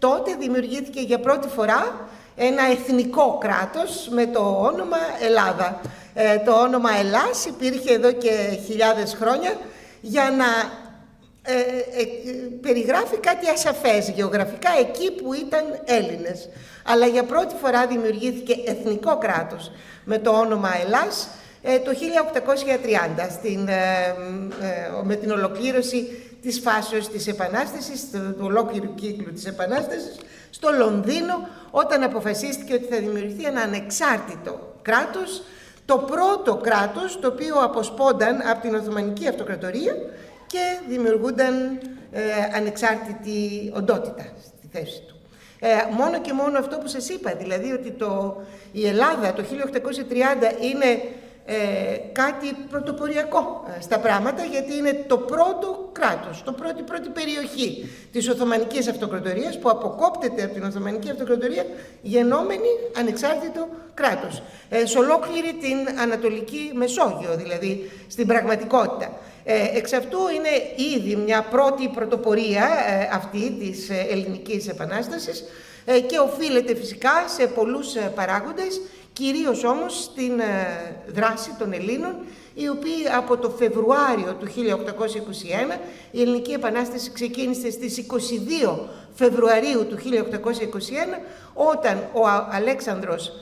Τότε δημιουργήθηκε για πρώτη φορά ένα εθνικό κράτος με το όνομα Ελλάδα. Το όνομα Ελλάς υπήρχε εδώ και χιλιάδες χρόνια για να περιγράφει κάτι ασαφές γεωγραφικά εκεί που ήταν Έλληνες. Αλλά για πρώτη φορά δημιουργήθηκε εθνικό κράτος με το όνομα Ελλάς το 1830 με την ολοκλήρωση της φάσεως της Επανάστασης, του ολόκληρου κύκλου της Επανάστασης, στο Λονδίνο, όταν αποφασίστηκε ότι θα δημιουργηθεί ένα ανεξάρτητο κράτος, το πρώτο κράτος το οποίο αποσπόνταν από την Οθωμανική Αυτοκρατορία και δημιουργούνταν ανεξάρτητη οντότητα στη θέση του. Μόνο και μόνο αυτό που σας είπα, δηλαδή ότι η Ελλάδα το 1830 είναι κάτι πρωτοποριακό στα πράγματα, γιατί είναι το πρώτο κράτος, πρώτη περιοχή της Οθωμανικής Αυτοκρατορίας που αποκόπτεται από την Οθωμανική Αυτοκρατορία γενόμενη ανεξάρτητο κράτος. Σε ολόκληρη την Ανατολική Μεσόγειο, δηλαδή στην πραγματικότητα. Εξ αυτού είναι ήδη μια πρώτη πρωτοπορία αυτή της Ελληνικής Επανάστασης και οφείλεται φυσικά σε πολλούς παράγοντες, κυρίως όμως στην δράση των Ελλήνων, οι οποίοι από το Φεβρουάριο του 1821, η Ελληνική Επανάσταση ξεκίνησε στις 22 Φεβρουαρίου του 1821, όταν ο Αλέξανδρος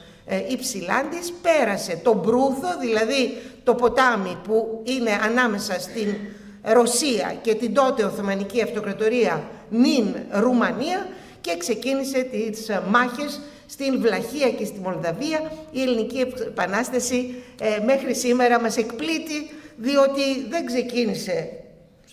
Υψηλάντης πέρασε τον Προύθο, δηλαδή το ποτάμι που είναι ανάμεσα στην Ρωσία και την τότε Οθωμανική Αυτοκρατορία νυν Ρουμανία, και ξεκίνησε τις μάχες στην Βλαχία και στη Μολδαβία. Η Ελληνική Επανάσταση μέχρι σήμερα μας εκπλήττει, διότι δεν ξεκίνησε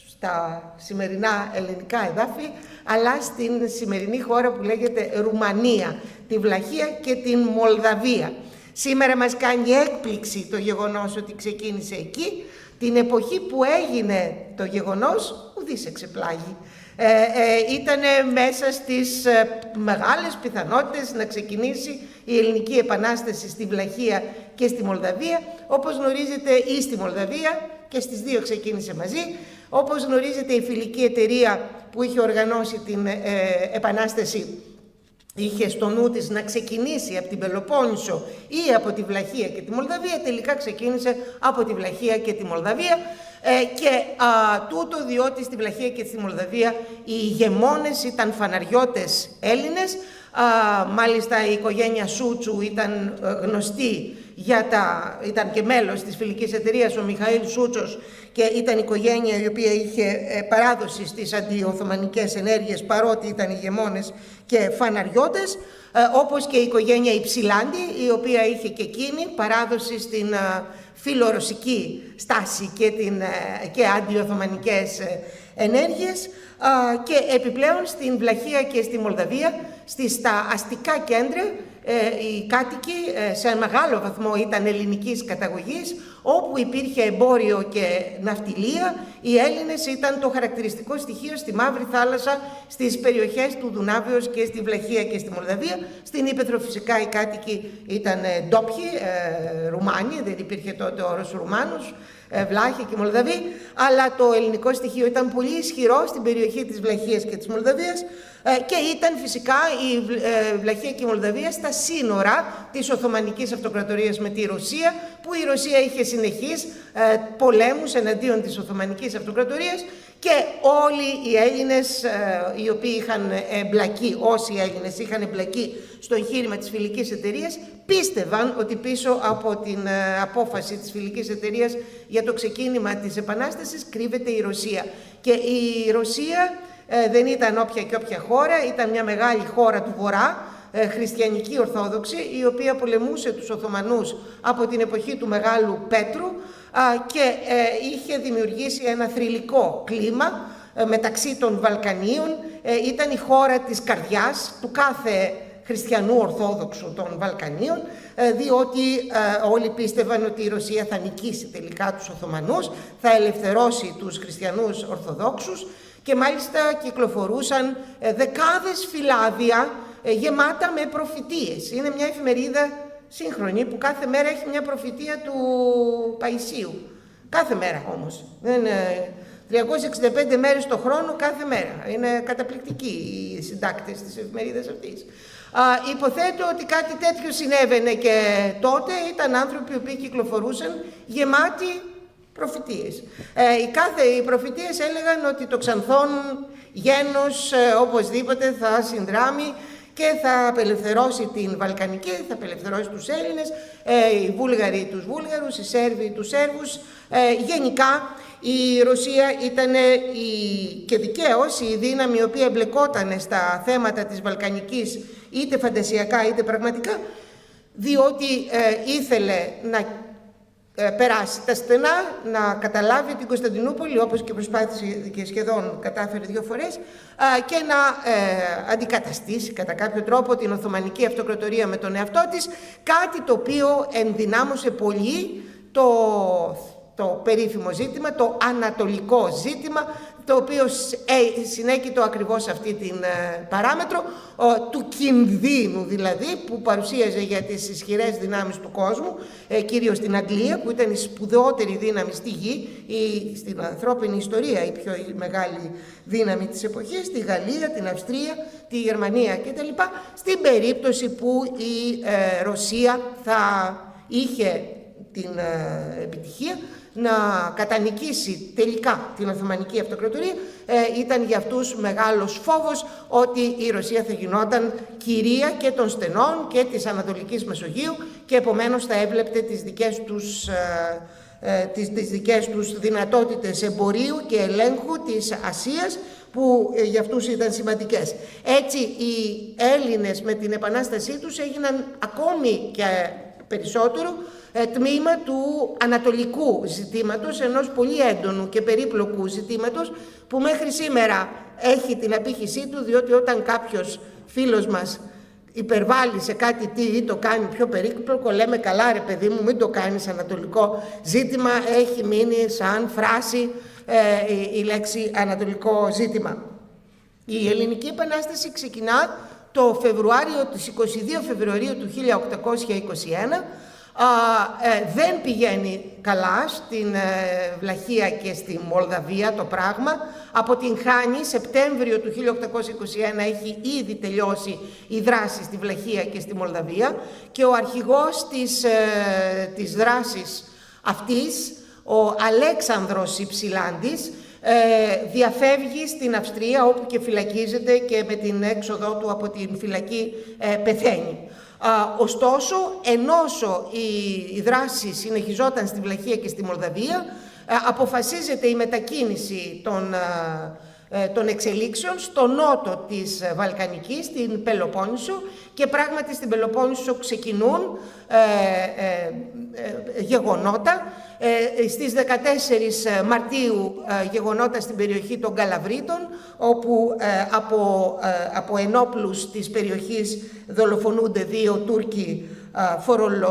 στα σημερινά ελληνικά εδάφη, αλλά στην σημερινή χώρα που λέγεται Ρουμανία, τη Βλαχία και την Μολδαβία. Σήμερα μας κάνει έκπληξη το γεγονός ότι ξεκίνησε εκεί. Την εποχή που έγινε το γεγονός, ουδής εξεπλάγει. Ήταν μέσα στις μεγάλες πιθανότητες να ξεκινήσει η Ελληνική Επανάσταση στη Βλαχία και στη Μολδαβία. Όπως γνωρίζετε, ή στη Μολδαβία, και στις δύο ξεκίνησε μαζί. Όπως γνωρίζετε, η φιλική εταιρεία που είχε οργανώσει την Επανάσταση είχε στο νου της να ξεκινήσει από την Πελοπόννησο ή από τη Βλαχία και τη Μολδαβία. Τελικά ξεκίνησε από τη Βλαχία και τη Μολδαβία. Και τούτο διότι στη Βλαχία και στη Μολδαβία οι ηγεμόνες ήταν φαναριώτες Έλληνες. Μάλιστα η οικογένεια Σούτσου ήταν γνωστή ήταν και μέλος της φιλικής εταιρείας, ο Μιχαήλ Σούτσος, και ήταν οικογένεια η οποία είχε παράδοση στις αντιοθωμανικές ενέργειες, παρότι ήταν ηγεμόνες και φαναριώτες, όπως και η οικογένεια Υψηλάντη, η οποία είχε και εκείνη παράδοση στην φιλορωσική στάση και αντιοθωμανικές ενέργειες, και επιπλέον στην Βλαχία και στη Μολδαβία, στα αστικά κέντρα, οι κάτοικοι σε μεγάλο βαθμό ήταν ελληνικής καταγωγής, όπου υπήρχε εμπόριο και ναυτιλία. Οι Έλληνες ήταν το χαρακτηριστικό στοιχείο στη Μαύρη Θάλασσα, στις περιοχές του Δουνάβεως και στη Βλαχία και στη Μολδαβία. Στην Ήπεθρο φυσικά οι κάτοικοι ήταν ντόπιοι, Ρουμάνοι, δεν υπήρχε τότε ο όρος Ρουμάνος, Βλάχοι και Μολδαβοί, αλλά το ελληνικό στοιχείο ήταν πολύ ισχυρό στην περιοχή της Βλαχίας και της Μολδαβίας, και ήταν φυσικά η Βλαχία και η Μολδαβία στα σύνορα της Οθωμανικής Αυτοκρατορίας με τη Ρωσία, που η Ρωσία είχε συνεχείς πολέμους εναντίον της Οθωμανικής Αυτοκρατορίας, και όλοι οι Έλληνες οι οποίοι είχαν εμπλακεί, όσοι Έλληνες είχαν εμπλακεί στο εγχείρημα της φιλικής εταιρείας, πίστευαν ότι πίσω από την απόφαση της φιλικής εταιρείας για το ξεκίνημα της Επανάστασης κρύβεται η Ρωσία. Και η Ρωσία δεν ήταν όποια και όποια χώρα, ήταν μια μεγάλη χώρα του Βορρά, χριστιανική Ορθόδοξη, η οποία πολεμούσε τους Οθωμανούς από την εποχή του Μεγάλου Πέτρου και είχε δημιουργήσει ένα θρυλικό κλίμα μεταξύ των Βαλκανίων. Ήταν η χώρα της καρδιάς του κάθε χριστιανού Ορθόδοξου των Βαλκανίων, διότι όλοι πίστευαν ότι η Ρωσία θα νικήσει τελικά τους Οθωμανούς, θα ελευθερώσει τους χριστιανούς Ορθοδόξους, και μάλιστα κυκλοφορούσαν δεκάδες φυλάδια γεμάτα με προφητείες. Είναι μια εφημερίδα σύγχρονη που κάθε μέρα έχει μια προφητεία του Παϊσίου. Κάθε μέρα όμως. 365 μέρες το χρόνο κάθε μέρα. Είναι καταπληκτικοί οι συντάκτες της εφημερίδας αυτής. Υποθέτω ότι κάτι τέτοιο συνέβαινε και τότε. Ήταν άνθρωποι οι οποίοι κυκλοφορούσαν γεμάτοι προφητείες. Οι προφητείες έλεγαν ότι το Ξανθόν γένος οπωσδήποτε θα συνδράμει και θα απελευθερώσει την Βαλκανική, θα απελευθερώσει τους Έλληνες, οι Βούλγαροι τους Βούλγαρους, οι Σέρβοι τους Σέρβους. Γενικά η Ρωσία ήταν και δικαίως η δύναμη η οποία εμπλεκόταν στα θέματα της Βαλκανικής, είτε φαντασιακά είτε πραγματικά, διότι ήθελε να περάσει τα στενά, να καταλάβει την Κωνσταντινούπολη, όπως και προσπάθησε και σχεδόν κατάφερε 2 φορές, και να αντικαταστήσει κατά κάποιο τρόπο την Οθωμανική Αυτοκρατορία με τον εαυτό της, κάτι το οποίο ενδυνάμωσε πολύ το περίφημο ζήτημα, το ανατολικό ζήτημα, το οποίο συνέκειτο ακριβώς αυτή την παράμετρο του κινδύνου, δηλαδή, που παρουσίαζε για τις ισχυρές δυνάμεις του κόσμου, κυρίως την Αγγλία, που ήταν η σπουδαιότερη δύναμη στη γη, στην ανθρώπινη ιστορία η πιο μεγάλη δύναμη της εποχής, τη Γαλλία, την Αυστρία, τη Γερμανία κτλ. Στην περίπτωση που η Ρωσία θα είχε την επιτυχία να κατανικήσει τελικά την Οθωμανική Αυτοκρατορία, ήταν για αυτούς μεγάλος φόβος ότι η Ρωσία θα γινόταν κυρία και των στενών και της Ανατολικής Μεσογείου και επομένως θα έβλεπτε τις δικές τους δυνατότητες εμπορίου και ελέγχου της Ασίας, που για αυτούς ήταν σημαντικές. Έτσι οι Έλληνες με την Επανάστασή τους έγιναν ακόμη και περισσότερο τμήμα του ανατολικού ζητήματος, ενός πολύ έντονου και περίπλοκου ζητήματος που μέχρι σήμερα έχει την απήχησή του, διότι όταν κάποιος φίλος μας υπερβάλλει σε κάτι ή το κάνει πιο περίπλοκο, λέμε καλά ρε παιδί μου, μην το κάνεις ανατολικό ζήτημα, έχει μείνει σαν φράση η λέξη ανατολικό ζήτημα. Η Ελληνική Επανάσταση ξεκινά το Φεβρουάριο, τις 22 Φεβρουαρίου του 1821, δεν πηγαίνει καλά στην Βλαχία και στη Μολδαβία το πράγμα. Από την Χάνη, Σεπτέμβριο του 1821, έχει ήδη τελειώσει η δράση στη Βλαχία και στη Μολδαβία και ο αρχηγός της δράσης αυτής, ο Αλέξανδρος Υψηλάντης, διαφεύγει στην Αυστρία, όπου και φυλακίζεται και με την έξοδό του από την φυλακή πεθαίνει. Ωστόσο, ενώσο η δράση συνεχιζόταν στη Βλαχία και στη Μολδαβία, αποφασίζεται η μετακίνηση των εξελίξεων στο νότο της Βαλκανικής, στην Πελοπόννησο, και πράγματι στην Πελοπόννησο ξεκινούν γεγονότα. Στις 14 Μαρτίου γεγονότα στην περιοχή των Καλαβρίτων, όπου από ενόπλους της περιοχής δολοφονούνται 2 Τούρκοι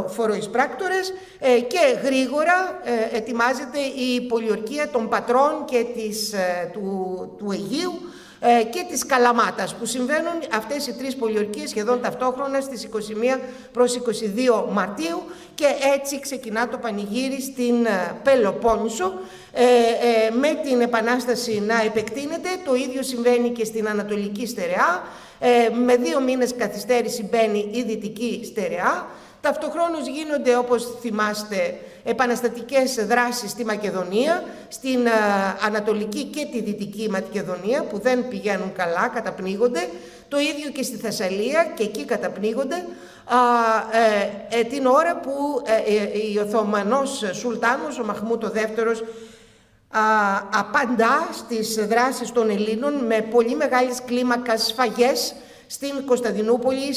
φοροεισπράκτορες και γρήγορα ετοιμάζεται η πολιορκία των Πατρών και του Αιγείου και της Καλαμάτας, που συμβαίνουν αυτές οι 3 πολιορκίες σχεδόν ταυτόχρονα στις 21 προς 22 Μαρτίου, και έτσι ξεκινά το πανηγύρι στην Πελοπόννησο, με την Επανάσταση να επεκτείνεται. Το ίδιο συμβαίνει και στην Ανατολική Στερεά. Με 2 μήνες καθυστέρηση μπαίνει η Δυτική Στερεά. Ταυτοχρόνως γίνονται, όπως θυμάστε, επαναστατικές δράσεις στη Μακεδονία, στην Ανατολική και τη Δυτική Μακεδονία, που δεν πηγαίνουν καλά, καταπνίγονται. Το ίδιο και στη Θεσσαλία, και εκεί καταπνίγονται, την ώρα που ο Οθωμανός Σουλτάνος, ο Μαχμούτ ο Δεύτερος, απαντά στις δράσεις των Ελλήνων με πολύ μεγάλης κλίμακας σφαγές στην Κωνσταντινούπολη,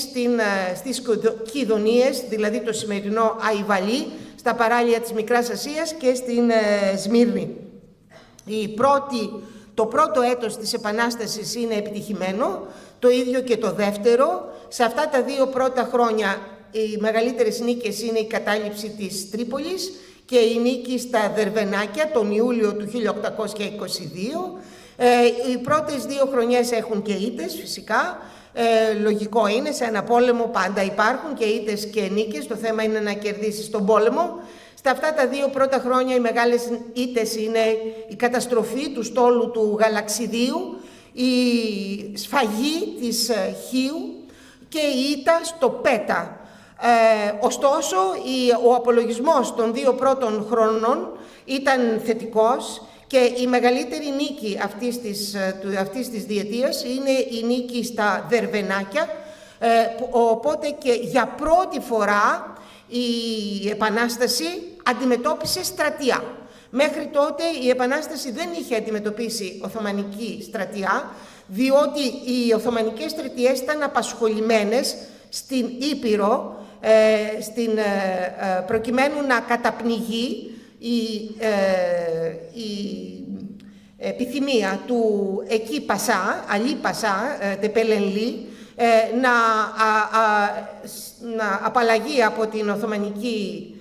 στις Κιδωνίες, δηλαδή το σημερινό Αϊβαλί, στα παράλια της Μικράς Ασίας, και στην Σμύρνη. Το πρώτο έτος της Επανάστασης είναι επιτυχημένο, το ίδιο και το δεύτερο. Σε αυτά τα 2 πρώτα χρόνια οι μεγαλύτερες νίκες είναι η κατάληψη της Τρίπολης και η νίκη στα Δερβενάκια τον Ιούλιο του 1822. Οι πρώτες 2 χρονιές έχουν και ήττες, φυσικά. Λογικό είναι, σε ένα πόλεμο πάντα υπάρχουν και ήττες και νίκες. Το θέμα είναι να κερδίσεις τον πόλεμο. Στα αυτά τα 2 πρώτα χρόνια οι μεγάλες ήττες είναι η καταστροφή του στόλου του Γαλαξιδίου, η σφαγή της Χίου και η ήττα στο Πέτα. Ωστόσο, ο απολογισμός των 2 πρώτων χρόνων ήταν θετικός και η μεγαλύτερη νίκη αυτής της διετίας είναι η νίκη στα Δερβενάκια, οπότε και για πρώτη φορά η Επανάσταση αντιμετώπισε στρατιά. Μέχρι τότε η Επανάσταση δεν είχε αντιμετωπίσει Οθωμανική στρατιά, διότι οι Οθωμανικές στρατιές ήταν απασχολημένες στην Ήπειρο, προκειμένου να καταπνιγεί η επιθυμία του εκεί Πασά, Αλή Πασά, Τεπελενλή, να απαλλαγεί από την Οθωμανική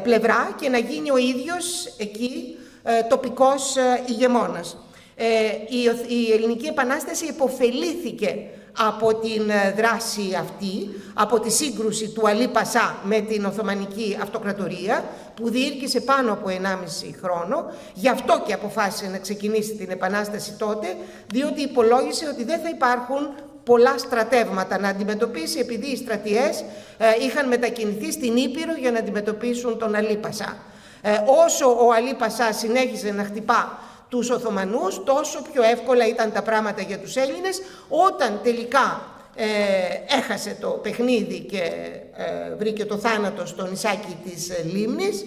πλευρά και να γίνει ο ίδιος εκεί τοπικός ηγεμόνας. Η Ελληνική Επανάσταση υποφελήθηκε από την δράση αυτή, από τη σύγκρουση του Αλή Πασά με την Οθωμανική Αυτοκρατορία, που διήρκησε πάνω από 1,5 χρόνο. Γι' αυτό και αποφάσισε να ξεκινήσει την Επανάσταση τότε, διότι υπολόγισε ότι δεν θα υπάρχουν πολλά στρατεύματα να αντιμετωπίσει, επειδή οι στρατιές είχαν μετακινηθεί στην Ήπειρο για να αντιμετωπίσουν τον Αλή Πασά. Όσο ο Αλή Πασά συνέχιζε να χτυπά τους Οθωμανούς, τόσο πιο εύκολα ήταν τα πράγματα για τους Έλληνες. Όταν τελικά έχασε το παιχνίδι και βρήκε το θάνατο στο νησάκι της Λίμνης,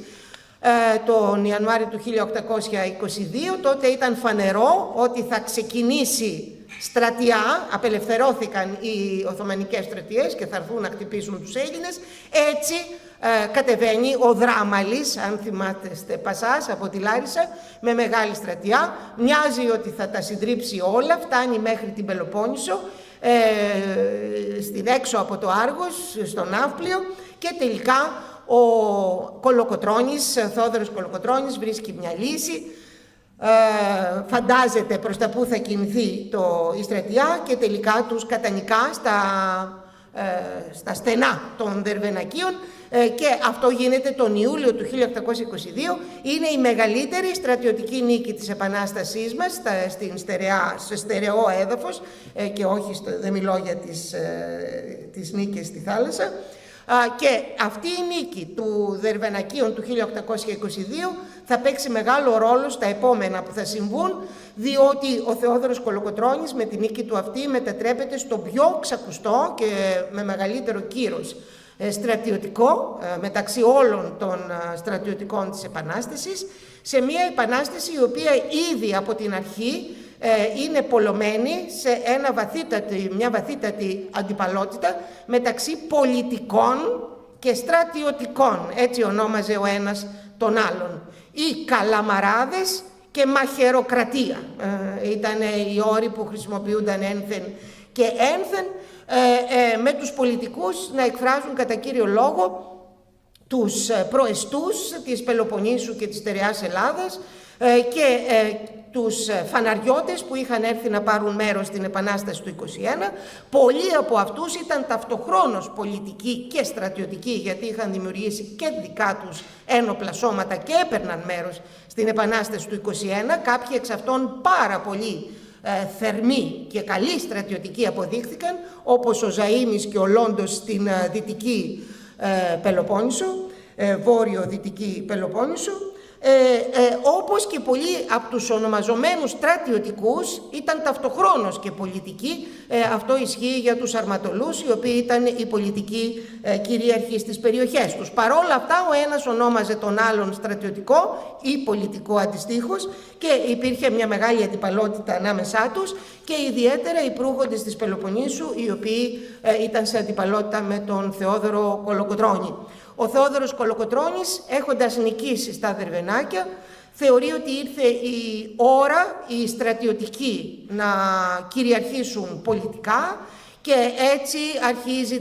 τον Ιανουάριο του 1822, τότε ήταν φανερό ότι θα ξεκινήσει στρατιά, απελευθερώθηκαν οι Οθωμανικές στρατιές και θα έρθουν να χτυπήσουν τους Έλληνες. Έτσι κατεβαίνει ο Δράμαλης, αν θυμάστε Πασάς, από τη Λάρισα, με μεγάλη στρατιά. Μοιάζει ότι θα τα συντρίψει όλα, φτάνει μέχρι την Πελοπόννησο, στην έξω από το Άργος, στον Ναύπλιο, και τελικά ο Κολοκοτρώνης, Θόδωρος Κολοκοτρώνης, βρίσκει μια λύση. Φαντάζεται προς τα που θα κινηθεί η στρατιά και τελικά τους κατανικά στα στενά των Δερβενακίων, και αυτό γίνεται τον Ιούλιο του 1822. Είναι η μεγαλύτερη στρατιωτική νίκη της Επανάστασής μας στο στερεό έδαφος, και όχι, δεν μιλώ για τις νίκες στη θάλασσα. Και αυτή η νίκη του Δερβενακίων του 1822 θα παίξει μεγάλο ρόλο στα επόμενα που θα συμβούν, διότι ο Θεόδωρος Κολοκοτρώνης με τη νίκη του αυτή μετατρέπεται στο πιο ξακουστό και με μεγαλύτερο κύρος στρατιωτικό μεταξύ όλων των στρατιωτικών της Επανάστασης, σε μια Επανάσταση η οποία ήδη από την αρχή είναι πολλωμένη σε μια βαθύτατη αντιπαλότητα μεταξύ πολιτικών και στρατιωτικών, έτσι ονόμαζε ο ένας τον άλλον. Οι καλαμαράδες και μαχαιροκρατία ήταν οι όροι που χρησιμοποιούνταν ένθεν και ένθεν, με τους πολιτικούς να εκφράζουν κατά κύριο λόγο τους προεστούς της Πελοποννήσου και της στερεάς Ελλάδας, και τους φαναριώτες που είχαν έρθει να πάρουν μέρος στην Επανάσταση του 1921. Πολλοί από αυτούς ήταν ταυτοχρόνως πολιτικοί και στρατιωτικοί, γιατί είχαν δημιουργήσει και δικά τους ένοπλα σώματα και έπαιρναν μέρος στην Επανάσταση του 1921. Κάποιοι εξ αυτών πάρα πολύ θερμοί και καλοί στρατιωτικοί αποδείχθηκαν, όπως ο Ζαΐμις και ο Λόντος στην Δυτική Πελοπόννησο, βόρειο-δυτική Πελοπόννησο. Όπως και πολλοί από τους ονομαζομένους στρατιωτικούς ήταν ταυτοχρόνως και πολιτικοί. Αυτό ισχύει για τους Αρματολούς, οι οποίοι ήταν οι πολιτικοί κυρίαρχοι στις περιοχές τους. Παρόλα αυτά, ο ένας ονόμαζε τον άλλον στρατιωτικό ή πολιτικό αντιστοίχως, και υπήρχε μια μεγάλη αντιπαλότητα ανάμεσά τους, και ιδιαίτερα οι προύχοντες της Πελοποννήσου, οι οποίοι ήταν σε αντιπαλότητα με τον Θεόδωρο Κολοκοτρώνη. Ο Θεόδωρος Κολοκοτρώνης, έχοντας νικήσει στα Δερβενάκια, θεωρεί ότι ήρθε η ώρα οι στρατιωτικοί να κυριαρχήσουν πολιτικά, και έτσι αρχίζει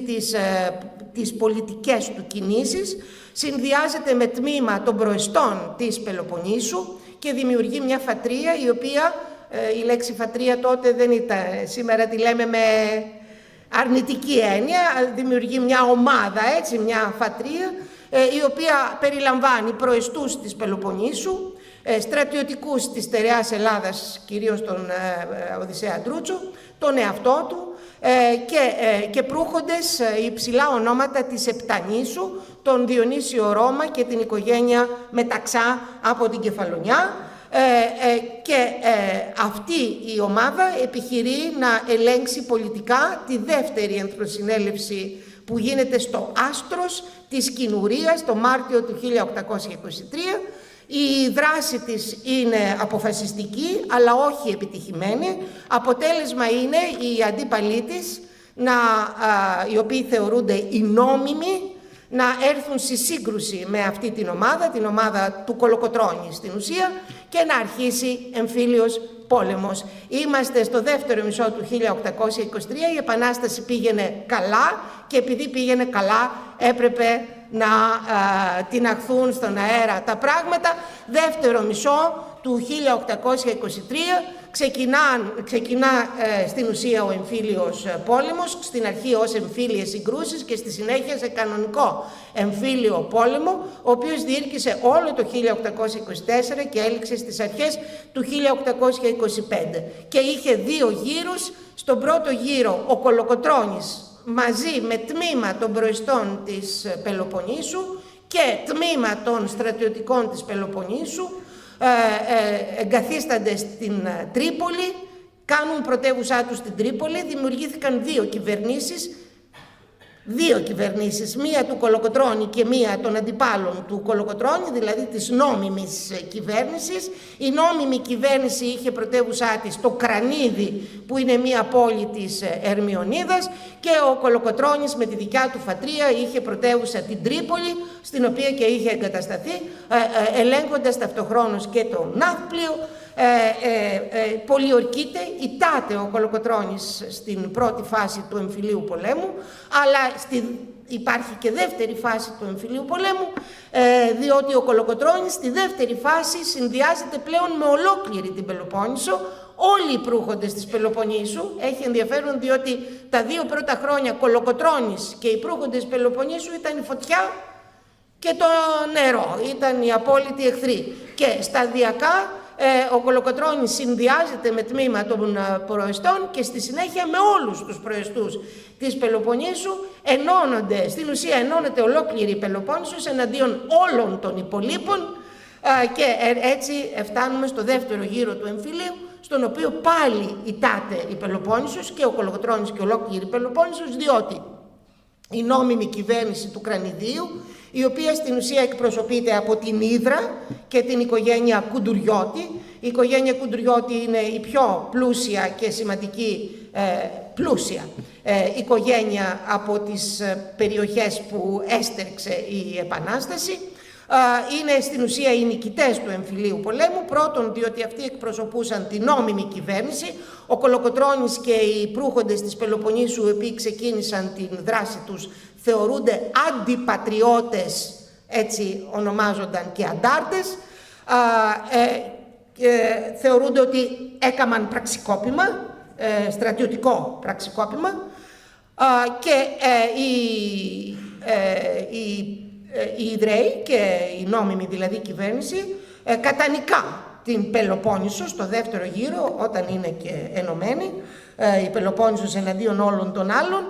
τις πολιτικές του κινήσεις, συνδυάζεται με τμήμα των προεστών της Πελοποννήσου και δημιουργεί μια φατρία, η οποία, η λέξη φατρία τότε δεν ήταν, σήμερα τη λέμε με αρνητική έννοια, δημιουργεί μια ομάδα, έτσι, μια φατρία, η οποία περιλαμβάνει προεστούς της Πελοποννήσου, στρατιωτικούς της στερεάς Ελλάδας, κυρίως τον Οδυσσέα Ντρούτσο, τον εαυτό του, και προύχοντες υψηλά ονόματα της Επτανήσου, τον Διονύσιο Ρώμα και την οικογένεια Μεταξά από την Κεφαλονιά. Και αυτή η ομάδα επιχειρεί να ελέγξει πολιτικά τη δεύτερη ενθροσυνέλευση που γίνεται στο Άστρος της Κινουρίας το Μάρτιο του 1823. Η δράση της είναι αποφασιστική, αλλά όχι επιτυχημένη. Αποτέλεσμα είναι οι αντίπαλοι της, οι οποίοι θεωρούνται οι νόμιμοι, να έρθουν σε σύγκρουση με αυτή την ομάδα του Κολοκοτρώνη στην ουσία, και να αρχίσει εμφύλιος πόλεμος. Είμαστε στο δεύτερο μισό του 1823, η Επανάσταση πήγαινε καλά και επειδή πήγαινε καλά έπρεπε να τιναχθούν στον αέρα τα πράγματα. Δεύτερο μισό του 1823 ξεκινά στην ουσία ο εμφύλιος πόλεμος, στην αρχή ως εμφύλιες συγκρούσεις και στη συνέχεια σε κανονικό εμφύλιο πόλεμο, ο οποίος διήρκησε όλο το 1824 και έληξε στις αρχές του 1825 και είχε δύο γύρους. Στον πρώτο γύρο ο Κολοκοτρώνης μαζί με τμήμα των προεστών της Πελοποννήσου και τμήμα των στρατιωτικών της Πελοποννήσου εγκαθίστανται στην Τρίπολη, κάνουν πρωτεύουσά τους στην Τρίπολη. Δημιουργήθηκαν δύο κυβερνήσεις, μία του Κολοκοτρώνη και μία των αντιπάλων του Κολοκοτρώνη, δηλαδή της νόμιμης κυβέρνησης. Η νόμιμη κυβέρνηση είχε πρωτεύουσά της το Κρανίδι, που είναι μία πόλη της Ερμιονίδας, και ο Κολοκοτρώνης με τη δικιά του φατρία είχε πρωτεύουσα την Τρίπολη, στην οποία και είχε εγκατασταθεί, ελέγχοντας ταυτοχρόνως και το Ναύπλιο. Πολιορκείται, ητάται ο Κολοκοτρώνης στην πρώτη φάση του εμφυλίου πολέμου, αλλά υπάρχει και δεύτερη φάση του εμφυλίου πολέμου, διότι ο Κολοκοτρώνης στη δεύτερη φάση συνδυάζεται πλέον με ολόκληρη την Πελοπόννησο. Όλοι οι προύχοντες της Πελοποννήσου, έχει ενδιαφέρον διότι τα δύο πρώτα χρόνια Κολοκοτρώνης και οι προύχοντες της Πελοποννήσου ήταν η φωτιά και το νερό, ήταν οι απόλυτοι εχθροί, και σταδιακά ο Κολοκοτρώνης συνδυάζεται με τμήμα των προεστών και στη συνέχεια με όλους τους προεστούς της Πελοποννήσου ενώνονται, στην ουσία ενώνεται ολόκληρη η Πελοπόννησος εναντίον όλων των υπολείπων, και έτσι φτάνουμε στο δεύτερο γύρο του εμφυλίου, στον οποίο πάλι ητάται η Πελοπόννησος και ο Κολοκοτρώνης και ολόκληρη η Πελοπόννησος, διότι η νόμιμη κυβέρνηση του Κρανιδίου, η οποία στην ουσία εκπροσωπείται από την Ύδρα και την οικογένεια Κουντουριώτη. Η οικογένεια Κουντουριώτη είναι η πιο πλούσια και σημαντική οικογένεια από τις περιοχές που έστρεξε η Επανάσταση. Είναι στην ουσία οι νικητές του εμφυλίου πολέμου, πρώτον διότι αυτοί εκπροσωπούσαν την νόμιμη κυβέρνηση. Ο Κολοκοτρώνης και οι προύχοντες της Πελοποννήσου, οι οποίοι ξεκίνησαν την δράση τους, θεωρούνται αντιπατριώτες, έτσι ονομάζονταν και αντάρτες. Θεωρούνται ότι έκαμαν πραξικόπημα, στρατιωτικό πραξικόπημα, και οι Ιδραίοι και η νόμιμη δηλαδή κυβέρνηση κατανικά την Πελοπόννησο στο δεύτερο γύρο, όταν είναι και ενωμένη η Πελοπόννησος εναντίον όλων των άλλων,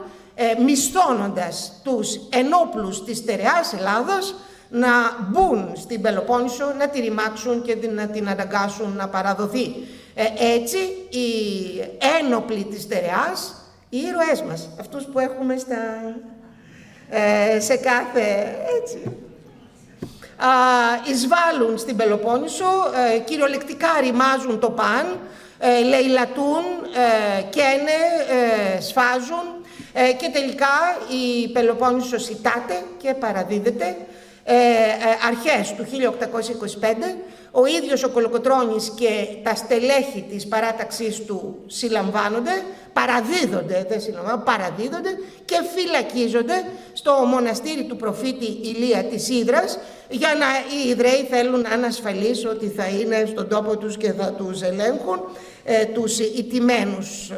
μισθώνοντας τους ενόπλους της στερεάς Ελλάδας να μπουν στην Πελοπόννησο, να τη ρημάξουν και να την αναγκάσουν να παραδοθεί. Έτσι οι ένοπλοι της στερεάς, οι ήρωές μας, αυτούς που έχουμε σε κάθε, έτσι, εισβάλλουν στην Πελοπόννησο, κυριολεκτικά ρημάζουν το παν, λαιλατούν, καίνε, σφάζουν, και τελικά η Πελοπόννησος ητάται και παραδίδεται. Αρχές του 1825 ο ίδιος ο Κολοκοτρώνης και τα στελέχη της παράταξής του συλλαμβάνονται, παραδίδονται και φυλακίζονται στο μοναστήρι του προφήτη Ηλία της Ύδρας, για να οι Ιδραίοι θέλουν να είναι ασφαλείς ότι θα είναι στον τόπο τους και θα τους ελέγχουν τους ηττημένους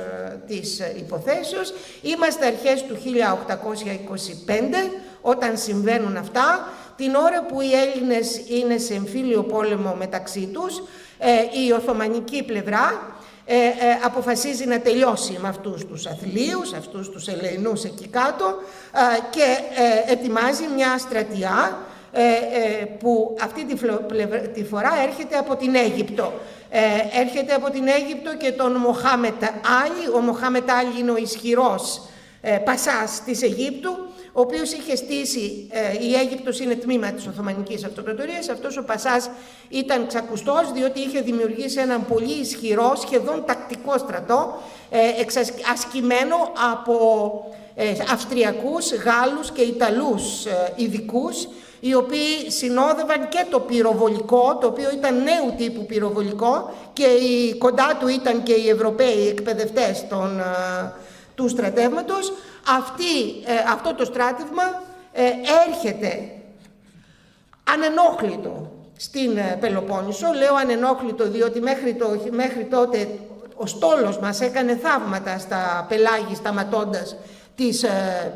της υποθέσεως. Είμαστε αρχές του 1825 όταν συμβαίνουν αυτά. την ώρα που οι Έλληνες είναι σε εμφύλιο πόλεμο μεταξύ τους, η Οθωμανική πλευρά αποφασίζει να τελειώσει με αυτούς τους αθλίους, αυτούς τους ελεηνούς εκεί κάτω, και ετοιμάζει μια στρατιά που αυτή τη φορά έρχεται από την Αίγυπτο. Έρχεται από την Αίγυπτο και τον Μοχάμετ Άλι. Ο Μοχάμετ Άλι είναι ο ισχυρός πασάς της Αιγύπτου, ο οποίος είχε στήσει, η Αίγυπτος είναι τμήμα της Οθωμανικής Αυτοκρατορίας, αυτός ο πασάς ήταν ξακουστός διότι είχε δημιουργήσει έναν πολύ ισχυρό, σχεδόν τακτικό στρατό, ασκημένο από Αυστριακούς, Γάλλους και Ιταλούς ειδικούς, οι οποίοι συνόδευαν και το πυροβολικό, το οποίο ήταν νέου τύπου πυροβολικό, και κοντά του ήταν και οι Ευρωπαίοι εκπαιδευτές του στρατεύματος. Αυτό το στράτευμα έρχεται ανενόχλητο στην Πελοπόννησο. Λέω ανενόχλητο διότι μέχρι τότε ο στόλος μας έκανε θαύματα στα πελάγη, σταματώντας τις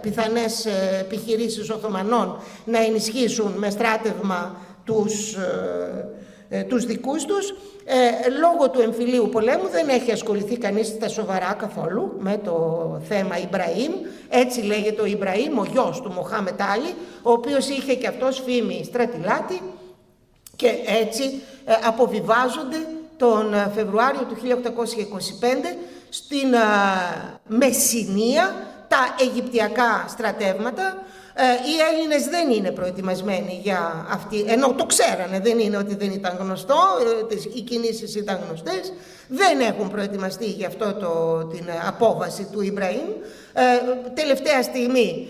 πιθανές επιχειρήσεις Οθωμανών να ενισχύσουν με στράτευμα τους δικούς τους. Λόγω του εμφυλίου πολέμου δεν έχει ασχοληθεί κανείς στα σοβαρά καθόλου με το θέμα Ιμπραήμ. Έτσι λέγεται ο Ιμπραήμ, ο γιος του Μοχάμετ Άλι, ο οποίος είχε και αυτός φήμη στρατηλάτη, και έτσι αποβιβάζονται τον Φεβρουάριο του 1825 στην Μεσσηνία τα Αιγυπτιακά στρατεύματα. Οι Έλληνες δεν είναι προετοιμασμένοι για αυτή, ενώ το ξέρανε, δεν είναι ότι δεν ήταν γνωστό, οι κινήσεις ήταν γνωστές, δεν έχουν προετοιμαστεί για αυτό την απόβαση του Ιμπραήμ. Τελευταία στιγμή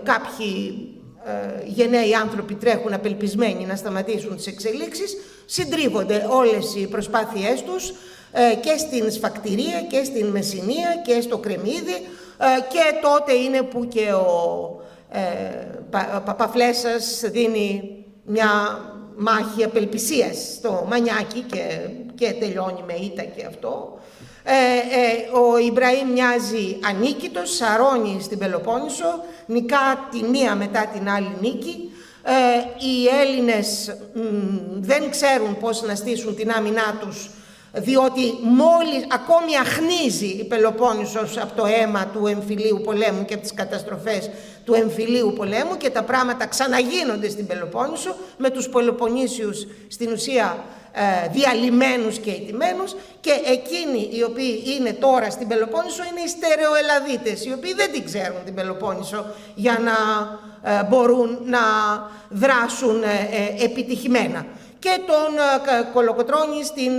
κάποιοι γενναίοι άνθρωποι τρέχουν απελπισμένοι να σταματήσουν τις εξελίξεις, συντρίβονται όλες οι προσπάθειές τους και στην Σφακτηρία και στην Μεσσηνία και στο Κρεμμύδι, και τότε είναι που και ο Παπαφλέσσας δίνει μια μάχη απελπισίας στο Μανιάκι και τελειώνει με ήττα και αυτό. Ο Ιμπραήμ μοιάζει ανίκητος, σαρώνει στην Πελοπόννησο, νικά τη μία μετά την άλλη νίκη. Οι Έλληνες δεν ξέρουν πώς να στήσουν την άμυνά τους, διότι μόλις ακόμη αχνίζει η Πελοπόννησος από το αίμα του εμφυλίου πολέμου και από τις καταστροφές του εμφυλίου πολέμου, και τα πράγματα ξαναγίνονται στην Πελοπόννησο με τους Πελοποννήσιους στην ουσία διαλυμένους και ηττημένους, και εκείνοι οι οποίοι είναι τώρα στην Πελοπόννησο είναι οι στερεοελαδίτες, οι οποίοι δεν την ξέρουν την Πελοπόννησο για να μπορούν να δράσουν επιτυχημένα, και τον κολοκοτρώνει στην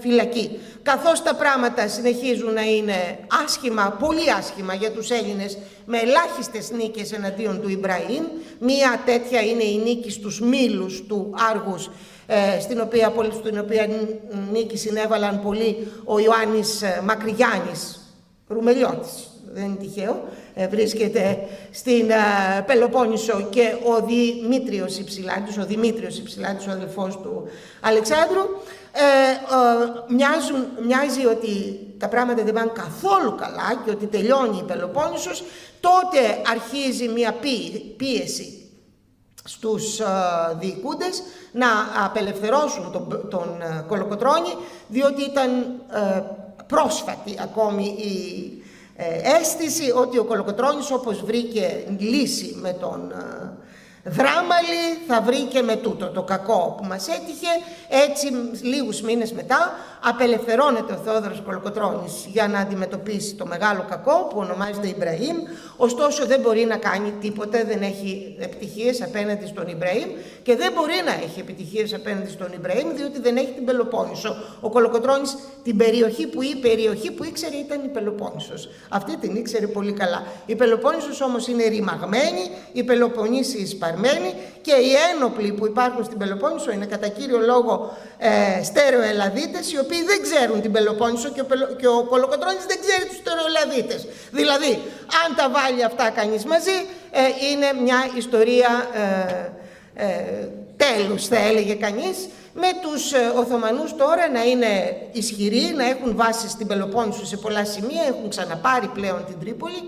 φυλακή. Καθώς τα πράγματα συνεχίζουν να είναι άσχημα, πολύ άσχημα για τους Έλληνες, με ελάχιστες νίκες εναντίον του Ιμπραήμ, μία τέτοια είναι η νίκη στους Μήλους του Άργους, στην οποία νίκη συνέβαλαν πολύ ο Ιωάννης Μακρυγιάννης, Ρουμελιώτης, δεν είναι τυχαίο, βρίσκεται στην Πελοπόννησο, και ο Δημήτριος Υψηλάντης, ο αδελφός του Αλεξάνδρου. Μοιάζει ότι τα πράγματα δεν πάνε καθόλου καλά και ότι τελειώνει η Πελοπόννησος. Τότε αρχίζει μια πίεση στους διοικούντες να απελευθερώσουν τον Κολοκοτρώνη, διότι ήταν πρόσφατη ακόμη η αίσθηση ότι ο Κολοκοτρώνης, όπως βρήκε λύση με τον Δράμαλη, θα βρει και με τούτο το κακό που μας έτυχε. Έτσι, λίγους μήνες μετά, απελευθερώνεται ο Θεόδωρος Κολοκοτρώνης για να αντιμετωπίσει το μεγάλο κακό που ονομάζεται Ιμπραήμ. Ωστόσο, δεν μπορεί να κάνει τίποτα, δεν έχει επιτυχίες απέναντι στον Ιμπραήμ, και δεν μπορεί να έχει επιτυχίες απέναντι στον Ιμπραήμ, διότι δεν έχει την Πελοπόννησο. Ο Κολοκοτρώνης την περιοχή που ήξερε ήταν η Πελοπόννησος. Αυτή την ήξερε πολύ καλά. Η Πελοπόννησος όμως είναι ρημαγμένη, οι Πελοποννήσιοι σπαρμένοι, και οι ένοπλοι που υπάρχουν στην Πελοπόννησο είναι κατά κύριο λόγο στερεοελαδίτες, οι οποίοι δεν ξέρουν την Πελοπόννησο, και ο Κολοκοτρώνης δεν ξέρει τους στερεοελαδίτες. Δηλαδή, αν τα βάλει αυτά κανείς μαζί, είναι μια ιστορία τέλους, θα έλεγε κανείς, με τους Οθωμανούς τώρα να είναι ισχυροί, να έχουν βάσει στην Πελοπόννησο σε πολλά σημεία, έχουν ξαναπάρει πλέον την Τρίπολη,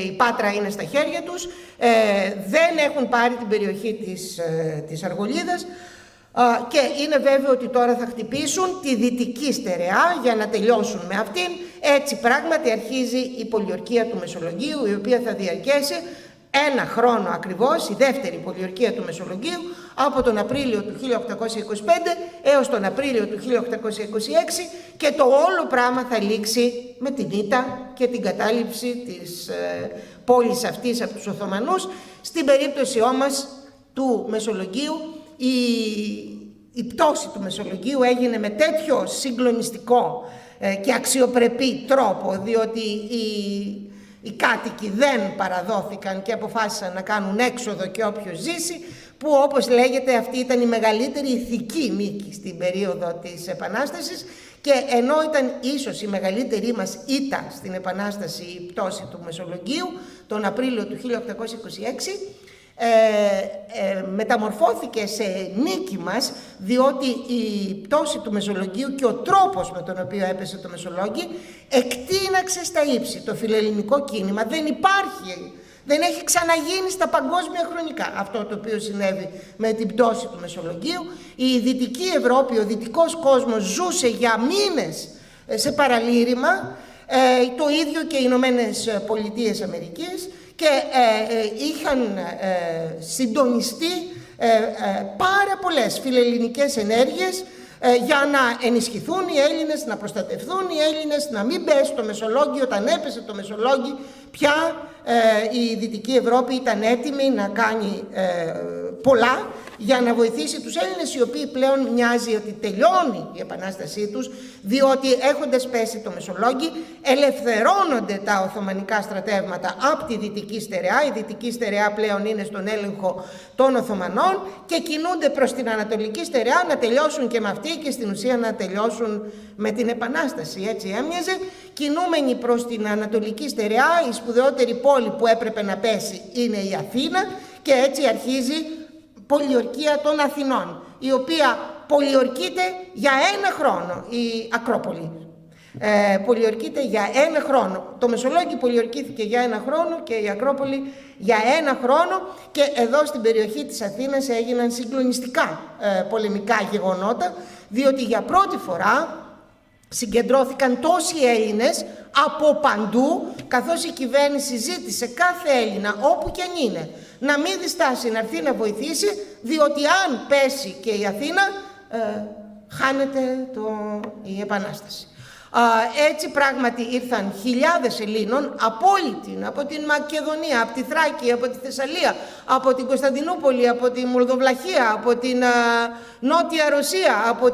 η Πάτρα είναι στα χέρια τους, δεν έχουν πάρει την περιοχή της Αργολίδας και είναι βέβαιο ότι τώρα θα χτυπήσουν τη δυτική στερεά για να τελειώσουν με αυτήν. Έτσι πράγματι αρχίζει η πολιορκία του Μεσολογγίου, η οποία θα διαρκέσει 1 χρόνο ακριβώς, η δεύτερη πολιορκία του Μεσολογγίου, από τον Απρίλιο του 1825 έως τον Απρίλιο του 1826, και το όλο πράγμα θα λήξει με την ήττα και την κατάληψη της πόλης αυτής από τους Οθωμανούς. Στην περίπτωση όμως του Μεσολογγίου, η πτώση του Μεσολογγίου έγινε με τέτοιο συγκλονιστικό και αξιοπρεπή τρόπο, διότι οι κάτοικοι δεν παραδόθηκαν και αποφάσισαν να κάνουν έξοδο και όποιος ζήσει, που όπως λέγεται αυτή ήταν η μεγαλύτερη ηθική νίκη στην περίοδο της Επανάστασης, και ενώ ήταν ίσως η μεγαλύτερη μας ήττα στην Επανάσταση η πτώση του Μεσολογγίου τον Απρίλιο του 1826, μεταμορφώθηκε σε νίκη μας, διότι η πτώση του Μεσολογγίου και ο τρόπος με τον οποίο έπεσε το Μεσολόγγι εκτείναξε στα ύψη το φιλελληνικό κίνημα. Δεν έχει ξαναγίνει στα παγκόσμια χρονικά αυτό το οποίο συνέβη με την πτώση του Μεσολογγίου. Η Δυτική Ευρώπη, ο δυτικός κόσμος ζούσε για μήνες σε παραλήρημα, το ίδιο και οι Ηνωμένες Πολιτείες Αμερικής, και είχαν συντονιστεί πάρα πολλές φιλελληνικές ενέργειες για να ενισχυθούν οι Έλληνες, να προστατευθούν οι Έλληνες, να μην πέσει το Μεσολόγγι. Όταν έπεσε το Μεσολόγγι, πια η Δυτική Ευρώπη ήταν έτοιμη να κάνει πολλά για να βοηθήσει τους Έλληνες, οι οποίοι πλέον μοιάζει ότι τελειώνει η επανάστασή τους, διότι έχοντας πέσει το Μεσολόγγι ελευθερώνονται τα Οθωμανικά στρατεύματα από τη Δυτική Στερεά. Η Δυτική Στερεά πλέον είναι στον έλεγχο των Οθωμανών και κινούνται προς την Ανατολική Στερεά να τελειώσουν και με αυτή και στην ουσία να τελειώσουν με την Επανάσταση. Έτσι έμοιαζε. Κινούμενοι προς την Ανατολική Στερεά, η σπουδαιότερη πόλη που έπρεπε να πέσει είναι η Αθήνα, και έτσι αρχίζει πολιορκία των Αθηνών, η οποία πολιορκείται για 1 χρόνο, η Ακρόπολη. Πολιορκείται για 1 χρόνο. Το Μεσολόγγι πολιορκήθηκε για 1 χρόνο και η Ακρόπολη για 1 χρόνο, και εδώ στην περιοχή της Αθήνας έγιναν συγκλονιστικά πολεμικά γεγονότα, διότι για πρώτη φορά συγκεντρώθηκαν τόσοι Έλληνες από παντού, καθώς η κυβέρνηση ζήτησε κάθε Έλληνα, όπου και αν είναι, να μην διστάσει να έρθει να βοηθήσει, διότι αν πέσει και η Αθήνα, χάνεται η Επανάσταση. Έτσι πράγματι ήρθαν χιλιάδες Ελλήνων από την Μακεδονία, από τη Θράκη, από τη Θεσσαλία, από την Κωνσταντινούπολη, από τη Μολδοβλαχία, από την Νότια Ρωσία, από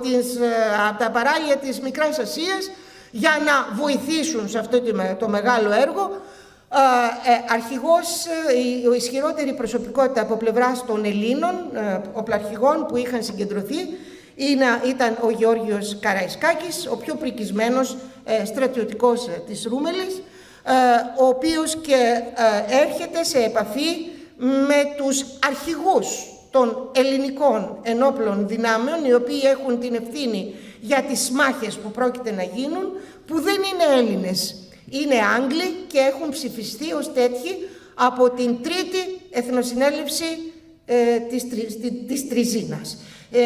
τα παράλια της Μικράς Ασίας, για να βοηθήσουν σε αυτό το μεγάλο έργο. Αρχηγός, η ισχυρότερη προσωπικότητα από πλευράς των Ελλήνων οπλαρχηγών που είχαν συγκεντρωθεί ήταν ο Γεώργιος Καραϊσκάκης, ο πιο πρικισμένος στρατιωτικός της Ρούμελης, ο οποίος και έρχεται σε επαφή με τους αρχηγούς των ελληνικών ενόπλων δυνάμεων, οι οποίοι έχουν την ευθύνη για τις μάχες που πρόκειται να γίνουν, που δεν είναι Έλληνες, είναι Άγγλοι και έχουν ψηφιστεί ως τέτοιοι από την Τρίτη Εθνοσυνέλευση της Τριζίνας.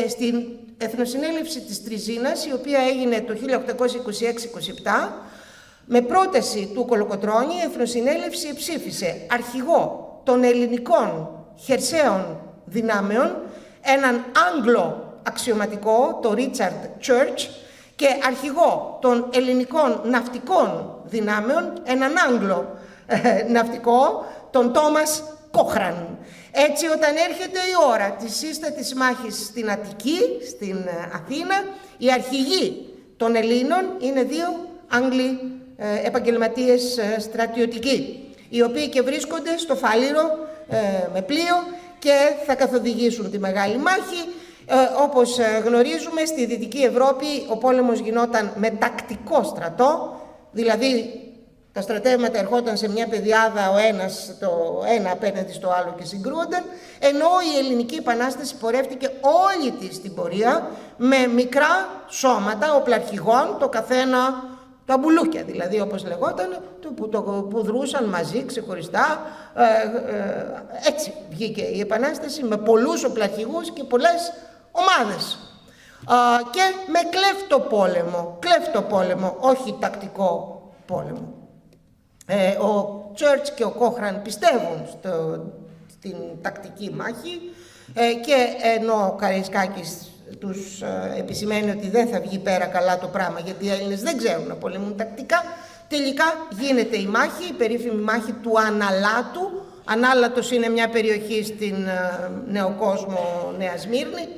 Στην Εθνοσυνέλευση της Τριζίνας, η οποία έγινε το 1826-27, με πρόταση του Κολοκοτρώνη, η Εθνοσυνέλευση ψήφισε αρχηγό των ελληνικών χερσαίων δυνάμεων έναν Άγγλο αξιωματικό, τον Ρίτσαρντ Church, και αρχηγό των ελληνικών ναυτικών δυνάμεων έναν Άγγλο ναυτικό, τον Τόμας Κόχραν. Έτσι, όταν έρχεται η ώρα της σύστατης μάχης στην Αττική, στην Αθήνα, οι αρχηγοί των Ελλήνων είναι 2 Άγγλοι επαγγελματίες στρατιωτικοί, οι οποίοι και βρίσκονται στο Φάληρο με πλοίο και θα καθοδηγήσουν τη μεγάλη μάχη. Όπως γνωρίζουμε, στη Δυτική Ευρώπη ο πόλεμος γινόταν με τακτικό στρατό, δηλαδή τα στρατεύματα ερχόταν σε μια πεδιάδα το ένα απέναντι στο άλλο και συγκρούονταν, ενώ η Ελληνική Επανάσταση πορεύτηκε όλη της την πορεία με μικρά σώματα οπλαρχηγών, το καθένα τα μπουλούκια δηλαδή όπως λεγόταν, που δρούσαν μαζί ξεχωριστά. Έτσι βγήκε η Επανάσταση, με πολλούς οπλαρχηγούς και πολλές ομάδες. Και με κλέφτο πόλεμο, όχι τακτικό πόλεμο. Ο Church και ο Κόχραν πιστεύουν στην τακτική μάχη, και ενώ ο Καραϊσκάκης τους επισημαίνει ότι δεν θα βγει πέρα καλά το πράγμα, γιατί οι Έλληνες δεν ξέρουν να πολεμούν τακτικά, τελικά γίνεται η μάχη, η περίφημη μάχη του Αναλάτου. Ανάλατος είναι μια περιοχή στην Νεοκόσμο, Νέα Σμύρνη.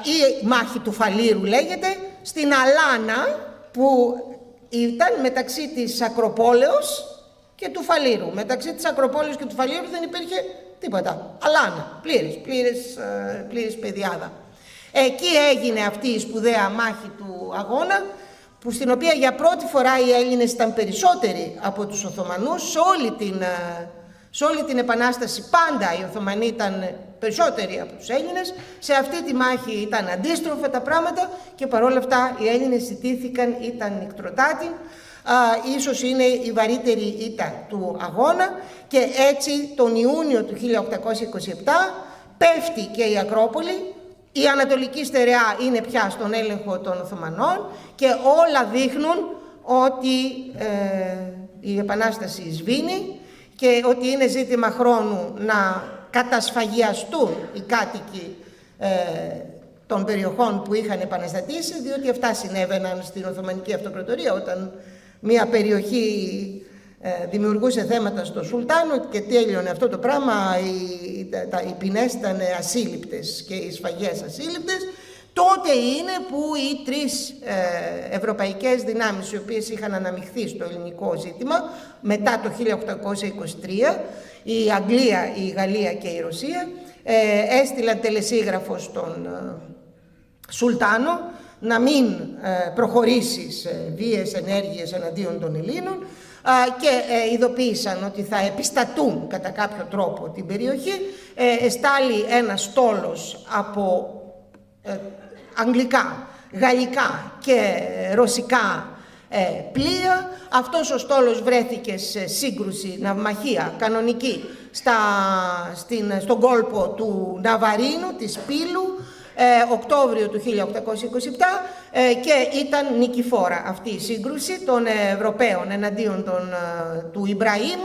Η μάχη του Φαλήρου λέγεται, στην Αλάνα, που ήταν μεταξύ της Ακροπόλεως και του Φαλήρου. Μεταξύ της Ακροπόλεως και του Φαλήρου δεν υπήρχε τίποτα. Αλάνα, πλήρης πεδιάδα. Εκεί έγινε αυτή η σπουδαία μάχη του αγώνα, στην οποία για πρώτη φορά οι Έλληνες ήταν περισσότεροι από τους Οθωμανούς. Σε όλη την Επανάσταση πάντα οι Οθωμανοί ήταν περισσότεροι από τους Έλληνες. Σε αυτή τη μάχη ήταν αντίστροφα τα πράγματα και παρόλα αυτά οι Έλληνες ιτήθηκαν, ήταν νικτροτάτοι. Ίσως είναι η βαρύτερη ήττα του αγώνα, και έτσι τον Ιούνιο του 1827 πέφτει και η Ακρόπολη. Η Ανατολική Στερεά είναι πια στον έλεγχο των Οθωμανών και όλα δείχνουν ότι η Επανάσταση σβήνει και ότι είναι ζήτημα χρόνου να κατασφαγιαστούν οι κάτοικοι των περιοχών που είχαν επαναστατήσει, διότι αυτά συνέβαιναν στην Οθωμανική Αυτοκρατορία, όταν μια περιοχή δημιουργούσε θέματα στο Σουλτάνο και τέλειωνε αυτό το πράγμα, οι ποινές ήταν ασύλληπτες και οι σφαγές ασύλληπτες. Τότε είναι που οι τρεις ευρωπαϊκές δυνάμεις, οι οποίες είχαν αναμειχθεί στο ελληνικό ζήτημα μετά το 1823, η Αγγλία, η Γαλλία και η Ρωσία, έστειλαν τελεσίγραφο στον Σουλτάνο να μην προχωρήσει σε βίαιες ενέργειες εναντίον των Ελλήνων, και ειδοποίησαν ότι θα επιστατούν κατά κάποιο τρόπο την περιοχή. Εστάλει ένα στόλος από αγγλικά, γαλλικά και ρωσικά πλοία. Αυτός ο στόλος βρέθηκε σε σύγκρουση, ναυμαχία κανονική στον κόλπο του Ναβαρίνου, της Πύλου, Οκτώβριο του 1827, και ήταν νικηφόρα αυτή η σύγκρουση των Ευρωπαίων εναντίον του Ιμπραήμ,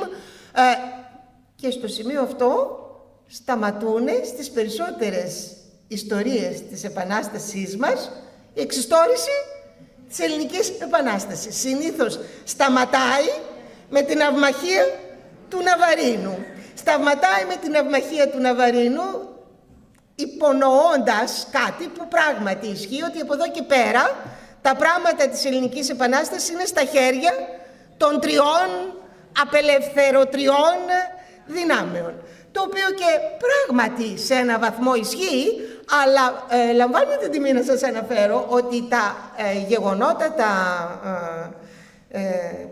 και στο σημείο αυτό σταματούν στις περισσότερες ιστορίες της Επανάστασής μας η εξιστόρηση της Ελληνικής Επανάστασης. Συνήθως σταματάει με την ναυμαχία του Ναβαρίνου. Σταματάει με την ναυμαχία του Ναβαρίνου, υπονοώντας κάτι που πράγματι ισχύει, ότι από εδώ και πέρα τα πράγματα της Ελληνικής Επανάστασης είναι στα χέρια των τριών απελευθερωτριών δυνάμεων. Το οποίο και πράγματι σε ένα βαθμό ισχύει, αλλά λαμβάνετε την τιμή να σας αναφέρω ότι τα γεγονότα τα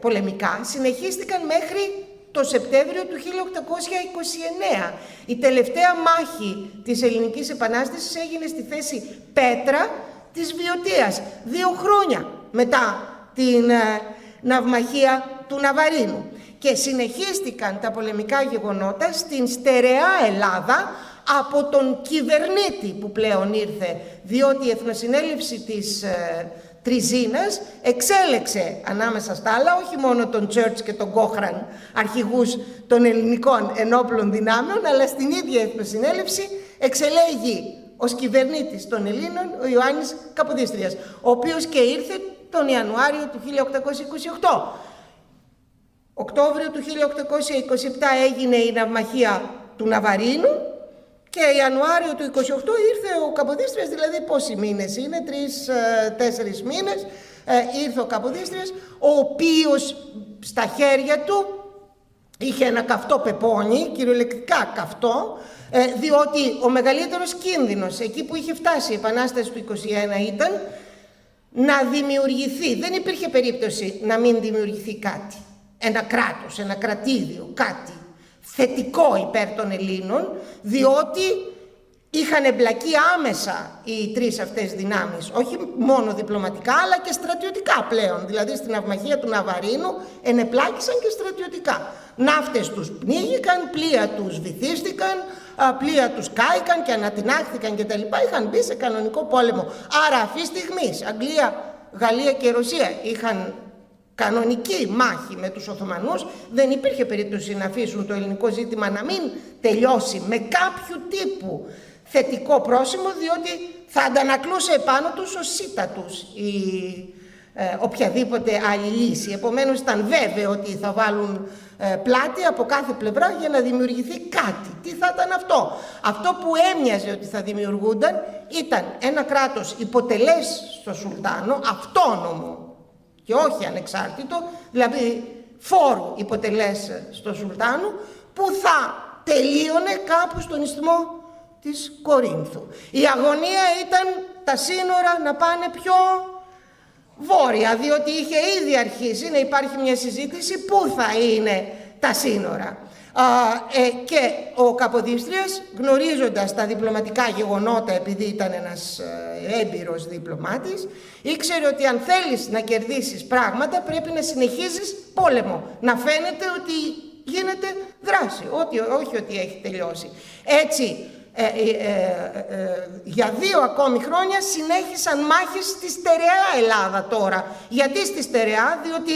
πολεμικά συνεχίστηκαν μέχρι το Σεπτέμβριο του 1829. Η τελευταία μάχη της Ελληνικής Επανάστασης έγινε στη θέση Πέτρα της Βιωτίας, 2 χρόνια μετά την ναυμαχία του Ναβαρίνου. Και συνεχίστηκαν τα πολεμικά γεγονότα στην στερεά Ελλάδα από τον κυβερνήτη που πλέον ήρθε, διότι η Εθνοσυνέλευση της Τριζίνας εξέλεξε ανάμεσα στα άλλα όχι μόνο τον Church και τον Κόχραν, αρχηγούς των ελληνικών ενόπλων δυνάμεων, αλλά στην ίδια Εθνοσυνέλευση εξελέγει ως κυβερνήτης των Ελλήνων ο Ιωάννης Καποδίστριας, ο οποίος και ήρθε τον Ιανουάριο του 1828. Οκτώβριο του 1827 έγινε η ναυμαχία του Ναβαρίνου και Ιανουάριο του 28 ήρθε ο Καποδίστριας, δηλαδή πόσοι μήνες είναι, 3-4 μήνες, ήρθε ο Καποδίστριας, ο οποίος στα χέρια του είχε ένα καυτό πεπόνι, κυριολεκτικά καυτό, διότι ο μεγαλύτερος κίνδυνος εκεί που είχε φτάσει η Επανάσταση του 21 ήταν να δημιουργηθεί, δεν υπήρχε περίπτωση να μην δημιουργηθεί κάτι, ένα κράτος, ένα κρατήδιο, κάτι θετικό υπέρ των Ελλήνων, διότι είχαν εμπλακεί άμεσα οι τρεις αυτές δυνάμεις, όχι μόνο διπλωματικά αλλά και στρατιωτικά πλέον. Δηλαδή στην ναυμαχία του Ναβαρίνου ενεπλάκησαν και στρατιωτικά. Ναύτες τους πνίγηκαν, πλοία τους βυθίστηκαν, πλοία τους κάηκαν και ανατινάχθηκαν κτλ. Είχαν μπει σε κανονικό πόλεμο. Άρα αυτή τη στιγμή Αγγλία, Γαλλία και Ρωσία είχαν κανονική μάχη με τους Οθωμανούς. Δεν υπήρχε περίπτωση να αφήσουν το ελληνικό ζήτημα να μην τελειώσει με κάποιου τύπου θετικό πρόσημο, διότι θα αντανακλούσε επάνω τους ως σύτα τους η οποιαδήποτε άλλη λύση. Επομένως ήταν βέβαιο ότι θα βάλουν πλάτη από κάθε πλευρά για να δημιουργηθεί κάτι. Τι θα ήταν αυτό? Αυτό που έμοιαζε ότι θα δημιουργούνταν ήταν ένα κράτος υποτελές στο Σουλτάνο, αυτόνομο και όχι ανεξάρτητο, δηλαδή φόρου υποτελές στο Σουλτάνο, που θα τελείωνε κάπου στον ισθμό της Κορίνθου. Η αγωνία ήταν τα σύνορα να πάνε πιο βόρεια, διότι είχε ήδη αρχίσει να υπάρχει μια συζήτηση πού θα είναι τα σύνορα. Και ο Καποδίστριας, γνωρίζοντας τα διπλωματικά γεγονότα, επειδή ήταν ένας έμπειρος διπλωμάτης, ήξερε ότι αν θέλεις να κερδίσεις πράγματα πρέπει να συνεχίζεις πόλεμο, να φαίνεται ότι γίνεται δράση, όχι ότι έχει τελειώσει. Έτσι, για 2 ακόμη χρόνια συνέχισαν μάχες στη στερεά Ελλάδα τώρα. Γιατί στη στερεά? Διότι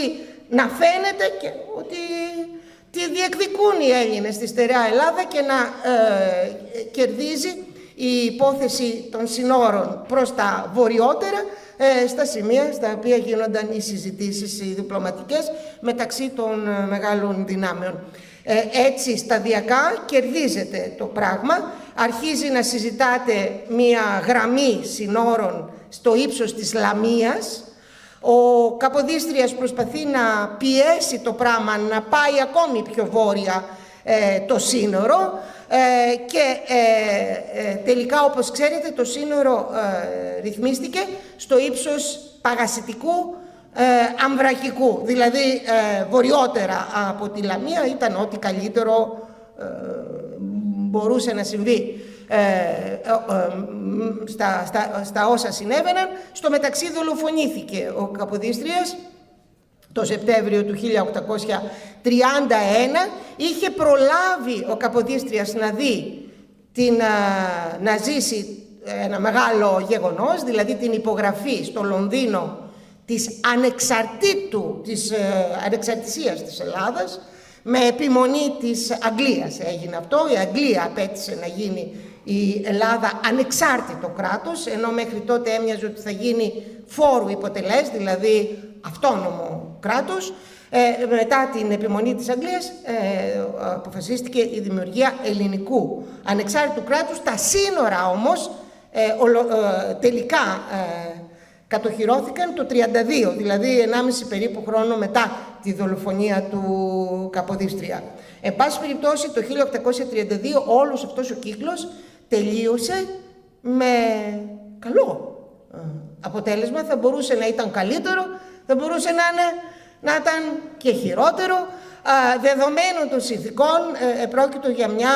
να φαίνεται και ότι τι διεκδικούν οι Έλληνες στη στερεά Ελλάδα και να κερδίζει η υπόθεση των συνόρων προς τα βορειότερα, στα σημεία στα οποία γίνονταν οι συζητήσεις οι διπλωματικές μεταξύ των μεγάλων δυνάμεων. Έτσι σταδιακά κερδίζεται το πράγμα, αρχίζει να συζητάτε μία γραμμή συνόρων στο ύψος της Λαμίας. Ο Καποδίστριας προσπαθεί να πιέσει το πράγμα να πάει ακόμη πιο βόρεια το σύνορο και τελικά, όπως ξέρετε, το σύνορο ρυθμίστηκε στο ύψος Παγασιτικού Αμβρακικού, δηλαδή βορειότερα από τη Λαμία. Ήταν ό,τι καλύτερο μπορούσε να συμβεί στα όσα συνέβαιναν. Στο μεταξύ δολοφονήθηκε ο Καποδίστριας το Σεπτέμβριο του 1831. Είχε προλάβει ο Καποδίστριας να δει να ζήσει ένα μεγάλο γεγονός, δηλαδή την υπογραφή στο Λονδίνο της ανεξαρτησίας της Ελλάδας, με επιμονή της Αγγλίας έγινε αυτό. Η Αγγλία απέτησε να γίνει η Ελλάδα ανεξάρτητο κράτος, ενώ μέχρι τότε έμοιαζε ότι θα γίνει φόρου υποτελές, δηλαδή αυτόνομο κράτος. Μετά την επιμονή της Αγγλίας αποφασίστηκε η δημιουργία ελληνικού ανεξάρτητου κράτους. Τα σύνορα όμως τελικά κατοχυρώθηκαν το 1932, δηλαδή 1,5 περίπου χρόνο μετά τη δολοφονία του Καποδίστρια. Εν πάση περιπτώσει, το 1832 όλος αυτός ο κύκλος τελείωσε με καλό αποτέλεσμα. Θα μπορούσε να ήταν καλύτερο, θα μπορούσε να ήταν και χειρότερο. Δεδομένων των συνθηκών, πρόκειται για μια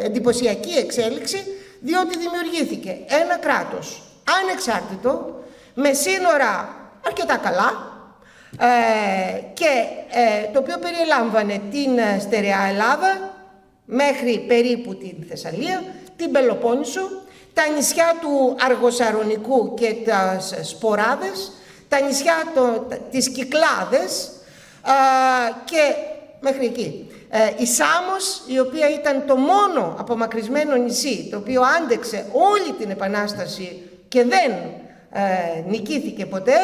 εντυπωσιακή εξέλιξη, διότι δημιουργήθηκε ένα κράτος ανεξάρτητο, με σύνορα αρκετά καλά, και το οποίο περιελάμβανε την στερεά Ελλάδα μέχρι περίπου την Θεσσαλία, την Πελοπόννησο, τα νησιά του Αργοσαρονικού και τις Σποράδες, τα νησιά τις Κυκλάδες και μέχρι εκεί. Η Σάμος, η οποία ήταν το μόνο απομακρυσμένο νησί το οποίο άντεξε όλη την Επανάσταση και δεν νικήθηκε ποτέ,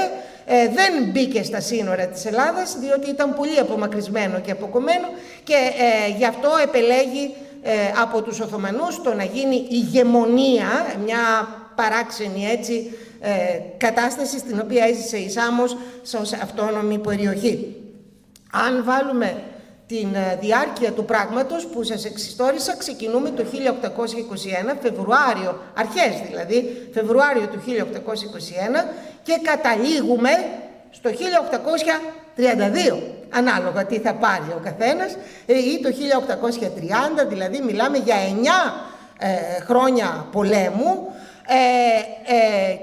δεν μπήκε στα σύνορα της Ελλάδας, διότι ήταν πολύ απομακρυσμένο και αποκομμένο, και γι' αυτό επελέγει από τους Οθωμανούς το να γίνει ηγεμονία, μια παράξενη έτσι κατάσταση στην οποία έζησε η Σάμος ως αυτόνομη περιοχή. Αν βάλουμε την διάρκεια του πράγματος που σας εξιστόρισα, ξεκινούμε το 1821, Φεβρουάριο, αρχές δηλαδή, Φεβρουάριο του 1821, και καταλήγουμε στο 1832, ανάλογα τι θα πάρει ο καθένας, ή το 1830, δηλαδή μιλάμε για 9 χρόνια πολέμου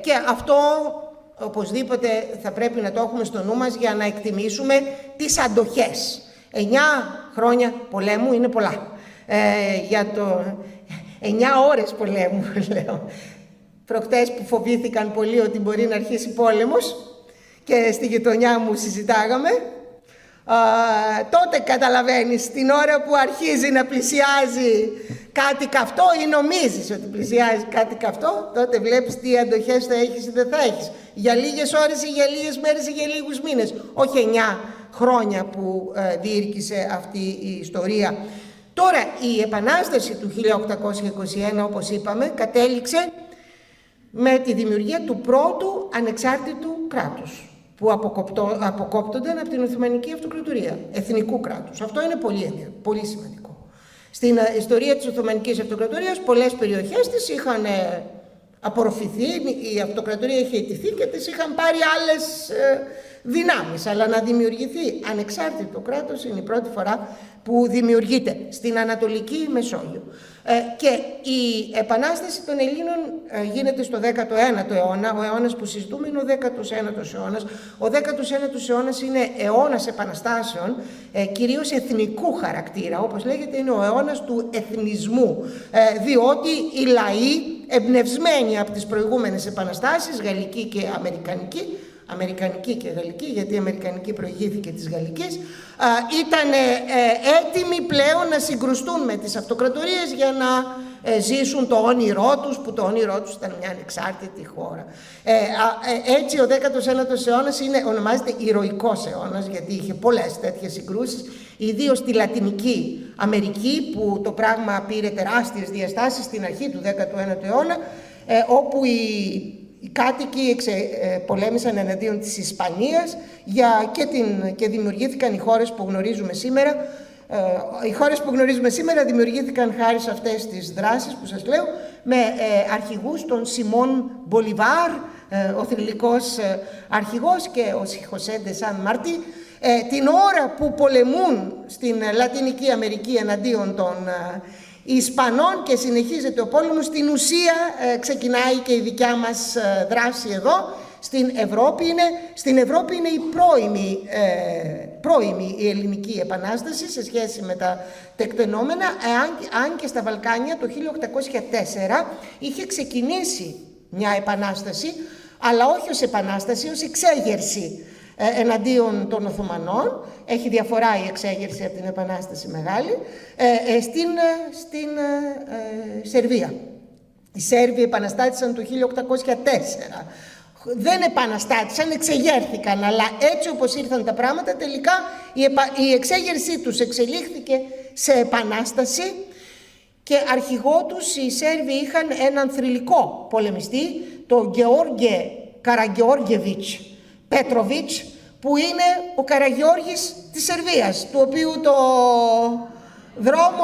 και αυτό οπωσδήποτε θα πρέπει να το έχουμε στο νου μας για να εκτιμήσουμε τις αντοχές. 9 χρόνια πολέμου είναι πολλά. Για το 9 ώρες πολέμου, λέω. Προχτές που φοβήθηκαν πολύ ότι μπορεί να αρχίσει πόλεμος και στη γειτονιά μου συζητάγαμε, τότε καταλαβαίνεις την ώρα που αρχίζει να πλησιάζει κάτι καυτό ή νομίζεις ότι πλησιάζει κάτι καυτό, τότε βλέπεις τι αντοχές θα έχεις ή δεν θα έχεις. Για λίγες ώρες ή για λίγες μέρες ή για λίγους μήνες. Όχι 9 χρόνια που διήρκησε αυτή η ιστορία. Τώρα η Επανάσταση του 1821, όπως είπαμε, κατέληξε με τη δημιουργία του πρώτου ανεξάρτητου κράτους που αποκόπτονταν από την Οθωμανική Αυτοκρατορία, εθνικού κράτους. Αυτό είναι πολύ σημαντικό. Στην ιστορία της Οθωμανικής Αυτοκρατορίας πολλές περιοχές της είχαν απορροφηθεί, η αυτοκρατορία είχε ιτηθεί και τις είχαν πάρει άλλες δυνάμεις. Αλλά να δημιουργηθεί ανεξάρτητο κράτος είναι η πρώτη φορά που δημιουργείται στην Ανατολική Μεσόγειο. Και η Επανάσταση των Ελλήνων γίνεται στο 19ο αιώνα. Ο αιώνας που συζητούμε είναι ο 19ος αιώνας. Ο 19ος αιώνας είναι αιώνας επαναστάσεων, κυρίως εθνικού χαρακτήρα. Όπως λέγεται, είναι ο αιώνας του εθνισμού, διότι οι λαοί, εμπνευσμένοι από τις προηγούμενες επαναστάσεις, γαλλική και αμερικανική και γαλλική, γιατί η αμερικανική προηγήθηκε της γαλλικής, ήταν έτοιμοι πλέον να συγκρουστούν με τις αυτοκρατορίες για να ζήσουν το όνειρό τους, που το όνειρό τους ήταν μια ανεξάρτητη χώρα. Έτσι ο 19ος αιώνας ονομάζεται ηρωικός αιώνας, γιατί είχε πολλές τέτοιες συγκρούσεις, ιδίως στη Λατινική Αμερική, που το πράγμα πήρε τεράστιες διαστάσεις στην αρχή του 19ου αιώνα, όπου οι κάτοικοι πολέμησαν εναντίον της Ισπανίας και δημιουργήθηκαν οι χώρες που γνωρίζουμε σήμερα. Οι χώρες που γνωρίζουμε σήμερα δημιουργήθηκαν χάρη σε αυτές τις δράσεις που σας λέω, με αρχηγούς τον Σιμών Μπολιβάρ, ο θρυλικός αρχηγός, και ο Χωσέ ντε Σαν Μάρτι, την ώρα που πολεμούν στην Λατινική Αμερική εναντίον των Ισπανών και συνεχίζεται ο πόλεμος. Στην ουσία ξεκινάει και η δικιά μας δράση εδώ. Στην Ευρώπη είναι η πρώιμη η Ελληνική Επανάσταση σε σχέση με τα τεκτενόμενα, αν και στα Βαλκάνια το 1804 είχε ξεκινήσει μια επανάσταση, αλλά όχι ως επανάσταση, ως εξέγερση εναντίον των Οθωμανών. Έχει διαφορά η εξέγερση από την Επανάσταση Μεγάλη, στην Σερβία. Οι Σέρβοι επαναστάτησαν το 1804. Δεν επαναστάτησαν, εξεγέρθηκαν, αλλά έτσι όπως ήρθαν τα πράγματα, τελικά η εξέγερσή τους εξελίχθηκε σε επανάσταση και αρχηγό τους οι Σέρβοι είχαν έναν θρυλικό πολεμιστή, τον Γεώργιε Καραγεώργεβιτς Πέτροβιτς, που είναι ο Καραγεώργης της Σερβίας, του οποίου το δρόμο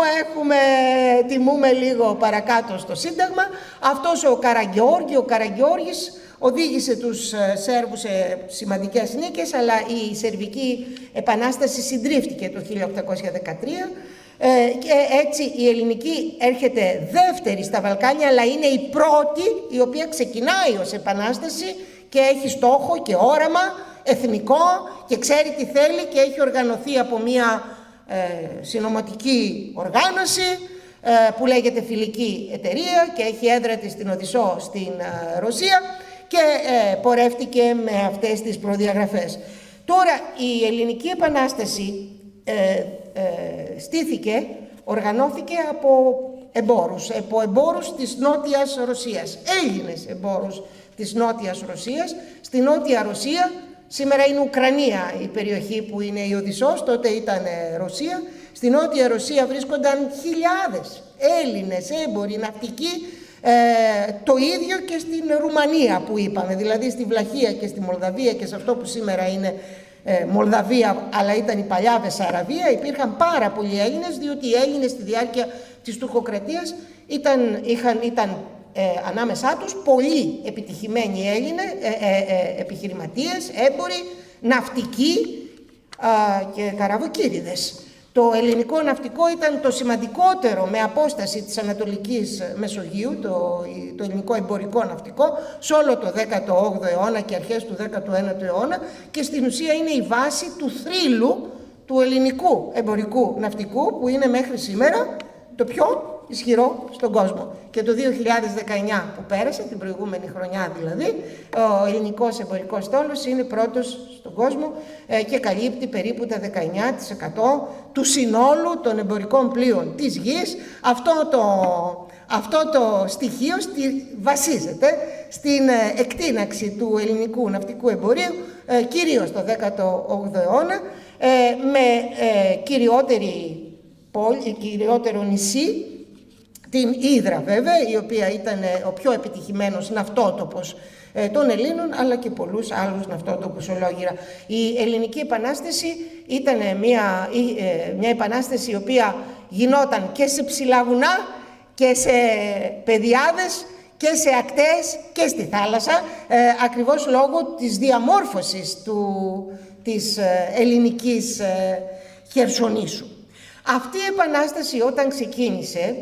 τιμούμε λίγο παρακάτω στο Σύνταγμα. Αυτός ο Καραγεώργης οδήγησε τους Σέρβους σε σημαντικές νίκες, αλλά η Σερβική Επανάσταση συντρίφτηκε το 1813 και έτσι η ελληνική έρχεται δεύτερη στα Βαλκάνια, αλλά είναι η πρώτη η οποία ξεκινάει ως επανάσταση και έχει στόχο και όραμα εθνικό και ξέρει τι θέλει και έχει οργανωθεί από μια συνωμοτική οργάνωση που λέγεται Φιλική Εταιρεία και έχει έδρα της στην Οδυσσό στην Ρωσία και πορεύτηκε με αυτές τις προδιαγραφές. Τώρα η Ελληνική Επανάσταση οργανώθηκε από εμπόρους της Νότιας Ρωσίας, Έλληνες εμπόρους της Νότιας Ρωσίας. Στη Νότια Ρωσία, σήμερα είναι Ουκρανία η περιοχή που είναι η Οδυσσός, τότε ήταν Ρωσία. Στη Νότια Ρωσία βρίσκονταν χιλιάδες Έλληνες έμποροι, ναυτικοί, το ίδιο και στην Ρουμανία που είπαμε, δηλαδή στη Βλαχία και στη Μολδαβία και σε αυτό που σήμερα είναι Μολδαβία, αλλά ήταν η παλιά Βεσσαραβία, υπήρχαν πάρα πολλοί Έλληνες, διότι οι Έλληνες στη διάρκεια της τουρκοκρατίας ήταν ανάμεσά τους πολύ επιτυχημένοι Έλληνες, επιχειρηματίες, έμποροι, ναυτικοί και καραβοκύριδες. Το ελληνικό ναυτικό ήταν το σημαντικότερο με απόσταση της Ανατολικής Μεσογείου, το ελληνικό εμπορικό ναυτικό, σε όλο το 18ο αιώνα και αρχές του 19ου αιώνα, και στην ουσία είναι η βάση του θρύλου του ελληνικού εμπορικού ναυτικού, που είναι μέχρι σήμερα το πιο ισχυρό στον κόσμο. Και το 2019 που πέρασε, την προηγούμενη χρονιά δηλαδή, ο ελληνικός εμπορικός στόλος είναι πρώτος στον κόσμο και καλύπτει περίπου τα 19% του συνόλου των εμπορικών πλοίων της γης. Αυτό το στοιχείο βασίζεται στην εκτείναξη του ελληνικού ναυτικού εμπορίου, κυρίως το 18ο αιώνα, με κυριότερο νησί, την Ύδρα βέβαια, η οποία ήταν ο πιο επιτυχημένος ναυτότοπος των Ελλήνων, αλλά και πολλούς άλλους ναυτότοπους ολόγυρα. Η Ελληνική Επανάσταση ήταν μια επανάσταση η οποία γινόταν και σε ψηλά βουνά και σε πεδιάδες και σε ακτές και στη θάλασσα, ακριβώς λόγω της διαμόρφωσης της ελληνικής Χερσονήσου. Αυτή η επανάσταση όταν ξεκίνησε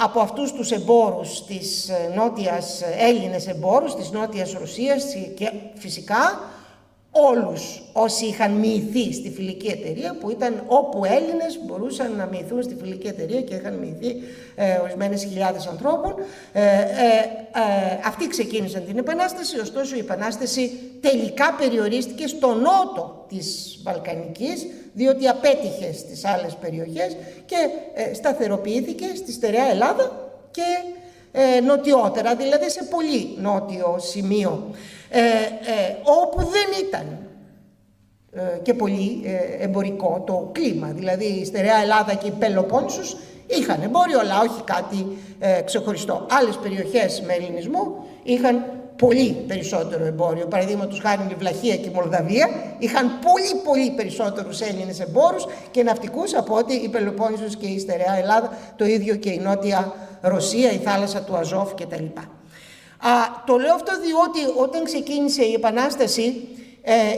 από αυτούς τους εμπόρους της νότιας, Έλληνες εμπόρους της νότιας Ρωσίας, και φυσικά όλους όσοι είχαν μοιηθεί στη φιλική εταιρεία, που ήταν όπου Έλληνες μπορούσαν να μοιηθούν στη φιλική εταιρεία και είχαν μοιηθεί ορισμένες χιλιάδες ανθρώπων. Αυτοί ξεκίνησαν την επανάσταση, ωστόσο η επανάσταση τελικά περιορίστηκε στο νότο της Βαλκανικής, διότι απέτυχε στις άλλες περιοχές και σταθεροποιήθηκε στη στερεά Ελλάδα και νοτιότερα, δηλαδή σε πολύ νότιο σημείο, όπου δεν ήταν και πολύ εμπορικό το κλίμα. Δηλαδή η στερεά Ελλάδα και η Πελοπόννησος είχαν εμπόριο, αλλά όχι κάτι ξεχωριστό. Άλλες περιοχές με ελληνισμό είχαν πολύ περισσότερο εμπόριο. Παραδείγματος χάρη η Βλαχία και η Μολδαβία είχαν πολύ περισσότερους Έλληνες εμπόρους και ναυτικούς από ότι η Πελοπόννησος και η στερεά Ελλάδα, το ίδιο και η νότια Ρωσία, η θάλασσα του Αζόφ κτλ. Το λέω αυτό διότι όταν ξεκίνησε η Επανάσταση,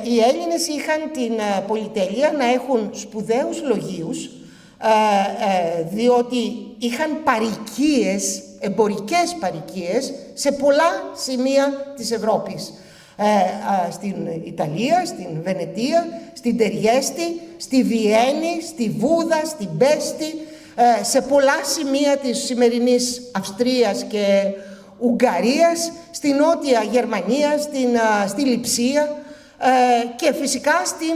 οι Έλληνες είχαν την πολυτέλεια να έχουν σπουδαίους λογίους, διότι είχαν παροικίες, εμπορικές παροικίες σε πολλά σημεία της Ευρώπης. Στην Ιταλία, στην Βενετία, στην Τεριέστη, στη Βιέννη, στη Βούδα, στην Πέστη, σε πολλά σημεία της σημερινής Αυστρίας και Ουγγαρίας, στη Νότια Γερμανία, στη Λειψία και φυσικά στην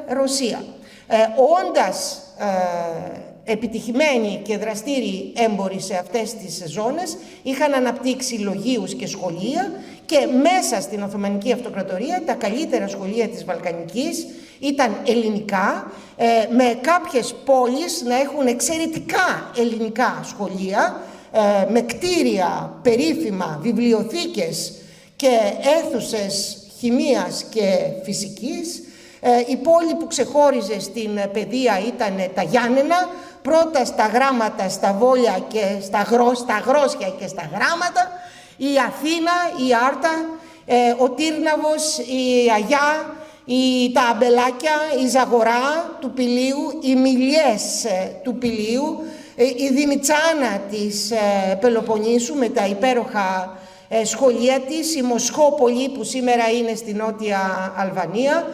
Ρωσία. Όντας επιτυχημένοι και δραστήριοι έμποροι σε αυτές τις ζώνες, είχαν αναπτύξει λογίους και σχολεία, και μέσα στην Οθωμανική Αυτοκρατορία τα καλύτερα σχολεία της Βαλκανικής ήταν ελληνικά, με κάποιες πόλεις να έχουν εξαιρετικά ελληνικά σχολεία, με κτίρια περίφημα, βιβλιοθήκες και αίθουσες χημείας και φυσικής. Η πόλη που ξεχώριζε στην παιδεία ήταν τα Γιάννενα, πρώτα στα γράμματα, στα βόλια και στα αγρόσια και στα γράμματα, η Αθήνα, η Άρτα, ο Τύρναβος, η Αγιά, τα αμπελάκια, η Ζαγορά του Πηλίου, οι Μιλιές του Πηλίου, η Δημητσάνα της Πελοποννήσου με τα υπέροχα σχολεία της, η Μοσχόπολη που σήμερα είναι στη Νότια Αλβανία,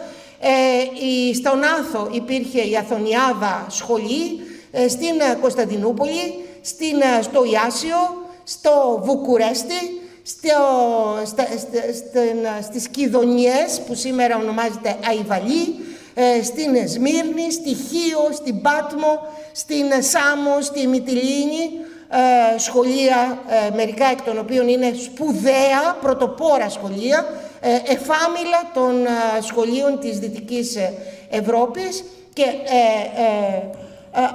στον Άθο υπήρχε η Αθωνιάδα σχολή, στην Κωνσταντινούπολη, στο Ιάσιο, στο Βουκουρέστι, στις Κιδωνιές που σήμερα ονομάζεται Αϊβαλή, στην Σμύρνη, στη Χίο, στην Πάτμο, στην Σάμο, στη Μυτιλήνη, σχολεία, μερικά εκ των οποίων είναι σπουδαία, πρωτοπόρα σχολεία, εφάμιλα των σχολείων της Δυτικής Ευρώπης, και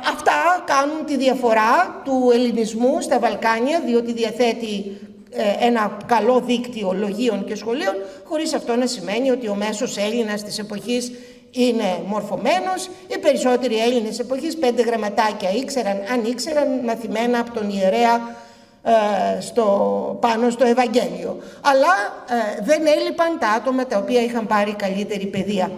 αυτά κάνουν τη διαφορά του ελληνισμού στα Βαλκάνια, διότι διαθέτει ένα καλό δίκτυο λογίων και σχολείων, χωρίς αυτό να σημαίνει ότι ο μέσος Έλληνας της εποχής είναι μορφωμένος. Οι περισσότεροι Έλληνες εποχής 5 γραμματάκια ήξεραν, αν ήξεραν, μαθημένα από τον ιερέα πάνω στο Ευαγγέλιο. Αλλά δεν έλειπαν τα άτομα τα οποία είχαν πάρει καλύτερη παιδεία.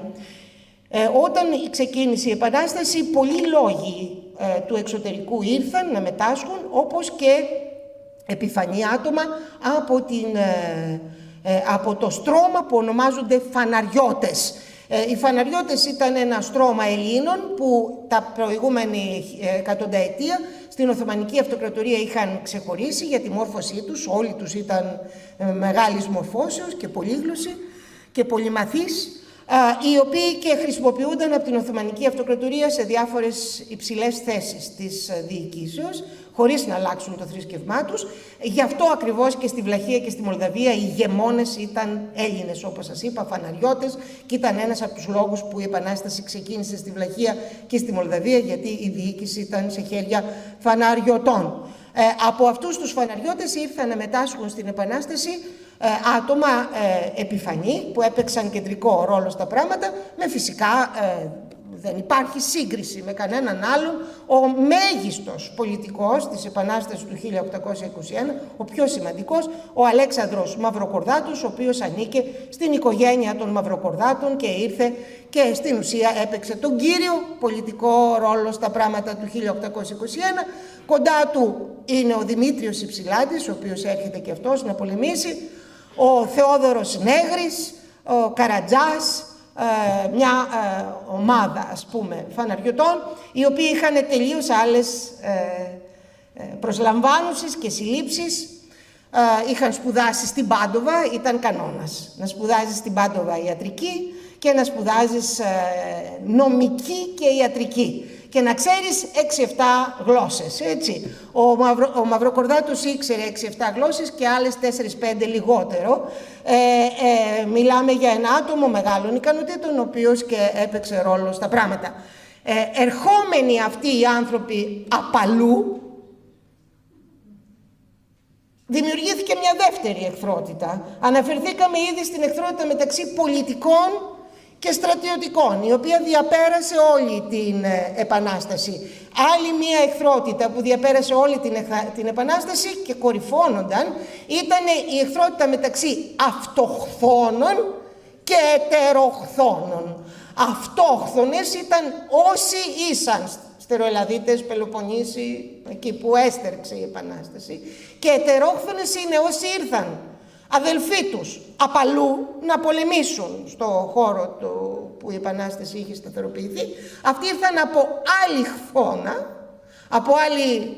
Όταν ξεκίνησε η Επανάσταση, πολλοί λόγοι του εξωτερικού ήρθαν να μετάσχουν, όπως και επιφανή άτομα από το στρώμα που ονομάζονται φαναριώτες. Οι φαναριώτες ήταν ένα στρώμα Ελλήνων που τα προηγούμενη εκατονταετία στην Οθωμανική Αυτοκρατορία είχαν ξεχωρίσει για τη μόρφωσή τους. Όλοι τους ήταν μεγάλης μορφώσεως και πολύγλωσσοι και πολυμαθείς, οι οποίοι και χρησιμοποιούνταν από την Οθωμανική Αυτοκρατορία σε διάφορες υψηλές θέσεις της διοικήσεως, χωρίς να αλλάξουν το θρήσκευμά τους. Γι' αυτό ακριβώς και στη Βλαχία και στη Μολδαβία οι ηγεμόνες ήταν Έλληνες, όπως σας είπα, φαναριώτες, και ήταν ένας από τους λόγους που η Επανάσταση ξεκίνησε στη Βλαχία και στη Μολδαβία, γιατί η διοίκηση ήταν σε χέρια φαναριωτών. Από αυτούς τους φαναριώτες ήρθαν να μετάσχουν στην Επανάσταση άτομα επιφανή που έπαιξαν κεντρικό ρόλο στα πράγματα, με φυσικά δεν υπάρχει σύγκριση με κανέναν άλλον. Ο μέγιστος πολιτικός της Επανάστασης του 1821, ο πιο σημαντικός, ο Αλέξανδρος Μαυροκορδάτος, ο οποίος ανήκε στην οικογένεια των Μαυροκορδάτων και ήρθε και στην ουσία έπαιξε τον κύριο πολιτικό ρόλο στα πράγματα του 1821. Κοντά του είναι ο Δημήτριος Υψηλάντης, ο οποίος έρχεται και αυτός να πολεμήσει, ο Θεόδωρος Νέγρης, ο Καρατζάς, μια ομάδα, ας πούμε, φαναριωτών, οι οποίοι είχαν τελείως άλλες προσλαμβάνουσεις και συλλήψεις. Είχαν σπουδάσει στην Πάντοβα, ήταν κανόνας να σπουδάζεις στην Πάντοβα ιατρική και να σπουδάζεις νομική και ιατρική και να ξέρεις 6-7 γλώσσες, έτσι. Ο Μαυροκορδάτος ήξερε 6-7 γλώσσες και άλλες 4-5 λιγότερο. Μιλάμε για ένα άτομο μεγάλων ικανοτήτων, ο οποίος και έπαιξε ρόλο στα πράγματα. Ερχόμενοι αυτοί οι άνθρωποι απαλού, δημιουργήθηκε μια δεύτερη εχθρότητα. Αναφερθήκαμε ήδη στην εχθρότητα μεταξύ πολιτικών και στρατιωτικών, η οποία διαπέρασε όλη την Επανάσταση. Άλλη μία εχθρότητα που διαπέρασε όλη την Επανάσταση και κορυφώνονταν ήταν η εχθρότητα μεταξύ αυτοχθόνων και ετεροχθόνων. Αυτόχθονες ήταν όσοι ήσαν Στεροελαδίτες, Πελοποννήσι, εκεί που έστερξε η Επανάσταση, και ετερόχθονες είναι όσοι ήρθαν αδελφοί τους απαλού να πολεμήσουν στο χώρο που η Επανάσταση είχε σταθεροποιηθεί. Αυτοί ήρθαν από άλλη χθόνα, από άλλη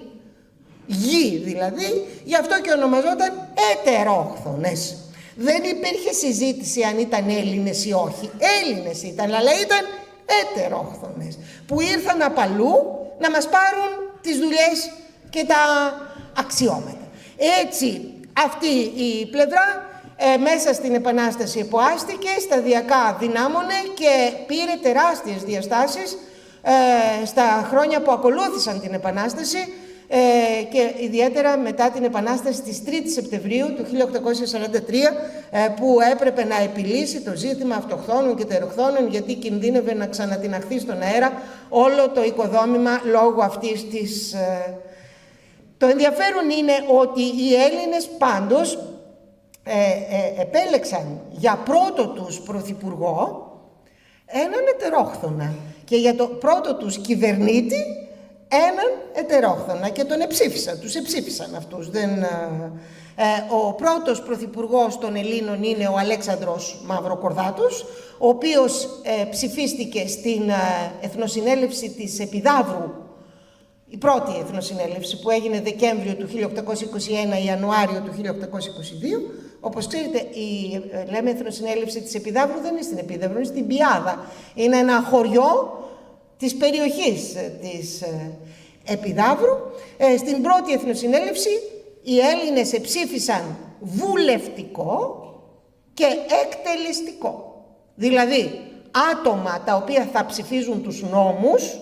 γη δηλαδή, γι' αυτό και ονομαζόταν ετερόχθονες. Δεν υπήρχε συζήτηση αν ήταν Έλληνες ή όχι. Έλληνες ήταν, αλλά ήταν ετερόχθονες, που ήρθαν απαλού να μας πάρουν τις δουλειές και τα αξιώματα. Έτσι, αυτή η πλευρά μέσα στην Επανάσταση εποάστηκε, σταδιακά δυνάμωνε και πήρε τεράστιες διαστάσεις στα χρόνια που ακολούθησαν την Επανάσταση και ιδιαίτερα μετά την Επανάσταση της 3ης Σεπτεμβρίου του 1843, που έπρεπε να επιλύσει το ζήτημα αυτοχθόνων και τεροχθόνων, γιατί κινδύνευε να ξανατιναχθεί στον αέρα όλο το οικοδόμημα λόγω αυτής της... Το ενδιαφέρον είναι ότι οι Έλληνες πάντως επέλεξαν για πρώτο τους πρωθυπουργό έναν ετερόχθονα και για το πρώτο τους κυβερνήτη έναν ετερόχθονα και τον εψήφισαν, τους εψήφισαν αυτούς. Ο πρώτος πρωθυπουργός των Ελλήνων είναι ο Αλέξανδρος Μαυροκορδάτος, ο οποίος ψηφίστηκε στην Εθνοσυνέλευση της Επιδαύρου, η πρώτη Εθνοσυνέλευση που έγινε Δεκέμβριο του 1821, Ιανουάριο του 1822. Όπως ξέρετε, λέμε Εθνοσυνέλευση της Επιδαύρου, δεν είναι στην Επίδαυρο, είναι στην Πιάδα. Είναι ένα χωριό της περιοχής της Επιδαύρου. Στην πρώτη Εθνοσυνέλευση οι Έλληνες εψήφισαν βουλευτικό και εκτελεστικό. Δηλαδή, άτομα τα οποία θα ψηφίζουν τους νόμους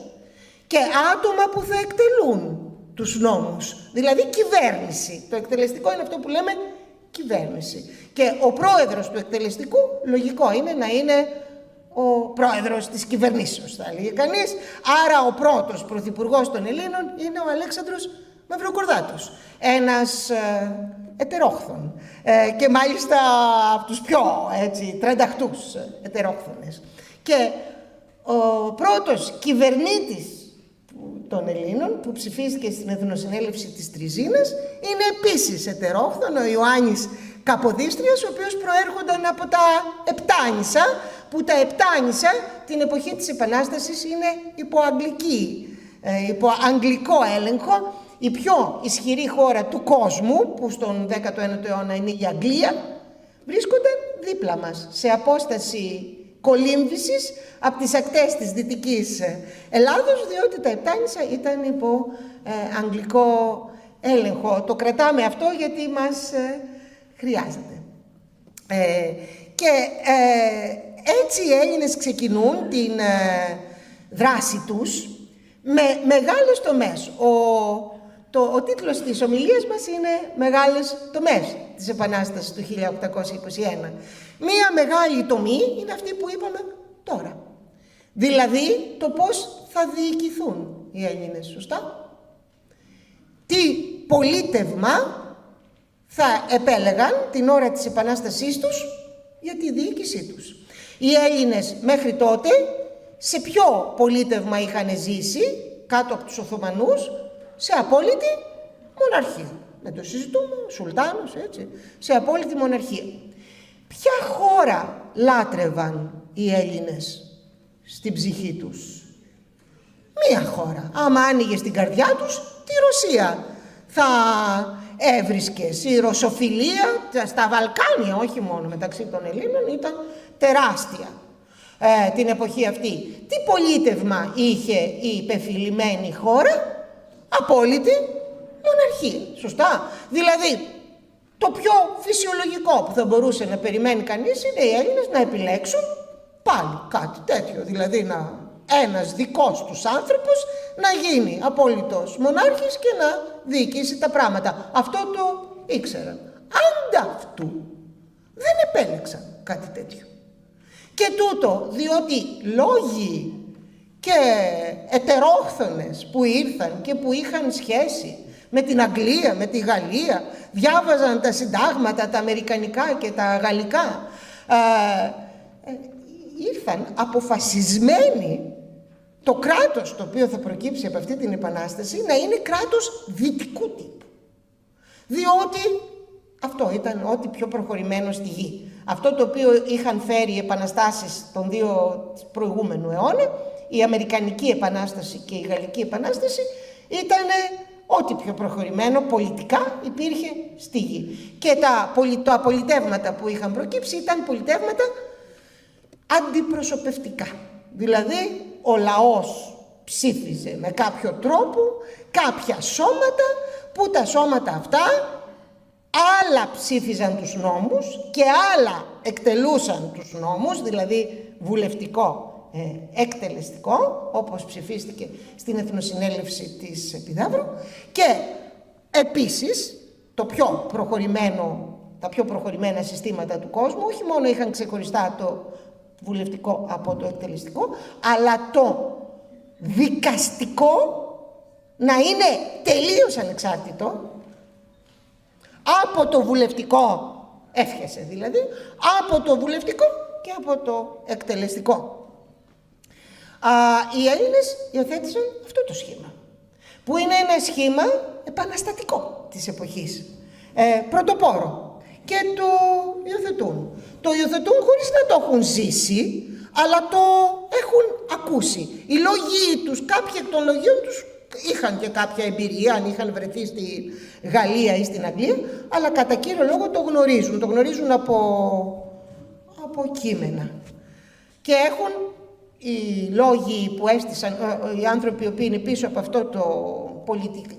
και άτομα που θα εκτελούν τους νόμους. Δηλαδή, κυβέρνηση. Το εκτελεστικό είναι αυτό που λέμε κυβέρνηση. Και ο πρόεδρος του εκτελεστικού, λογικό είναι να είναι ο πρόεδρος της κυβερνήσεως, θα έλεγε κανείς. Άρα ο πρώτος πρωθυπουργός των Ελλήνων είναι ο Αλέξανδρος Μαυροκορδάτος. Ένας ετερόχθον και μάλιστα από τους πιο τρανταχτούς ετερόχθονες. Και Ο πρώτος κυβερνήτης των Ελλήνων που ψηφίστηκε στην Εθνοσυνέλευση της Τριζίνας είναι επίσης ετερόχθον, ο Ιωάννης Καποδίστριας, ο οποίος προέρχονταν από τα Επτάνησα, που τα Επτάνησα την εποχή της Επανάστασης είναι υπό αγγλικό έλεγχο. Η πιο ισχυρή χώρα του κόσμου, που στον 19ο αιώνα είναι η Αγγλία, βρίσκονταν δίπλα μας, σε απόσταση κολύμβησης από τις ακτές της Δυτικής Ελλάδος, διότι τα Επτάνησα ήταν υπό αγγλικό έλεγχο. Το κρατάμε αυτό γιατί μας χρειάζεται. Και έτσι οι Έλληνες ξεκινούν την δράση τους με μεγάλες τομές. Ο τίτλος της ομιλίας μας είναι «Μεγάλες τομές της Επανάστασης του 1821». Μία μεγάλη τομή είναι αυτή που είπαμε τώρα. Δηλαδή το πώς θα διοικηθούν οι Έλληνες, σωστά. Τι πολίτευμα θα επέλεγαν την ώρα της Επανάστασής τους για τη διοίκησή τους. Οι Έλληνες μέχρι τότε σε ποιο πολίτευμα είχαν ζήσει κάτω από τους Οθωμανούς? Σε απόλυτη μοναρχία. Δεν το συζητούμε, Σουλτάνος, έτσι. Σε απόλυτη μοναρχία. Ποια χώρα λάτρευαν οι Έλληνες στην ψυχή τους? Μία χώρα. Άμα άνοιγε στην καρδιά τους, τη Ρωσία θα έβρισκες. Η ρωσοφιλία στα Βαλκάνια, όχι μόνο μεταξύ των Ελλήνων, ήταν τεράστια την εποχή αυτή. Τι πολίτευμα είχε η υπεφυλημένη χώρα? Απόλυτη μοναρχία, σωστά. Δηλαδή, το πιο φυσιολογικό που θα μπορούσε να περιμένει κανείς είναι οι Έλληνες να επιλέξουν πάλι κάτι τέτοιο. Δηλαδή, ένας δικός τους άνθρωπος να γίνει απόλυτος μονάρχης και να διοικήσει τα πράγματα. Αυτό το ήξεραν. Ανταυτού δεν επέλεξαν κάτι τέτοιο. Και τούτο διότι λόγοι και ετερόχθονες που ήρθαν και που είχαν σχέση με την Αγγλία, με τη Γαλλία, διάβαζαν τα συντάγματα, τα αμερικανικά και τα γαλλικά, ήρθαν αποφασισμένοι το κράτος το οποίο θα προκύψει από αυτή την επανάσταση να είναι κράτος δυτικού τύπου. Διότι αυτό ήταν ό,τι πιο προχωρημένο στη γη. Αυτό το οποίο είχαν φέρει οι επαναστάσεις των δύο προηγούμενου αιώνα, η Αμερικανική Επανάσταση και η Γαλλική Επανάσταση, ήταν ό,τι πιο προχωρημένο πολιτικά υπήρχε στη γη. Και τα πολιτεύματα που είχαν προκύψει ήταν πολιτεύματα αντιπροσωπευτικά. Δηλαδή, ο λαός ψήφιζε με κάποιο τρόπο κάποια σώματα, που τα σώματα αυτά άλλα ψήφιζαν τους νόμους και άλλα εκτελούσαν τους νόμους, δηλαδή βουλευτικό, εκτελεστικό, όπως ψηφίστηκε στην Εθνοσυνέλευση της Επιδαύρου, και επίσης τα πιο προχωρημένα συστήματα του κόσμου όχι μόνο είχαν ξεχωριστά το βουλευτικό από το εκτελεστικό, αλλά το δικαστικό να είναι τελείως ανεξάρτητο από το βουλευτικό, εύχεσαι δηλαδή, από το βουλευτικό και από το εκτελεστικό. Οι Έλληνες υιοθέτησαν αυτό το σχήμα, που είναι ένα σχήμα επαναστατικό της εποχής, πρωτοπόρο, και το υιοθετούν. Το υιοθετούν χωρίς να το έχουν ζήσει, αλλά το έχουν ακούσει. Οι λόγοι τους, κάποιοι εκ των λογίων τους, είχαν και κάποια εμπειρία, αν είχαν βρεθεί στη Γαλλία ή στην Αγγλία, αλλά κατά κύριο λόγο το γνωρίζουν. Το γνωρίζουν από κείμενα. Και έχουν οι λόγοι που έστησαν, οι άνθρωποι οι οποίοι είναι πίσω από αυτό το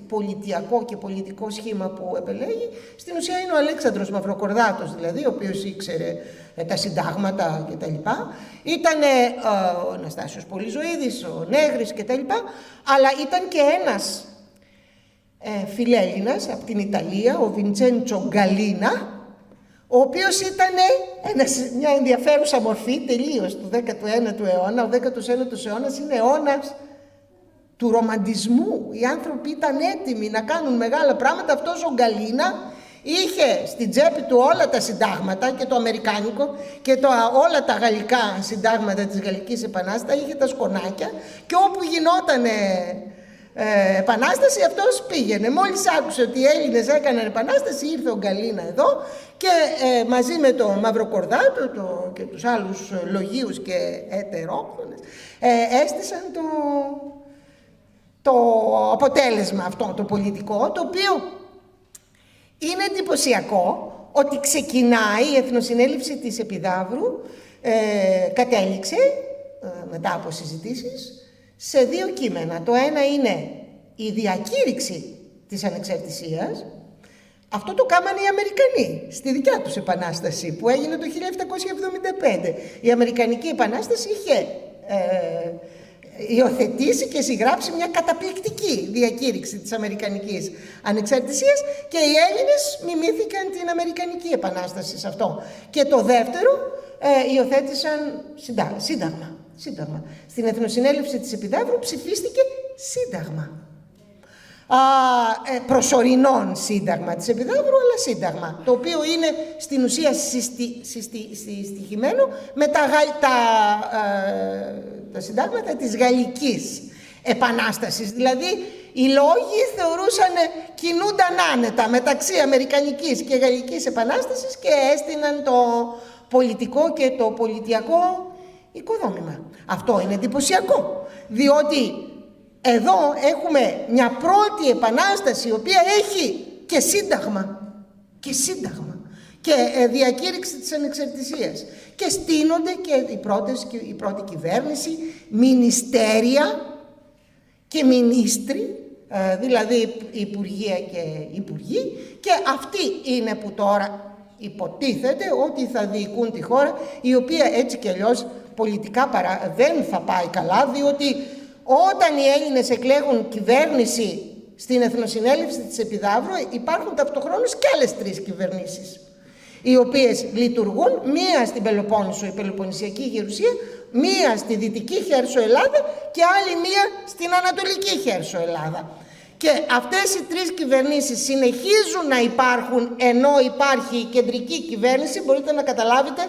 πολιτιακό και πολιτικό σχήμα που επελέγει, στην ουσία είναι ο Αλέξανδρος Μαυροκορδάτος, δηλαδή, ο οποίος ήξερε τα συντάγματα κτλ. Ήταν ο Αναστάσιος Πολυζωίδης, ο Νέγρης κτλ. Αλλά ήταν και ένας φιλέλληνας από την Ιταλία, ο Βιντσέντσο Γκαλίνα, ο οποίος ήταν μια ενδιαφέρουσα μορφή τελείως του 19ου αιώνα. Ο 19ος αιώνας είναι αιώνας του ρομαντισμού. Οι άνθρωποι ήταν έτοιμοι να κάνουν μεγάλα πράγματα. Αυτός ο Γκαλίνα είχε στην τσέπη του όλα τα συντάγματα, και το αμερικάνικο και όλα τα γαλλικά συντάγματα της Γαλλικής Επανάστασης, είχε τα σκονάκια, και όπου γινότανε επανάσταση αυτός πήγαινε. Μόλις άκουσε ότι οι Έλληνες έκαναν επανάσταση, ήρθε ο Γκαλίνα εδώ και μαζί με τον Μαυροκορδάτο και τους άλλους λογίους και ετερόχθονες έστησαν το αποτέλεσμα αυτό το πολιτικό, το οποίο είναι εντυπωσιακό ότι ξεκινάει η Εθνοσυνέλευση της Επιδαύρου, κατέληξε μετά από συζητήσεις σε δύο κείμενα. Το ένα είναι η διακήρυξη της ανεξαρτησίας. Αυτό το κάμανε οι Αμερικανοί στη δικιά τους επανάσταση που έγινε το 1775. Η Αμερικανική Επανάσταση είχε υιοθετήσει και συγγράψει μια καταπληκτική διακήρυξη της Αμερικανικής Ανεξαρτησίας, και οι Έλληνες μιμήθηκαν την Αμερικανική Επανάσταση σε αυτό. Και το δεύτερο, υιοθέτησαν σύνταγμα. Στην Εθνοσυνέλευση της Επιδαύρου ψηφίστηκε σύνταγμα. Προσωρινόν σύνταγμα της Επιδαύρου, αλλά σύνταγμα, το οποίο είναι στην ουσία συστοιχημένο με τα συντάγματα της Γαλλικής Επανάστασης. Δηλαδή, οι λόγοι θεωρούσαν, κινούνταν άνετα μεταξύ Αμερικανικής και Γαλλικής Επανάστασης και έστειναν το πολιτικό και το πολιτιακό οικοδόμημα. Αυτό είναι εντυπωσιακό, διότι εδώ έχουμε μια πρώτη επανάσταση η οποία έχει και σύνταγμα και διακήρυξη της ανεξαρτησίας, και στείνονται και η πρώτη κυβέρνηση, μινιστέρια και μινίστροι, δηλαδή υπουργεία και υπουργοί, και αυτοί είναι που τώρα υποτίθεται ότι θα διοικούν τη χώρα, η οποία έτσι κι αλλιώς πολιτικά δεν θα πάει καλά, διότι όταν οι Έλληνες εκλέγουν κυβέρνηση στην Εθνοσυνέλευση της Επιδαύρου, υπάρχουν ταυτοχρόνως και άλλες τρεις κυβερνήσεις, οι οποίες λειτουργούν, μία στην Πελοπόννησο, η Πελοποννησιακή Γερουσία, μία στη Δυτική Χέρσο Ελλάδα και άλλη μία στην Ανατολική Χέρσο Ελλάδα. Και αυτές οι τρεις κυβερνήσεις συνεχίζουν να υπάρχουν, ενώ υπάρχει η κεντρική κυβέρνηση. Μπορείτε να καταλάβετε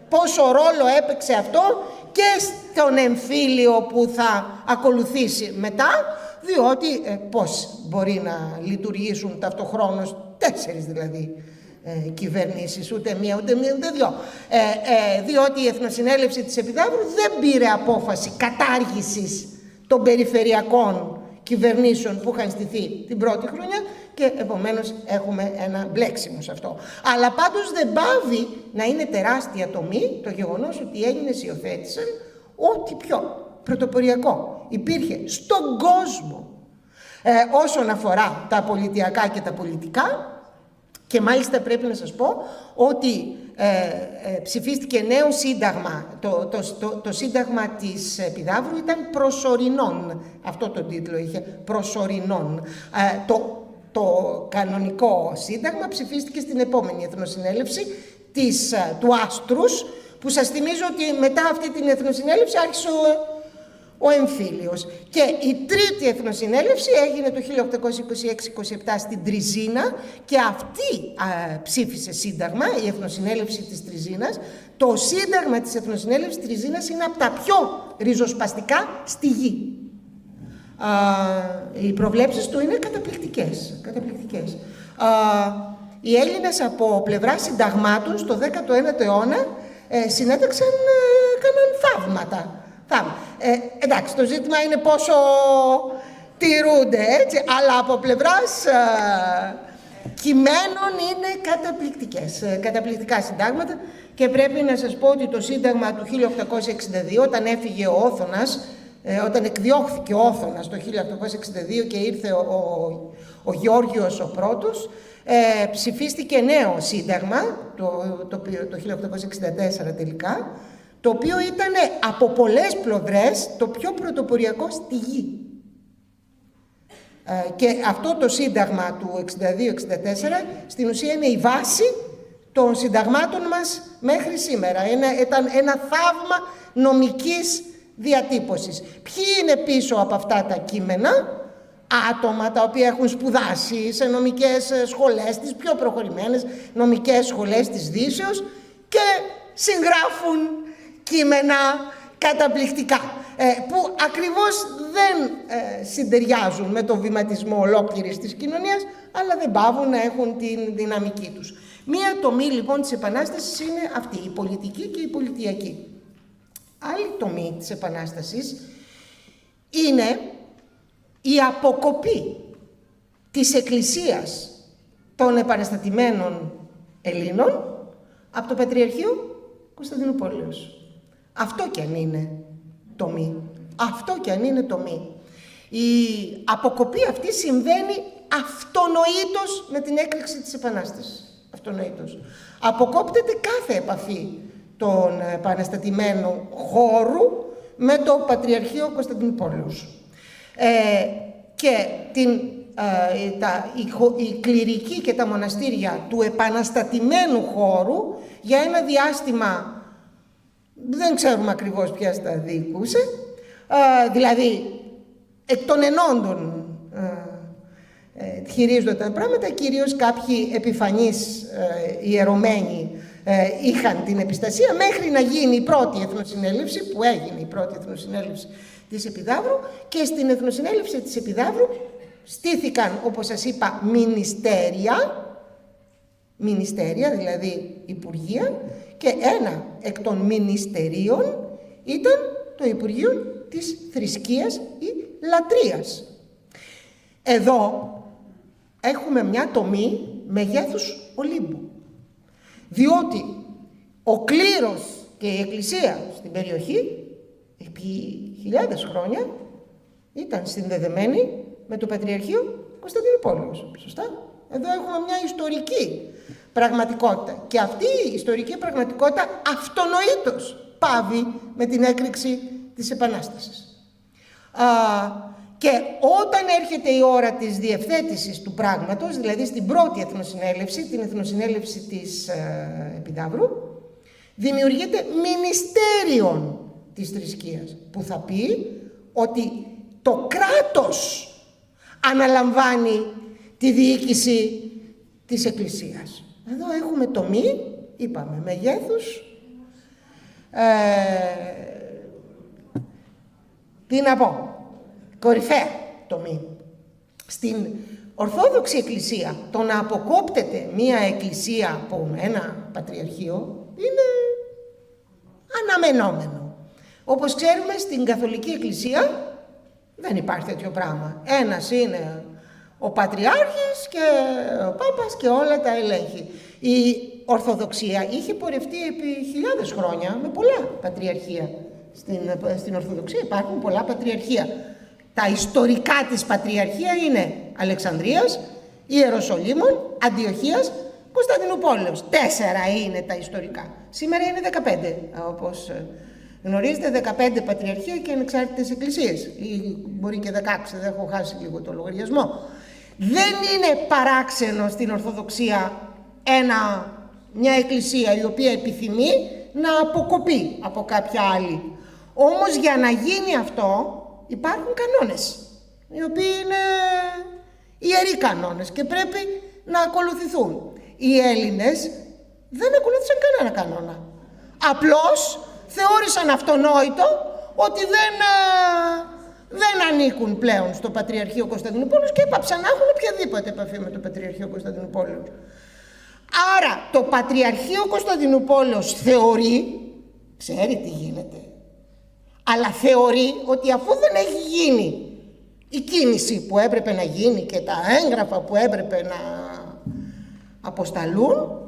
πόσο ρόλο έπαιξε αυτό και στον εμφύλιο που θα ακολουθήσει μετά, διότι πώς μπορεί να λειτουργήσουν ταυτοχρόνως τέσσερις δηλαδή κυβερνήσεις, ούτε μία, ούτε δυο. Διότι η Εθνοσυνέλευση της Επιδαύρου δεν πήρε απόφαση κατάργησης των περιφερειακών κυβερνήσεων που είχαν στηθεί την πρώτη χρονιά, και επομένως έχουμε ένα μπλέξιμο σε αυτό. Αλλά πάντως δεν πάβει να είναι τεράστια τομή το γεγονός ότι οι Έλληνες υιοθέτησαν ό,τι πιο πρωτοποριακό υπήρχε στον κόσμο όσον αφορά τα πολιτιακά και τα πολιτικά. Και μάλιστα πρέπει να σας πω ότι ψηφίστηκε νέο σύνταγμα. Το σύνταγμα της Επιδαύρου ήταν προσωρινών. Αυτό το τίτλο είχε, προσωρινών. Το κανονικό σύνταγμα ψηφίστηκε στην επόμενη Εθνοσυνέλευση του Άστρους, που σας θυμίζω ότι μετά αυτή την Εθνοσυνέλευση άρχισε ο εμφύλιος. Και η τρίτη Εθνοσυνέλευση έγινε το 1826-27 στην Τριζίνα, και αυτή ψήφισε σύνταγμα, η Εθνοσυνέλευση της Τριζίνας. Το σύνταγμα της Εθνοσυνέλευσης της Τριζίνας είναι από τα πιο ριζοσπαστικά στη γη. Οι προβλέψεις του είναι καταπληκτικές. Οι Έλληνες από πλευρά συνταγμάτων στο 19ο αιώνα συνέταξαν, έκαναν θαύματα. Εντάξει, το ζήτημα είναι πόσο τηρούνται, έτσι, αλλά από πλευράς κειμένων είναι καταπληκτικά συντάγματα. Και πρέπει να σας πω ότι το σύνταγμα του 1862, όταν έφυγε ο Όθωνας, όταν εκδιώχθηκε ο Όθωνας το 1862 και ήρθε ο Γεώργιος ο πρώτος, ψηφίστηκε νέο σύνταγμα, το 1864 τελικά, το οποίο ήταν από πολλές πλευρές το πιο πρωτοποριακό στη γη. Και αυτό το σύνταγμα του 62-64 στην ουσία είναι η βάση των συνταγμάτων μας μέχρι σήμερα. Ήταν ένα θαύμα νομικής διατύπωσης. Ποιοι είναι πίσω από αυτά τα κείμενα? άτομα τα οποία έχουν σπουδάσει σε νομικές σχολές, τις πιο προχωρημένες νομικές σχολές της Δύσεως, και συγγράφουν κείμενα καταπληκτικά, που ακριβώς δεν συντεριάζουν με το βηματισμό ολόκληρης της κοινωνίας, αλλά δεν παύουν να έχουν την δυναμική τους. Μία τομή λοιπόν της Επανάστασης είναι αυτή, η πολιτική και η πολιτιακή. Άλλη τομή της Επανάστασης είναι η αποκοπή της Εκκλησίας των επαναστατημένων Ελλήνων από το Πατριαρχείο Κωνσταντινούπολεως. Αυτό κι αν είναι τομή. Αυτό κι αν είναι τομή. Η αποκοπή αυτή συμβαίνει αυτονοήτως με την έκρηξη της Επανάστασης. Αυτονοήτως. Αποκόπτεται κάθε επαφή των επαναστατημένου χώρου με το Πατριαρχείο Κωνσταντινούπολεως. Και η κληρική και τα μοναστήρια του επαναστατημένου χώρου για ένα διάστημα, δεν ξέρουμε ακριβώς ποια τα διοικούσε, δηλαδή εκ των ενόντων χειρίζονταν τα πράγματα, κυρίως κάποιοι επιφανείς ιερωμένοι είχαν την επιστασία, μέχρι να γίνει η πρώτη εθνοσυνέλευση, που έγινε η πρώτη εθνοσυνέλευση της Επιδαύρου, και στην εθνοσυνέλευση της Επιδαύρου στήθηκαν, όπως σας είπα, μινιστέρια, δηλαδή υπουργεία, και ένα εκ των μινιστερίων ήταν το Υπουργείο της Θρησκείας ή Λατρείας. Εδώ έχουμε μια τομή μεγέθους Ολύμπου, διότι ο κλήρος και η Εκκλησία στην περιοχή επί χιλιάδες χρόνια ήταν συνδεδεμένη με το Πατριαρχείο Κωνσταντινούπολεως. Σωστά. Εδώ έχουμε μια ιστορική πραγματικότητα, και αυτή η ιστορική πραγματικότητα αυτονοήτως πάβει με την έκρηξη της Επανάστασης. Και όταν έρχεται η ώρα της διευθέτησης του πράγματος, δηλαδή στην πρώτη εθνοσυνέλευση, την εθνοσυνέλευση της Επιδαύρου, δημιουργείται μινιστέριον της θρησκείας, που θα πει ότι το κράτος αναλαμβάνει τη διοίκηση της Εκκλησίας. Εδώ έχουμε τομή, είπαμε, μεγέθους, τι να πω, κορυφαία τομή. Στην Ορθόδοξη Εκκλησία το να αποκόπτεται μία εκκλησία από ένα πατριαρχείο είναι αναμενόμενο. Όπως ξέρουμε, στην Καθολική Εκκλησία δεν υπάρχει τέτοιο πράγμα. Ένας είναι ο Πατριάρχης και ο Πάπας και όλα τα ελέγχει. Η Ορθοδοξία είχε πορευτεί επί χιλιάδες χρόνια με πολλά πατριαρχία. Στην Ορθοδοξία υπάρχουν πολλά πατριαρχία. Τα ιστορικά της πατριαρχία είναι Αλεξανδρίας, Ιεροσολύμων, Αντιοχίας, Κωνσταντινούπολεως. 4 είναι τα ιστορικά. Σήμερα είναι 15, όπως γνωρίζετε, 15 πατριαρχία και ανεξάρτητες εκκλησίες. Ή μπορεί και 16, δεν έχω χάσει λίγο το λογαριασμό. Δεν είναι παράξενο στην Ορθοδοξία μια εκκλησία η οποία επιθυμεί να αποκοπεί από κάποια άλλη. Όμως για να γίνει αυτό υπάρχουν κανόνες, οι οποίοι είναι ιεροί κανόνες και πρέπει να ακολουθηθούν. Οι Έλληνες δεν ακολούθησαν κανένα κανόνα. Απλώς θεώρησαν αυτονόητο ότι δεν ανήκουν πλέον στο Πατριαρχείο Κωνσταντινούπολεως και έπαψαν να έχουν οποιαδήποτε επαφή με το Πατριαρχείο Κωνσταντινούπολεως. Άρα το Πατριαρχείο Κωνσταντινούπολεως θεωρεί, ξέρει τι γίνεται, αλλά θεωρεί ότι αφού δεν έχει γίνει η κίνηση που έπρεπε να γίνει και τα έγγραφα που έπρεπε να αποσταλούν,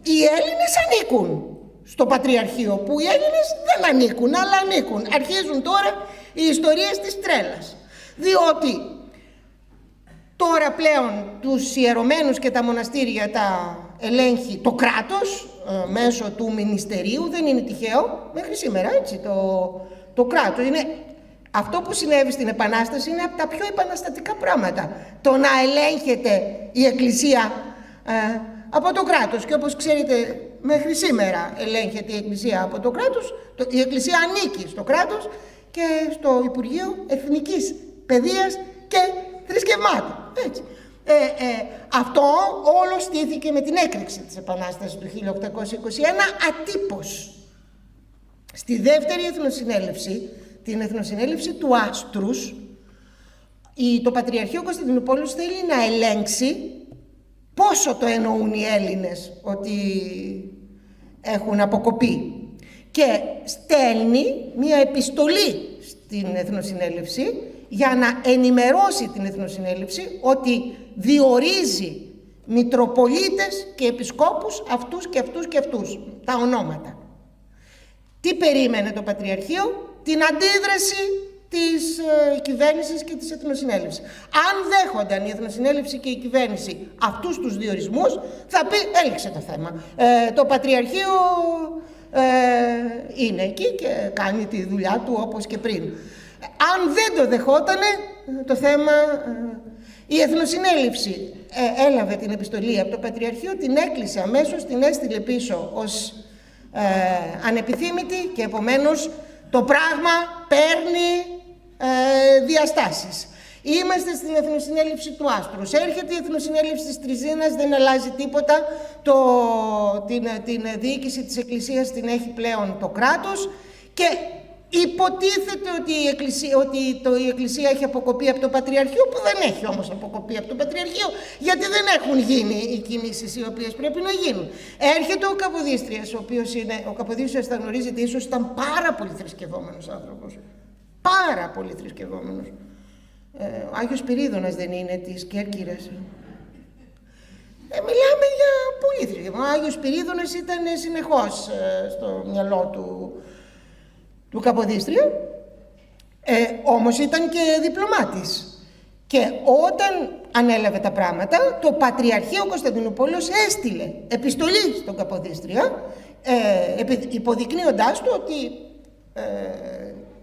οι Έλληνες ανήκουν στο Πατριαρχείο, που οι Έλληνες δεν ανήκουν, αλλά ανήκουν. Αρχίζουν τώρα οι ιστορίες της τρέλας, διότι τώρα πλέον τους ιερωμένους και τα μοναστήρια τα ελέγχει το κράτος μέσω του μινιστερίου. Δεν είναι τυχαίο, μέχρι σήμερα έτσι το κράτος. Αυτό που συνέβη στην Επανάσταση είναι από τα πιο επαναστατικά πράγματα. Το να ελέγχεται η Εκκλησία από το κράτος. Και όπως ξέρετε, μέχρι σήμερα ελέγχεται η Εκκλησία από το κράτος. Η Εκκλησία ανήκει στο κράτος και στο Υπουργείο Εθνικής Παιδείας και δικαιωμάτων. Έτσι. Αυτό όλο στήθηκε με την έκρηξη της Επανάστασης του 1821 ατύπως. Στη δεύτερη εθνοσυνέλευση, την εθνοσυνέλευση του Άστρους, το Πατριαρχείο Κωνσταντινούπολης θέλει να ελέγξει πόσο το εννοούν οι Έλληνες ότι έχουν αποκοπεί. Και στέλνει μία επιστολή στην Εθνοσυνέλευση για να ενημερώσει την Εθνοσυνέλευση ότι διορίζει μητροπολίτες και επισκόπους αυτούς και αυτούς και αυτούς, τα ονόματα. Τι περίμενε το Πατριαρχείο? Την αντίδραση της κυβέρνησης και της Εθνοσυνέλευσης. Αν δέχονταν η Εθνοσυνέλευση και η κυβέρνηση αυτούς τους διορισμούς, θα πει έληξε το θέμα. Το Πατριαρχείο είναι εκεί και κάνει τη δουλειά του όπως και πριν. Αν δεν το δεχότανε το θέμα, η Εθνοσυνέλευση έλαβε την επιστολή από το Πατριαρχείο, την έκλεισε αμέσως, την έστειλε πίσω ως ανεπιθύμητη και επομένως το πράγμα παίρνει διαστάσεις. Είμαστε στην Εθνοσυνέλευση του Άστρους. Έρχεται η Εθνοσυνέλευση της Τριζίνας, δεν αλλάζει τίποτα. Την διοίκηση της Εκκλησίας την έχει πλέον το κράτος και υποτίθεται ότι η Εκκλησία έχει αποκοπεί από το Πατριαρχείο, που δεν έχει όμως αποκοπεί από το Πατριαρχείο, γιατί δεν έχουν γίνει οι κινήσεις οι οποίες πρέπει να γίνουν. Έρχεται ο Καποδίστριας, ο Καποδίστριας θα γνωρίζετε, ίσως ήταν πάρα πολύ θρησκευόμενος άνθρωπος. Πάρα πολύ θρησκευόμενος. Ο Άγιος Πυρίδωνας δεν είναι της Κέρκυρας? Μιλάμε για πολύ θρησκευόμενο. Ο Άγιος Πυρίδωνας ήταν συνεχώς στο μυαλό του Καποδίστρια, όμως ήταν και διπλωμάτης. Και όταν ανέλαβε τα πράγματα, το Πατριαρχείο Κωνσταντινούπολης έστειλε επιστολή στον Καποδίστρια, υποδεικνύοντάς του ότι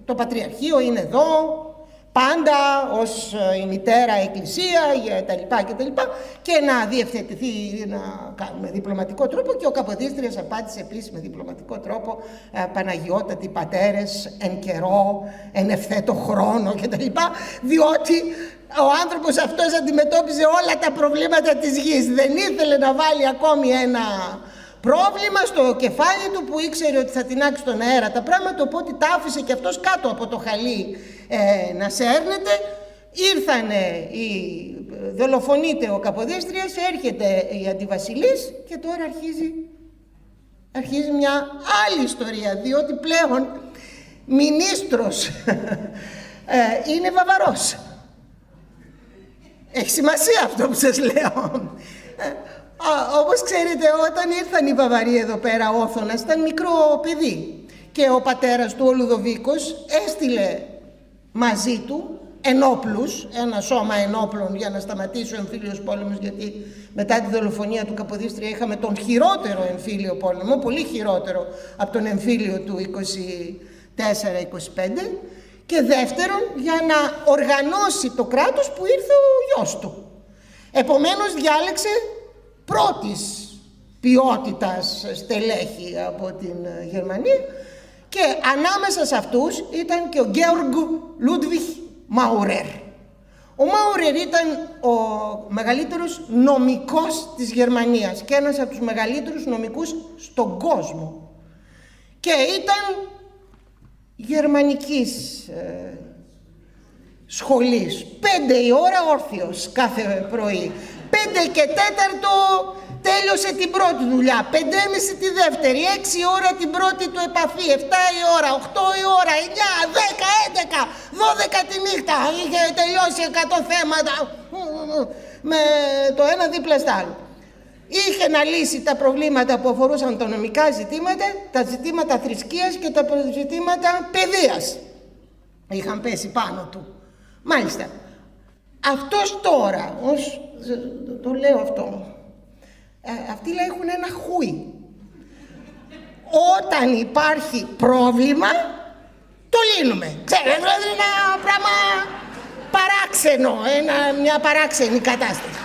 το Πατριαρχείο είναι εδώ πάντα ως η μητέρα εκκλησία και να διευθετηθεί με διπλωματικό τρόπο, και ο Καποδίστριας απάντησε επίσης με διπλωματικό τρόπο Παναγιώτατοι πατέρες εν καιρό, εν ευθέτω χρόνο κτλ, διότι ο άνθρωπος αυτός αντιμετώπιζε όλα τα προβλήματα της γης, δεν ήθελε να βάλει ακόμη ένα πρόβλημα στο κεφάλι του που ήξερε ότι θα τεινάξει στον αέρα τα πράγματα, οπότε τα άφησε και αυτός κάτω από το χαλί να σέρνεται. Ήρθανε δολοφονείται ο Καποδίστριας, έρχεται η Αντιβασιλής και τώρα αρχίζει μια άλλη ιστορία, διότι πλέον μινίστρος είναι Βαβαρός. Έχει σημασία αυτό που σας λέω. Όπως ξέρετε, όταν ήρθαν οι Βαβαροί εδώ πέρα, ο Όθωνας ήταν μικρό παιδί και ο πατέρας του, ο Λουδοβίκος, έστειλε μαζί του ενόπλους, ένα σώμα ενόπλων για να σταματήσει ο εμφύλιος πόλεμος, γιατί μετά τη δολοφονία του Καποδίστρια είχαμε τον χειρότερο εμφύλιο πόλεμο, πολύ χειρότερο από τον εμφύλιο του 24-25, και δεύτερον για να οργανώσει το κράτος που ήρθε ο γιος του. Επομένως διάλεξε πρώτης ποιότητας στελέχη από την Γερμανία, και ανάμεσα σε αυτούς ήταν και ο Γκέοργ Λούντβιχ Μάουρερ. Ο Μάουρερ ήταν ο μεγαλύτερος νομικός της Γερμανίας και ένας από τους μεγαλύτερους νομικούς στον κόσμο, και ήταν γερμανικής σχολής, 5 η ώρα όρθιος κάθε πρωί, 5 και 4 τέλειωσε την πρώτη δουλειά, 5:30 τη δεύτερη, 6 η ώρα την πρώτη του επαφή, 7 η ώρα, 8 η ώρα, 9, 10, 11, 12 τη νύχτα, είχε τελειώσει 100 θέματα με το ένα δίπλα στα άλλο. Είχε να λύσει τα προβλήματα που αφορούσαν τα νομικά ζητήματα, τα ζητήματα θρησκείας και τα ζητήματα παιδείας. Είχαν πέσει πάνω του. Μάλιστα, αυτός τώρα, το λέω αυτό, αυτοί λέει έχουν ένα χούι. Όταν υπάρχει πρόβλημα, το λύνουμε. Ξέρετε, δηλαδή είναι ένα πράγμα παράξενο, μια παράξενη κατάσταση.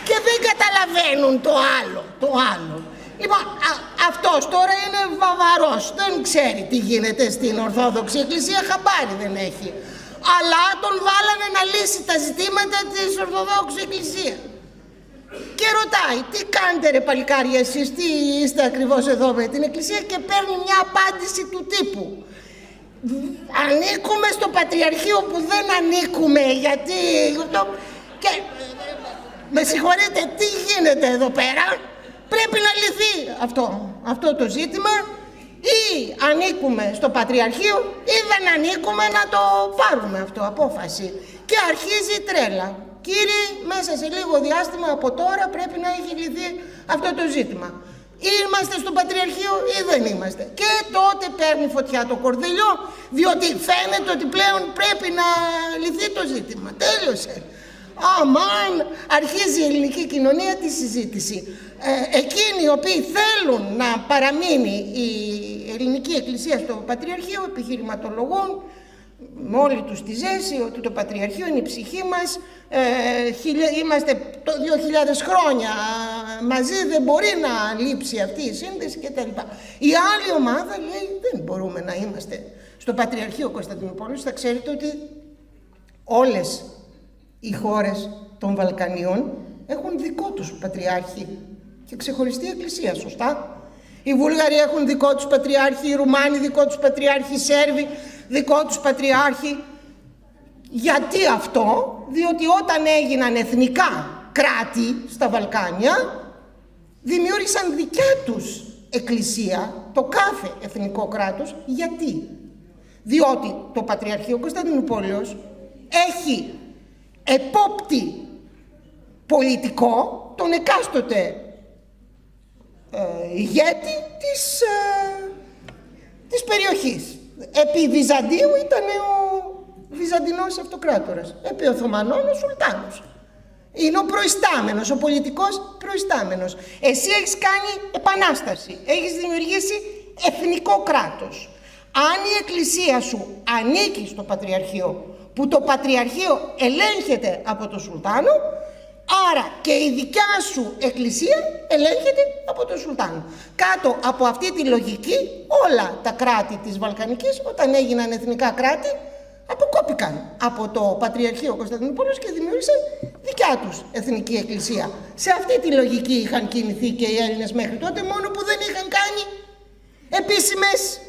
Και δεν καταλαβαίνουν το άλλο. Λοιπόν, αυτός τώρα είναι Βαβαρός, δεν ξέρει τι γίνεται στην Ορθόδοξη Εκκλησία, χαμπάρι δεν έχει. αλλά τον βάλανε να λύσει τα ζητήματα της Ορθοδόξου Εκκλησία. Και ρωτάει, τι κάνετε ρε παλικάρια εσείς, τι είστε ακριβώς εδώ με την Εκκλησία, και παίρνει μια απάντηση του τύπου: ανήκουμε στο Πατριαρχείο που δεν ανήκουμε, γιατί... Και με συγχωρείτε, τι γίνεται εδώ πέρα, πρέπει να λυθεί αυτό το ζήτημα, ή ανήκουμε στο Πατριαρχείο ή δεν ανήκουμε, να το πάρουμε αυτό απόφαση. Και αρχίζει η τρέλα. Κύριοι, μέσα σε λίγο διάστημα από τώρα πρέπει να έχει λυθεί αυτό το ζήτημα. Είμαστε στο Πατριαρχείο ή δεν είμαστε. Και τότε παίρνει φωτιά το κορδελιό, διότι φαίνεται ότι πλέον πρέπει να λυθεί το ζήτημα. Τέλειωσε. Αμάν, αρχίζει η ελληνική κοινωνία τη συζήτηση. Εκείνοι οι οποίοι θέλουν να παραμείνει η ελληνική εκκλησία στο Πατριαρχείο επιχειρηματολογούν με όλη τους τη ζέση ότι το Πατριαρχείο είναι η ψυχή μας, είμαστε 2.000 χρόνια μαζί, δεν μπορεί να λείψει αυτή η σύνδεση κτλ. Η άλλη ομάδα λέει δεν μπορούμε να είμαστε στο Πατριαρχείο Κωνσταντινούπολης. Θα ξέρετε ότι όλες οι χώρες των Βαλκανίων έχουν δικό τους πατριάρχη και ξεχωριστή εκκλησία, σωστά. Οι Βούλγαροι έχουν δικό τους πατριάρχη, οι Ρουμάνοι δικό τους πατριάρχη, οι Σέρβοι δικό τους πατριάρχη. Γιατί αυτό? Διότι όταν έγιναν εθνικά κράτη στα Βαλκάνια, δημιούργησαν δικιά τους εκκλησία, το κάθε εθνικό κράτος. Γιατί? Διότι το Πατριαρχείο Κωνσταντινούπολεως έχει επόπτη πολιτικό τον εκάστοτε ηγέτη της περιοχής. Επί Βυζαντίου ήταν ο Βυζαντινός Αυτοκράτορας, επί Οθωμανών ο Σουλτάνος. Είναι ο προϊστάμενος, ο πολιτικός προϊστάμενος. Εσύ έχεις κάνει επανάσταση, έχεις δημιουργήσει εθνικό κράτος. Αν η εκκλησία σου ανήκει στο Πατριαρχείο, που το Πατριαρχείο ελέγχεται από τον Σουλτάνο, άρα και η δικιά σου εκκλησία ελέγχεται από τον Σουλτάνο. Κάτω από αυτή τη λογική, όλα τα κράτη της Βαλκανικής, όταν έγιναν εθνικά κράτη, αποκόπηκαν από το Πατριαρχείο Κωνσταντινούπολης και δημιούργησαν δικιά τους εθνική εκκλησία. Σε αυτή τη λογική είχαν κινηθεί και οι Έλληνες μέχρι τότε, μόνο που δεν είχαν κάνει επίσημες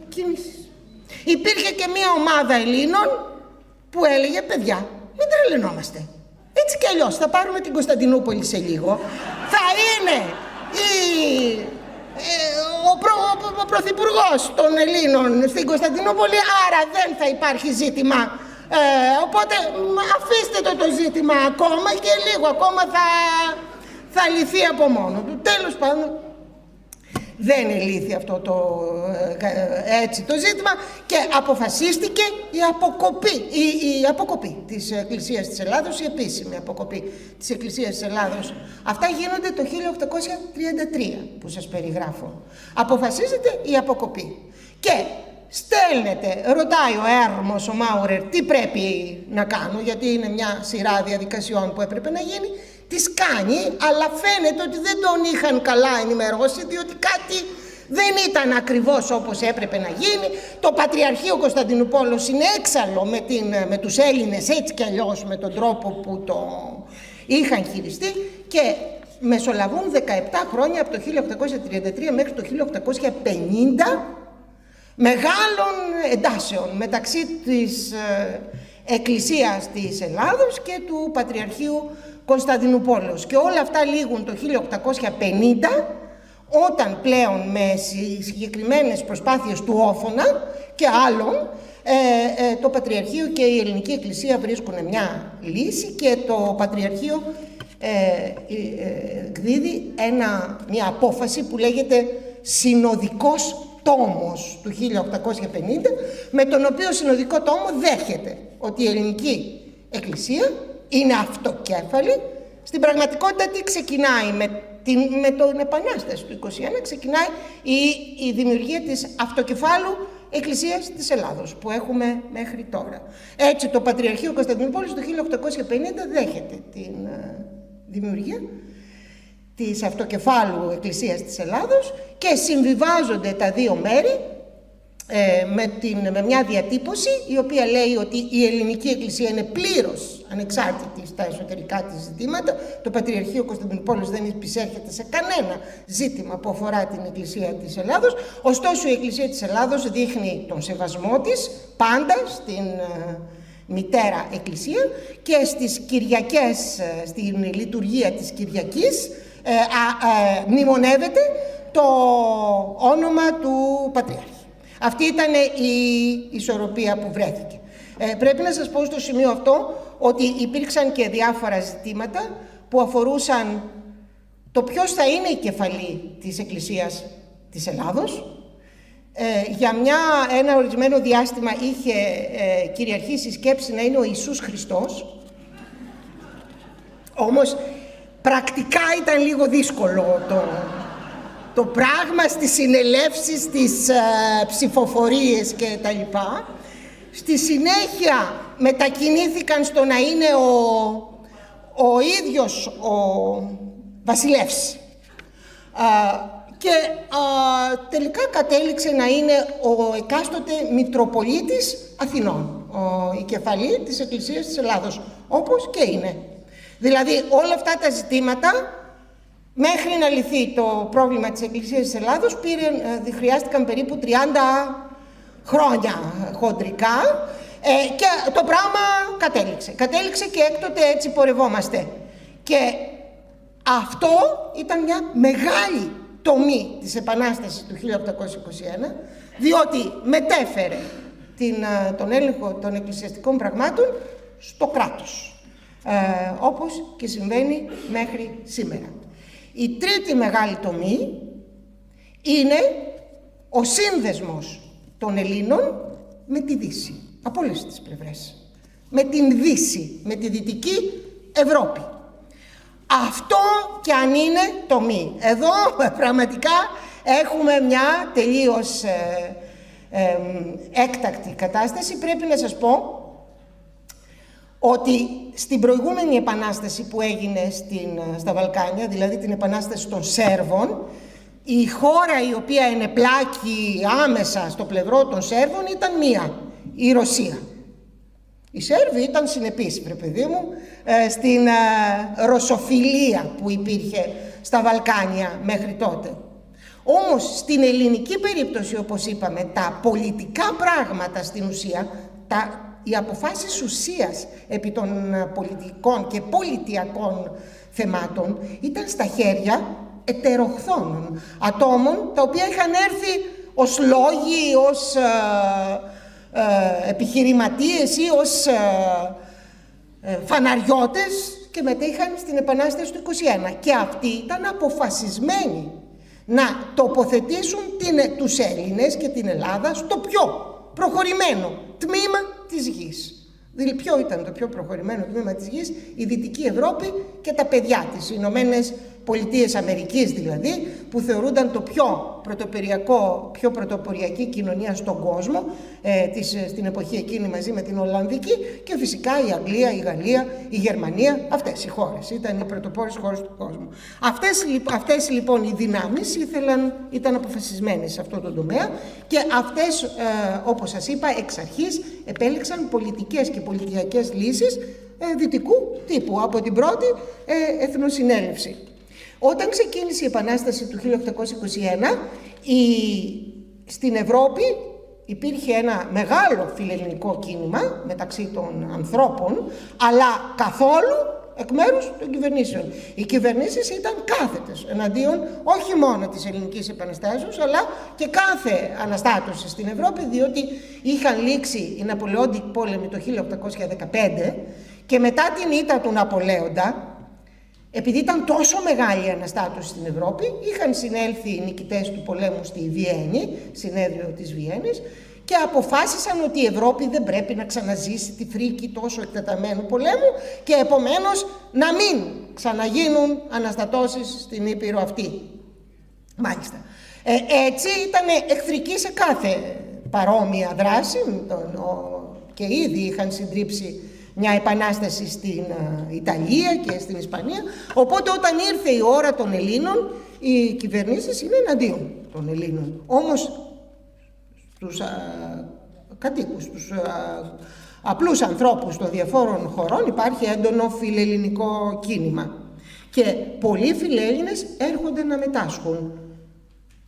κινήσεις. Υπήρχε και μία ομάδα Ελλήνων που έλεγε, παιδιά, μην τρελαινόμαστε. Έτσι κι αλλιώς θα πάρουμε την Κωνσταντινούπολη σε λίγο. Θα είναι ο πρωθυπουργός των Ελλήνων στην Κωνσταντινούπολη, άρα δεν θα υπάρχει ζήτημα. Οπότε αφήστε το ζήτημα ακόμα και λίγο ακόμα θα λυθεί από μόνο του. Τέλος πάντων, δεν ελύθη αυτό έτσι το ζήτημα και αποφασίστηκε η αποκοπή της Εκκλησίας της Ελλάδος, η επίσημη αποκοπή της Εκκλησίας της Ελλάδος. Αυτά γίνονται το 1833 που σας περιγράφω. Αποφασίζεται η αποκοπή και στέλνεται, ρωτάει ο Έρμος, ο Μάουρερ, τι πρέπει να κάνω, γιατί είναι μια σειρά διαδικασιών που έπρεπε να γίνει. Τις κάνει, αλλά φαίνεται ότι δεν τον είχαν καλά ενημερώσει, διότι κάτι δεν ήταν ακριβώς όπως έπρεπε να γίνει. Το Πατριαρχείο Κωνσταντινούπολης είναι έξαλλο με τους Έλληνες, έτσι κι αλλιώς με τον τρόπο που το είχαν χειριστεί, και μεσολαβούν 17 χρόνια από το 1833 μέχρι το 1850 μεγάλων εντάσεων μεταξύ της Εκκλησίας της Ελλάδος και του Πατριαρχείου Κωνσταντινούπολης. Και όλα αυτά λήγουν το 1850, όταν πλέον με συγκεκριμένες προσπάθειες του Όθωνα και άλλων το Πατριαρχείο και η Ελληνική Εκκλησία βρίσκουν μια λύση και το Πατριαρχείο εκδίδει μια απόφαση που λέγεται Συνοδικός Τόμος του 1850, με τον οποίο συνοδικό τόμο δέχεται ότι η Ελληνική Εκκλησία είναι αυτοκέφαλη. Στην πραγματικότητα τι ξεκινάει με την Επανάσταση του 1921, ξεκινάει η δημιουργία της αυτοκεφάλου Εκκλησίας της Ελλάδος που έχουμε μέχρι τώρα. Έτσι το Πατριαρχείο Κωνσταντινούπολης το 1850 δέχεται την δημιουργία της αυτοκεφάλου Εκκλησίας της Ελλάδος και συμβιβάζονται τα δύο μέρη με μια διατύπωση η οποία λέει ότι η ελληνική εκκλησία είναι πλήρως ανεξάρτητη στα εσωτερικά της ζητήματα. Το Πατριαρχείο Κωνσταντινούπολης δεν επισέρχεται σε κανένα ζήτημα που αφορά την Εκκλησία της Ελλάδος. Ωστόσο η Εκκλησία της Ελλάδος δείχνει τον σεβασμό της πάντα στην μητέρα Εκκλησία και στις Κυριακές, στην λειτουργία της Κυριακής μνημονεύεται το όνομα του Πατριάρχη. Αυτή ήταν η ισορροπία που βρέθηκε. Πρέπει να σας πω στο σημείο αυτό ότι υπήρξαν και διάφορα ζητήματα που αφορούσαν το ποιος θα είναι η κεφαλή της Εκκλησίας της Ελλάδος. Για ένα ορισμένο διάστημα είχε κυριαρχήσει η σκέψη να είναι ο Ιησούς Χριστός. Όμως πρακτικά ήταν λίγο δύσκολο το πράγμα στις συνελεύσεις, στις ψηφοφορίες και τα λοιπά. Στη συνέχεια μετακινήθηκαν στο να είναι ο ίδιος ο βασιλεύς. Και τελικά κατέληξε να είναι ο εκάστοτε Μητροπολίτης Αθηνών, η κεφαλή της Εκκλησίας της Ελλάδος, όπως και είναι. Δηλαδή όλα αυτά τα ζητήματα, μέχρι να λυθεί το πρόβλημα της Εκκλησίας της Ελλάδος, χρειάστηκαν περίπου 30 χρόνια χοντρικά και το πράγμα κατέληξε και έκτοτε έτσι πορευόμαστε. Και αυτό ήταν μια μεγάλη τομή της Επανάστασης του 1821, διότι μετέφερε τον έλεγχο των εκκλησιαστικών πραγμάτων στο κράτος, όπως και συμβαίνει μέχρι σήμερα. Η τρίτη μεγάλη τομή είναι ο σύνδεσμος των Ελλήνων με τη Δύση, από όλες τις πλευρές. Με την Δύση, με τη Δυτική Ευρώπη. Αυτό και αν είναι τομή. Εδώ πραγματικά έχουμε μια τελείως έκτακτη κατάσταση. Πρέπει να σας πω ότι στην προηγούμενη επανάσταση που έγινε στα Βαλκάνια, δηλαδή την επανάσταση των Σέρβων, η χώρα η οποία ενεπλάκη άμεσα στο πλευρό των Σέρβων ήταν μία, η Ρωσία. Οι Σέρβοι ήταν συνεπείς, βρε παιδί μου, στην ρωσοφιλία που υπήρχε στα Βαλκάνια μέχρι τότε. Όμως στην ελληνική περίπτωση, όπως είπαμε, τα πολιτικά πράγματα στην ουσία, οι αποφάσεις ουσίας επί των πολιτικών και πολιτιακών θεμάτων ήταν στα χέρια ετεροχθόνων ατόμων, τα οποία είχαν έρθει ως λόγοι, ως επιχειρηματίες ή ως φαναριώτες και μετέχαν στην Επανάσταση του 1921. Και αυτοί ήταν αποφασισμένοι να τοποθετήσουν τους Έλληνες και την Ελλάδα στο πιο προχωρημένο τμήμα της γης. Δηλαδή, ποιο ήταν το πιο προχωρημένο τμήμα της γης? Η Δυτική Ευρώπη και τα παιδιά της, οι Ηνωμένες Πολιτείες Αμερικής δηλαδή, που θεωρούνταν το πιο πρωτοποριακή κοινωνία στον κόσμο, στην εποχή εκείνη μαζί με την Ολλανδική, και φυσικά η Αγγλία, η Γαλλία, η Γερμανία, αυτές οι χώρες ήταν οι πρωτοπόρες χώρες του κόσμου. Αυτές λοιπόν οι δυνάμεις ήταν αποφασισμένες σε αυτό το τομέα και αυτές, όπως σας είπα, εξ αρχής επέλεξαν πολιτικές και πολιτιακές λύσεις δυτικού τύπου από την πρώτη εθνοσυνέλευση. Όταν ξεκίνησε η Επανάσταση του 1821, στην Ευρώπη υπήρχε ένα μεγάλο φιλελληνικό κίνημα μεταξύ των ανθρώπων, αλλά καθόλου εκ μέρους των κυβερνήσεων. Οι κυβερνήσεις ήταν κάθετες εναντίον όχι μόνο της Ελληνικής Επαναστάσεως, αλλά και κάθε αναστάτωση στην Ευρώπη, διότι είχαν λήξει οι Ναπολεόντικοι πόλεμοι το 1815 και μετά την ήττα του Ναπολέοντα, επειδή ήταν τόσο μεγάλη η αναστάτωση στην Ευρώπη, είχαν συνέλθει οι νικητές του πολέμου στη Βιέννη, συνέδριο της Βιέννης, και αποφάσισαν ότι η Ευρώπη δεν πρέπει να ξαναζήσει τη φρίκη τόσο εκτεταμένου πολέμου και επομένως να μην ξαναγίνουν αναστατώσεις στην Ήπειρο αυτή. Μάλιστα. Έτσι ήταν εχθρικοί σε κάθε παρόμοια δράση και ήδη είχαν συντρίψει μια επανάσταση στην Ιταλία και στην Ισπανία. Οπότε όταν ήρθε η ώρα των Ελλήνων, οι κυβερνήσεις είναι εναντίον των Ελλήνων. Όμως στους κατοίκους, στους απλούς ανθρώπους των διαφόρων χωρών υπάρχει έντονο φιλελληνικό κίνημα. Και πολλοί φιλέλληνες έρχονται να μετάσχουν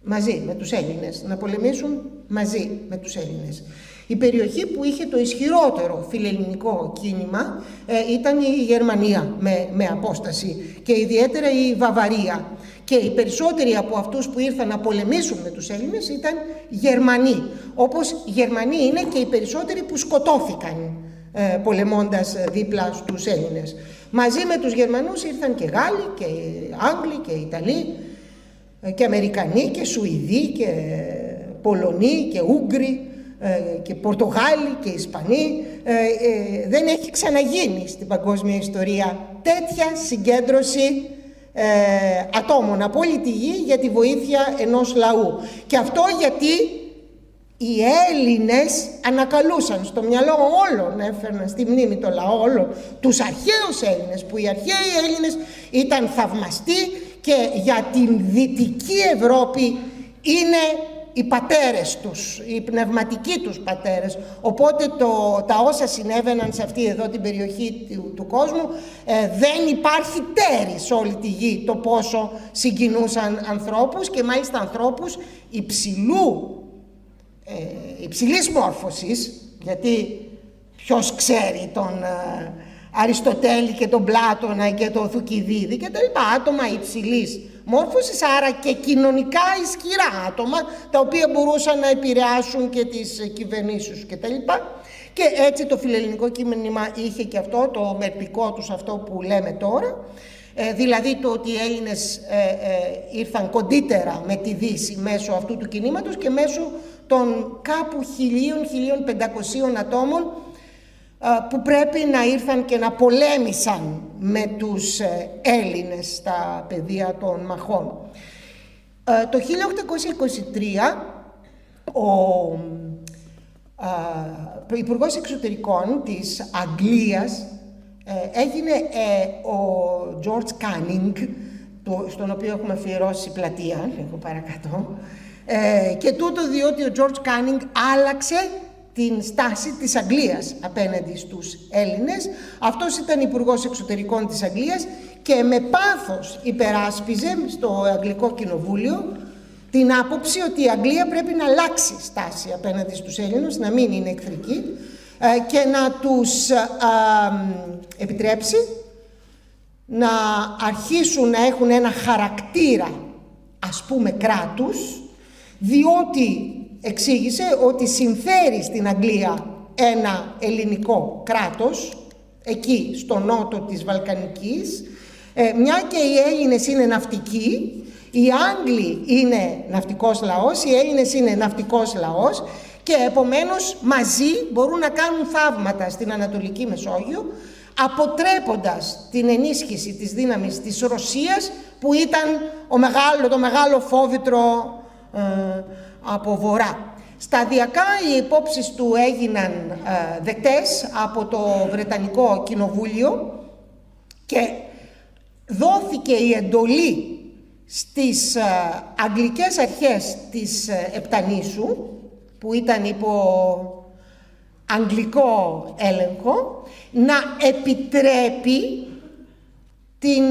μαζί με τους Έλληνες, να πολεμήσουν μαζί με τους Έλληνες. Η περιοχή που είχε το ισχυρότερο φιλελληνικό κίνημα ήταν η Γερμανία με απόσταση και ιδιαίτερα η Βαβαρία. Και οι περισσότεροι από αυτούς που ήρθαν να πολεμήσουν με τους Έλληνες ήταν Γερμανοί, όπως Γερμανοί είναι και οι περισσότεροι που σκοτώθηκαν πολεμώντας δίπλα στους Έλληνες. Μαζί με τους Γερμανούς ήρθαν και Γάλλοι και Άγγλοι και Ιταλοί και Αμερικανοί και Σουηδοί και Πολωνοί και Ούγγροι και Πορτογάλοι και Ισπανοί. Δεν έχει ξαναγίνει στην παγκόσμια ιστορία τέτοια συγκέντρωση ατόμων από όλη τη γη για τη βοήθεια ενός λαού. Και αυτό γιατί οι Έλληνες ανακαλούσαν στο μυαλό όλων, έφερναν στη μνήμη το λαό όλων τους αρχαίους Έλληνες, που οι αρχαίοι Έλληνες ήταν θαυμαστοί και για την Δυτική Ευρώπη είναι οι πατέρες τους, οι πνευματικοί τους πατέρες. Οπότε τα όσα συνέβαιναν σε αυτή εδώ την περιοχή του κόσμου δεν υπάρχει τέρι σε όλη τη γη το πόσο συγκινούσαν ανθρώπους, και μάλιστα ανθρώπους υψηλής μόρφωσης, γιατί ποιος ξέρει τον Αριστοτέλη και τον Πλάτωνα και τον Θουκυδίδη και τα λοιπά, άτομα υψηλής μόρφωσης, άρα και κοινωνικά ισχυρά άτομα, τα οποία μπορούσαν να επηρεάσουν και τις κυβερνήσεις και τα λοιπά. Και έτσι το φιλελληνικό κίνημα είχε και αυτό, το μερπικό τους αυτό που λέμε τώρα, δηλαδή το ότι οι Έλληνες ήρθαν κοντύτερα με τη Δύση μέσω αυτού του κινήματος και μέσω των κάπου 1.000-1.500 ατόμων που πρέπει να ήρθαν και να πολέμησαν με τους Έλληνες στα πεδία των μαχών. Το 1823 ο Υπουργός Εξωτερικών της Αγγλίας έγινε ο George Canning, στον οποίο έχουμε αφιερώσει πλατεία, λίγο παρακάτω, και τούτο διότι ο George Canning άλλαξε την στάση της Αγγλίας απέναντι στους Έλληνες. Αυτός ήταν υπουργός εξωτερικών της Αγγλίας και με πάθος υπεράσπιζε στο Αγγλικό Κοινοβούλιο την άποψη ότι η Αγγλία πρέπει να αλλάξει στάση απέναντι στους Έλληνες, να μην είναι εχθρική και να τους επιτρέψει να αρχίσουν να έχουν ένα χαρακτήρα, ας πούμε, κράτους, διότι εξήγησε ότι συμφέρει στην Αγγλία ένα ελληνικό κράτος, εκεί στο νότο της Βαλκανικής, μια και οι Έλληνες είναι ναυτικοί, οι Άγγλοι είναι ναυτικός λαός, οι Έλληνες είναι ναυτικός λαός και επομένως μαζί μπορούν να κάνουν θαύματα στην Ανατολική Μεσόγειο, αποτρέποντας την ενίσχυση της δύναμης της Ρωσίας, που ήταν το μεγάλο φόβητρο από βορρά. Σταδιακά οι υπόψεις του έγιναν δεκτές από το Βρετανικό Κοινοβούλιο και δόθηκε η εντολή στις αγγλικές αρχές της Επτανήσου, που ήταν υπό αγγλικό έλεγχο, να επιτρέπει την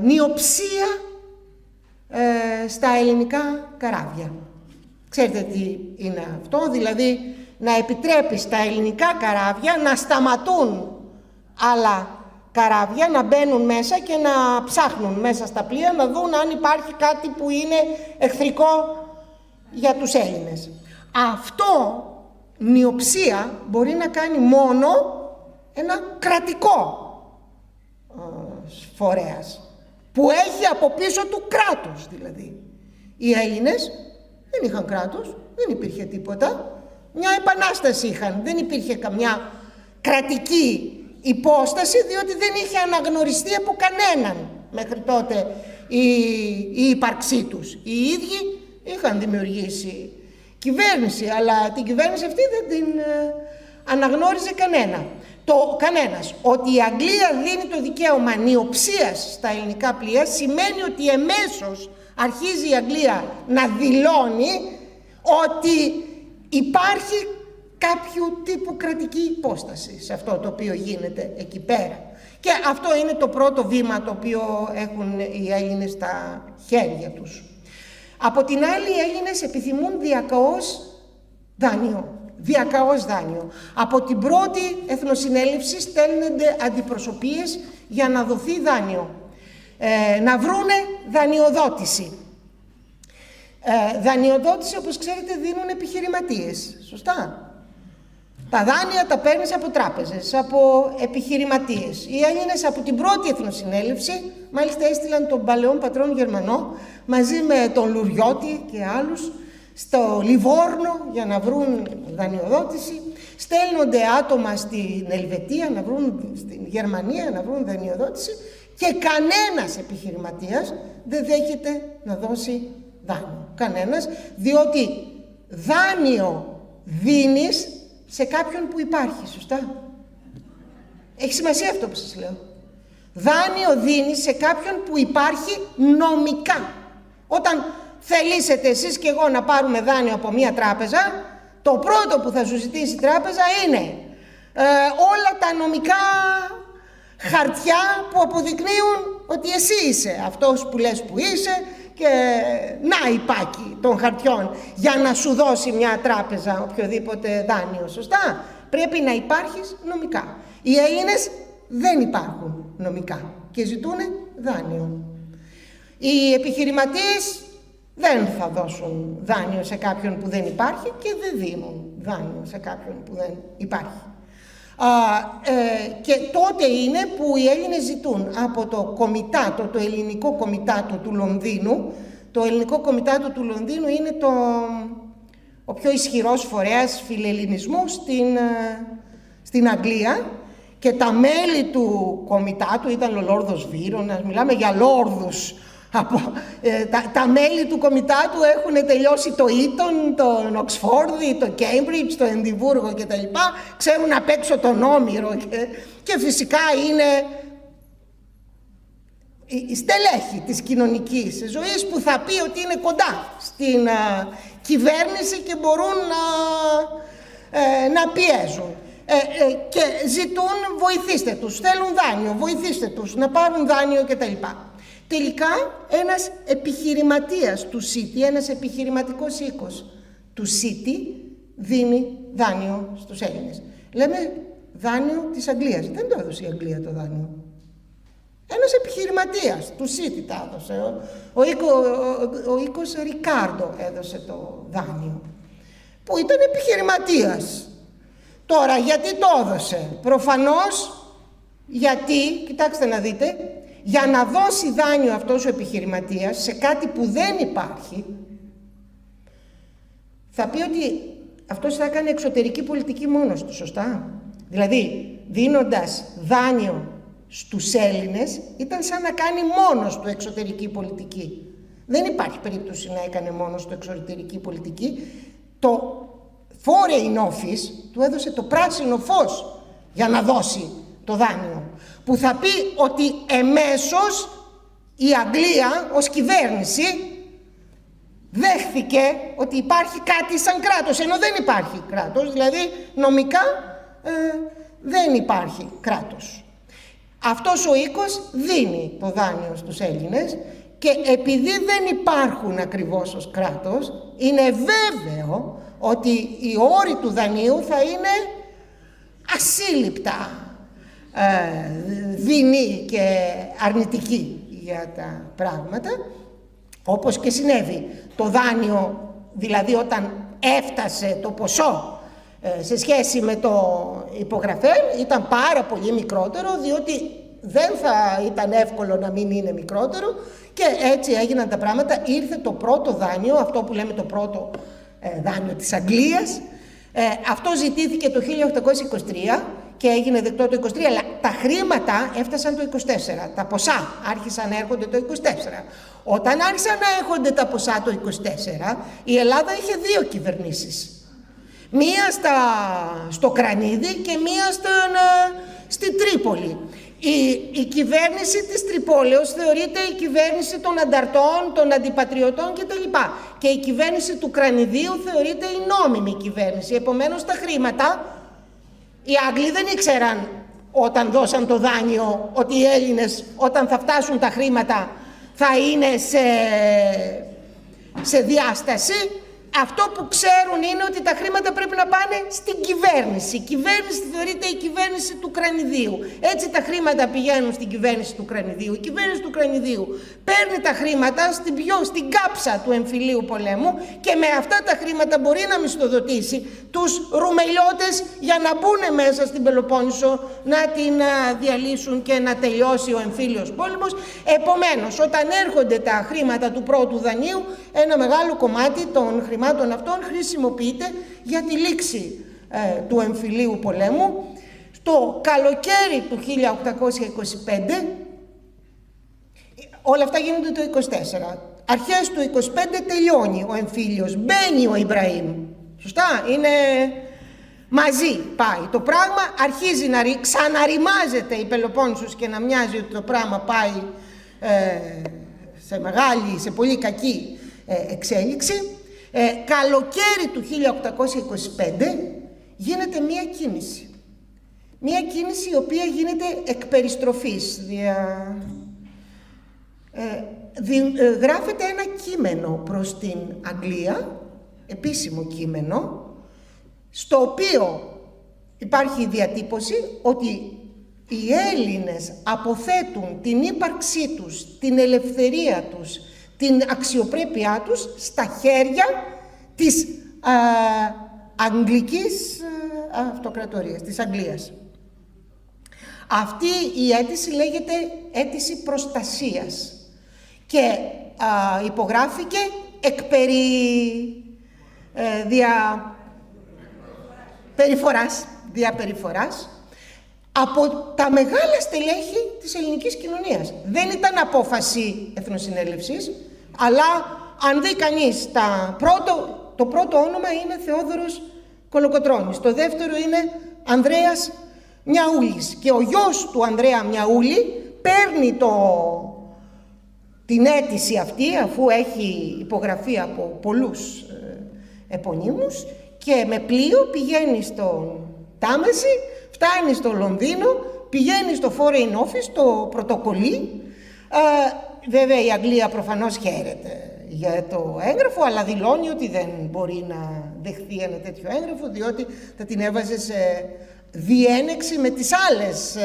νιοψία στα ελληνικά καράβια. Ξέρετε τι είναι αυτό, δηλαδή να επιτρέπει στα ελληνικά καράβια να σταματούν άλλα καράβια, να μπαίνουν μέσα και να ψάχνουν μέσα στα πλοία να δουν αν υπάρχει κάτι που είναι εχθρικό για τους Έλληνες. Αυτό νιοψία μπορεί να κάνει μόνο ένα κρατικό φορέας, που έχει από πίσω του κράτος δηλαδή. Οι Έλληνες δεν είχαν κράτος, δεν υπήρχε τίποτα. Μια επανάσταση είχαν, δεν υπήρχε καμιά κρατική υπόσταση, διότι δεν είχε αναγνωριστεί από κανέναν μέχρι τότε η ύπαρξή τους. Οι ίδιοι είχαν δημιουργήσει κυβέρνηση, αλλά την κυβέρνηση αυτή δεν την αναγνώριζε κανένας. Ότι η Αγγλία δίνει το δικαίωμα νιοψίας στα ελληνικά πλοία σημαίνει ότι εμέσως αρχίζει η Αγγλία να δηλώνει ότι υπάρχει κάποιο τύπου κρατική υπόσταση σε αυτό το οποίο γίνεται εκεί πέρα. Και αυτό είναι το πρώτο βήμα το οποίο έχουν οι Έλληνες στα χέρια τους. Από την άλλη, οι Έλληνες επιθυμούν διακαώς δάνειο. Διακαώς δάνειο. Από την πρώτη εθνοσυνέλευση στέλνονται αντιπροσωπείες για να δοθεί δάνειο. Να βρούνε δανειοδότηση. Δανειοδότηση, όπως ξέρετε, δίνουν επιχειρηματίες. Σωστά. Τα δάνεια τα παίρνεις από τράπεζες, από επιχειρηματίες. Οι Έλληνες από την πρώτη εθνοσυνέλευση, μάλιστα έστειλαν τον παλαιόν πατρόν Γερμανό, μαζί με τον Λουριώτη και άλλους, στο Λιβόρνο για να βρουν δανειοδότηση. Στέλνονται άτομα στην Ελβετία, στην Γερμανία να βρουν δανειοδότηση και κανένας επιχειρηματίας δεν δέχεται να δώσει δάνειο. Κανένας, διότι δάνειο δίνεις σε κάποιον που υπάρχει, σωστά. Έχει σημασία αυτό που σας λέω. Δάνειο δίνεις σε κάποιον που υπάρχει νομικά. Όταν θελήσετε εσείς και εγώ να πάρουμε δάνειο από μία τράπεζα, το πρώτο που θα σου ζητήσει η τράπεζα είναι όλα τα νομικά χαρτιά που αποδεικνύουν ότι εσύ είσαι αυτός που λες που είσαι και να υπάκι των χαρτιών για να σου δώσει μια τράπεζα οποιοδήποτε δάνειο, σωστά. Πρέπει να υπάρχεις νομικά. Οι Έλληνες δεν υπάρχουν νομικά και ζητούν δάνειο. Οι επιχειρηματίες δεν θα δώσουν δάνειο σε κάποιον που δεν υπάρχει και δεν δίνουν δάνειο σε κάποιον που δεν υπάρχει. Και τότε είναι που οι Έλληνες ζητούν από το κομιτάτο, το ελληνικό κομιτάτο του Λονδίνου. Το ελληνικό κομιτάτο του Λονδίνου είναι ο πιο ισχυρός φορέας φιλελληνισμού στην Αγγλία, και τα μέλη του κομιτάτου ήταν ο Λόρδος Βύρονας, μιλάμε για λόρδους. Τα μέλη του κομιτάτου έχουν τελειώσει το Ήτον, το Οξφόρδη, το Κέιμπριτζ, το Εδιμβούργο κτλ. Ξέρουν απ' έξω τον Όμηρο και φυσικά είναι η στελέχη της κοινωνικής ζωής που θα πει ότι είναι κοντά στην κυβέρνηση και μπορούν να πιέζουν. Και ζητούν βοηθήστε τους, θέλουν δάνειο, βοηθήστε τους να πάρουν δάνειο κτλ. Τελικά ένας επιχειρηματίας του City, ένας επιχειρηματικός οίκος του City δίνει δάνειο στους Έλληνες. Λέμε δάνειο της Αγγλίας. Δεν το έδωσε η Αγγλία το δάνειο. Ένας επιχειρηματίας του City τα έδωσε. Ο οίκος Ρικάρντο έδωσε το δάνειο, που ήταν επιχειρηματίας. Τώρα, γιατί το έδωσε? Προφανώς γιατί, κοιτάξτε να δείτε, για να δώσει δάνειο αυτός ο επιχειρηματίας σε κάτι που δεν υπάρχει, θα πει ότι αυτός θα έκανε εξωτερική πολιτική μόνος του, σωστά. Δηλαδή, δίνοντας δάνειο στους Έλληνες, ήταν σαν να κάνει μόνος του εξωτερική πολιτική. Δεν υπάρχει περίπτωση να έκανε μόνος του εξωτερική πολιτική. Το Foreign Office του έδωσε το πράσινο φως για να δώσει το δάνειο, που θα πει ότι εμέσως η Αγγλία ως κυβέρνηση δέχθηκε ότι υπάρχει κάτι σαν κράτος, ενώ δεν υπάρχει κράτος, δηλαδή νομικά δεν υπάρχει κράτος. Αυτός ο οίκος δίνει το δάνειο στους Έλληνες και επειδή δεν υπάρχουν ακριβώς ως κράτος, είναι βέβαιο ότι οι όροι του δανείου θα είναι ασύλληπτα δεινή και αρνητική για τα πράγματα, όπως και συνέβη. Το δάνειο, δηλαδή όταν έφτασε το ποσό σε σχέση με το υπογραφέν, ήταν πάρα πολύ μικρότερο, διότι δεν θα ήταν εύκολο να μην είναι μικρότερο, και έτσι έγιναν τα πράγματα. Ήρθε το πρώτο δάνειο, αυτό που λέμε το πρώτο δάνειο της Αγγλίας. Αυτό ζητήθηκε το 1823 και έγινε δεκτό το 23, αλλά τα χρήματα έφτασαν το 24. Τα ποσά άρχισαν να έρχονται το 24. Όταν άρχισαν να έρχονται τα ποσά το 24, η Ελλάδα είχε δύο κυβερνήσεις. Μία στο Κρανίδι και μία στην Τρίπολη. Η κυβέρνηση της Τρυπόλεως θεωρείται η κυβέρνηση των ανταρτών, των αντιπατριωτών κτλ. Και η κυβέρνηση του Κρανιδίου θεωρείται η νόμιμη κυβέρνηση. Επομένως τα χρήματα, οι Άγγλοι δεν ήξεραν όταν δώσαν το δάνειο ότι οι Έλληνες όταν θα φτάσουν τα χρήματα θα είναι σε διάσταση. Αυτό που ξέρουν είναι ότι τα χρήματα πρέπει να πάνε στην κυβέρνηση. Η κυβέρνηση θεωρείται η κυβέρνηση του Κρανιδίου. Έτσι τα χρήματα πηγαίνουν στην κυβέρνηση του Κρανιδίου. Η κυβέρνηση του Κρανιδίου παίρνει τα χρήματα στην κάψα του εμφυλίου πολέμου και με αυτά τα χρήματα μπορεί να μισθοδοτήσει τους Ρουμελιώτες για να μπουν μέσα στην Πελοπόννησο, να την διαλύσουν και να τελειώσει ο εμφύλιος πόλεμος. Επομένως, όταν έρχονται τα χρήματα του πρώτου δανείου, ένα μεγάλο κομμάτι των χρημάτων αυτών χρησιμοποιείται για τη λήξη του εμφυλίου πολέμου. Στο καλοκαίρι του 1825, όλα αυτά γίνονται το 24. Αρχές του 25 τελειώνει ο εμφύλιος, μπαίνει ο Ιμπραήμ. Σωστά, είναι μαζί πάει. Το πράγμα αρχίζει να ξαναριμάζεται η Πελοπόννησος και να μοιάζει ότι το πράγμα πάει σε πολύ κακή εξέλιξη. Καλοκαίρι του 1825 γίνεται μία κίνηση. Μία κίνηση η οποία γίνεται εκ περιστροφής. Γράφεται ένα κείμενο προς την Αγγλία, επίσημο κείμενο, στο οποίο υπάρχει η διατύπωση ότι οι Έλληνες αποθέτουν την ύπαρξή τους, την ελευθερία τους, την αξιοπρέπειά τους στα χέρια της Αγγλικής Αυτοκρατορίας, της Αγγλίας. Αυτή η αίτηση λέγεται αίτηση προστασίας και υπογράφηκε εκ διαπεριφοράς από τα μεγάλα στελέχη της ελληνικής κοινωνίας. Δεν ήταν απόφαση Εθνοσυνέλευσης, αλλά αν δει κανείς το πρώτο όνομα είναι Θεόδωρος Κολοκοτρώνης, το δεύτερο είναι Ανδρέας Μιαούλης και ο γιος του Ανδρέα Μιαούλη παίρνει την αίτηση αυτή, αφού έχει υπογραφεί από πολλούς επωνύμους, και με πλοίο πηγαίνει στον Τάμεση, φτάνει στο Λονδίνο, πηγαίνει στο Foreign Office, το πρωτοκολλεί. Βέβαια η Αγγλία προφανώς χαίρεται για το έγγραφο, αλλά δηλώνει ότι δεν μπορεί να δεχθεί ένα τέτοιο έγγραφο, διότι θα την έβαζε σε διένεξη με τις άλλες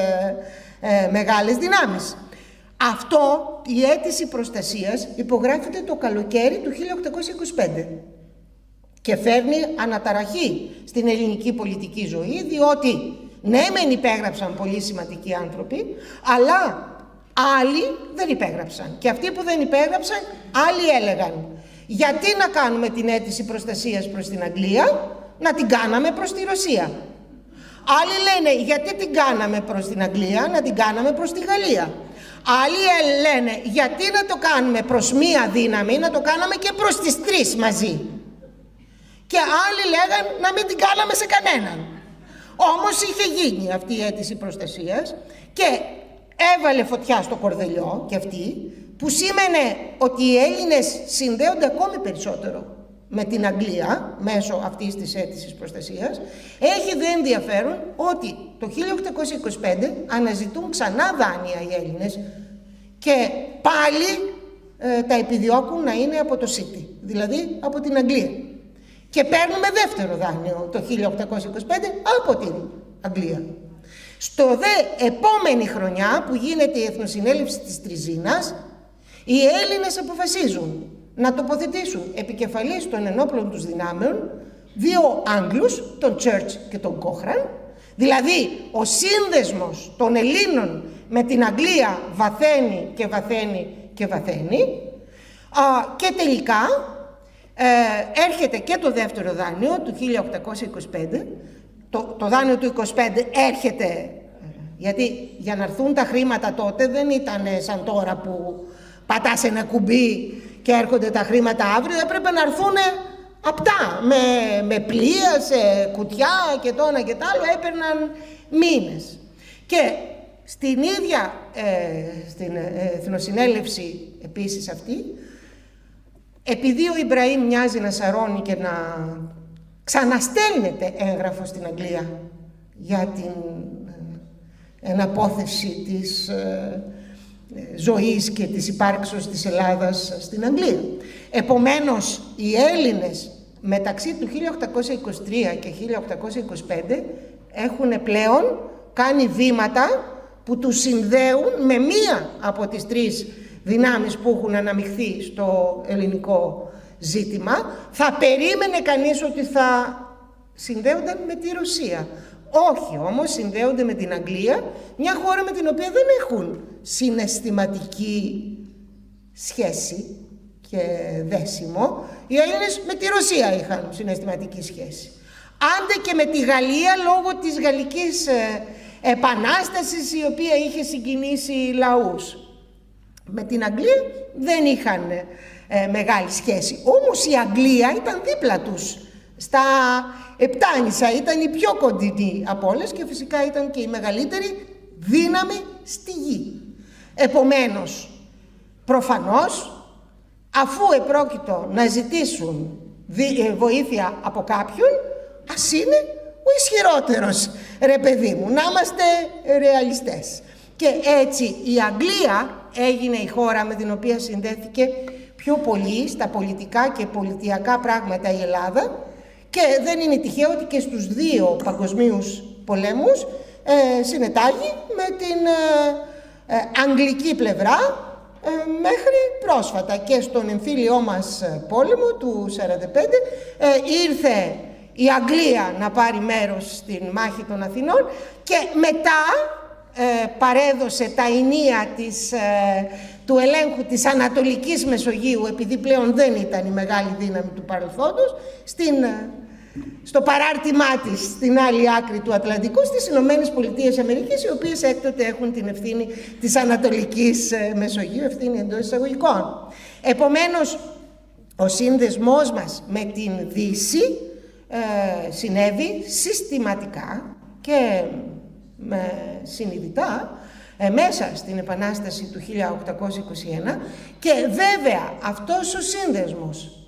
μεγάλες δυνάμεις. Αυτό, η αίτηση προστασίας, υπογράφεται το καλοκαίρι του 1825 και φέρνει αναταραχή στην ελληνική πολιτική ζωή, διότι ναι, μεν υπέγραψαν πολύ σημαντικοί άνθρωποι, αλλά άλλοι δεν υπέγραψαν. Και αυτοί που δεν υπέγραψαν, άλλοι έλεγαν γιατί να κάνουμε την αίτηση προστασίας προς την Αγγλία, να την κάναμε προς τη Ρωσία. Άλλοι λένε γιατί την κάναμε προς την Αγγλία, να την κάναμε προς τη Γαλλία. Άλλοι λένε γιατί να το κάνουμε προς μία δύναμη, να το κάναμε και προς τις τρεις μαζί. Και άλλοι λέγαν να μην την κάναμε σε κανέναν. Όμως είχε γίνει αυτή η αίτηση προστασίας και έβαλε φωτιά στο κορδελιό και αυτή, που σήμαινε ότι οι Έλληνες συνδέονται ακόμη περισσότερο με την Αγγλία μέσω αυτής της αίτησης προστασίας. Έχει δε ενδιαφέρον ότι το 1825 αναζητούν ξανά δάνεια οι Έλληνες και πάλι τα επιδιώκουν να είναι από το City, δηλαδή από την Αγγλία. Και παίρνουμε δεύτερο δάνειο το 1825 από την Αγγλία. Στο δε επόμενη χρονιά που γίνεται η Εθνοσυνέλευση της Τριζίνας, οι Έλληνες αποφασίζουν να τοποθετήσουν επικεφαλής των ενόπλων τους δυνάμεων δύο Άγγλους, τον Church και τον Cochrane, δηλαδή ο σύνδεσμος των Ελλήνων με την Αγγλία βαθαίνει και βαθαίνει και βαθαίνει, και τελικά έρχεται και το δεύτερο δάνειο του 1825. Το δάνειο του 25 έρχεται, γιατί για να έρθουν τα χρήματα τότε δεν ήταν σαν τώρα που πατάς ένα κουμπί και έρχονται τα χρήματα αύριο, έπρεπε να έρθουν απτά, με πλοία, σε κουτιά και το ένα και το άλλο, έπαιρναν μήνες. Και στην ίδια στην Εθνοσυνέλευση επίσης αυτή, επειδή ο Ιμπραήμ μοιάζει να σαρώνει και να ξαναστέλνεται έγγραφο στην Αγγλία για την εναπόθεση της ζωής και της υπάρξεως της Ελλάδας στην Αγγλία. Επομένως, οι Έλληνες μεταξύ του 1823 και 1825 έχουν πλέον κάνει βήματα που τους συνδέουν με μία από τις τρεις δυνάμεις που έχουν αναμειχθεί στο ελληνικό ζήτημα. Θα περίμενε κανείς ότι θα συνδέονταν με τη Ρωσία. Όχι, όμως συνδέονται με την Αγγλία, μια χώρα με την οποία δεν έχουν συναισθηματική σχέση και δέσιμο. Οι Έλληνες με τη Ρωσία είχαν συναισθηματική σχέση. Άντε και με τη Γαλλία λόγω της Γαλλικής Επανάστασης, η οποία είχε συγκινήσει λαούς. Με την Αγγλία δεν είχαν μεγάλη σχέση. Όμως η Αγγλία ήταν δίπλα τους στα Επτάνησα, ήταν η πιο κοντινή από όλες και φυσικά ήταν και η μεγαλύτερη δύναμη στη γη. Επομένως, προφανώς, αφού επρόκειτο να ζητήσουν βοήθεια από κάποιον, ας είναι ο ισχυρότερος, ρε παιδί μου, να είμαστε ρεαλιστές. Και έτσι η Αγγλία έγινε η χώρα με την οποία συνδέθηκε πιο πολύ στα πολιτικά και πολιτιακά πράγματα η Ελλάδα, και δεν είναι τυχαίο ότι και στους δύο παγκοσμίους πολέμους συνετάγει με την αγγλική πλευρά μέχρι πρόσφατα. Και στον εμφύλιό μας πόλεμο του 1945 ήρθε η Αγγλία να πάρει μέρος στην μάχη των Αθηνών και μετά παρέδωσε τα ηνία του ελέγχου της Ανατολικής Μεσογείου, επειδή πλέον δεν ήταν η μεγάλη δύναμη του παρελθόντος, στο παράρτημά της στην άλλη άκρη του Ατλαντικού, στις Ηνωμένες Πολιτείες Αμερικής, οι οποίες έκτοτε έχουν την ευθύνη της Ανατολικής Μεσογείου, ευθύνη εντός εισαγωγικών. Επομένως, ο σύνδεσμός μας με την Δύση συνέβη συστηματικά και συνειδητά μέσα στην Επανάσταση του 1821, και βέβαια αυτός ο σύνδεσμος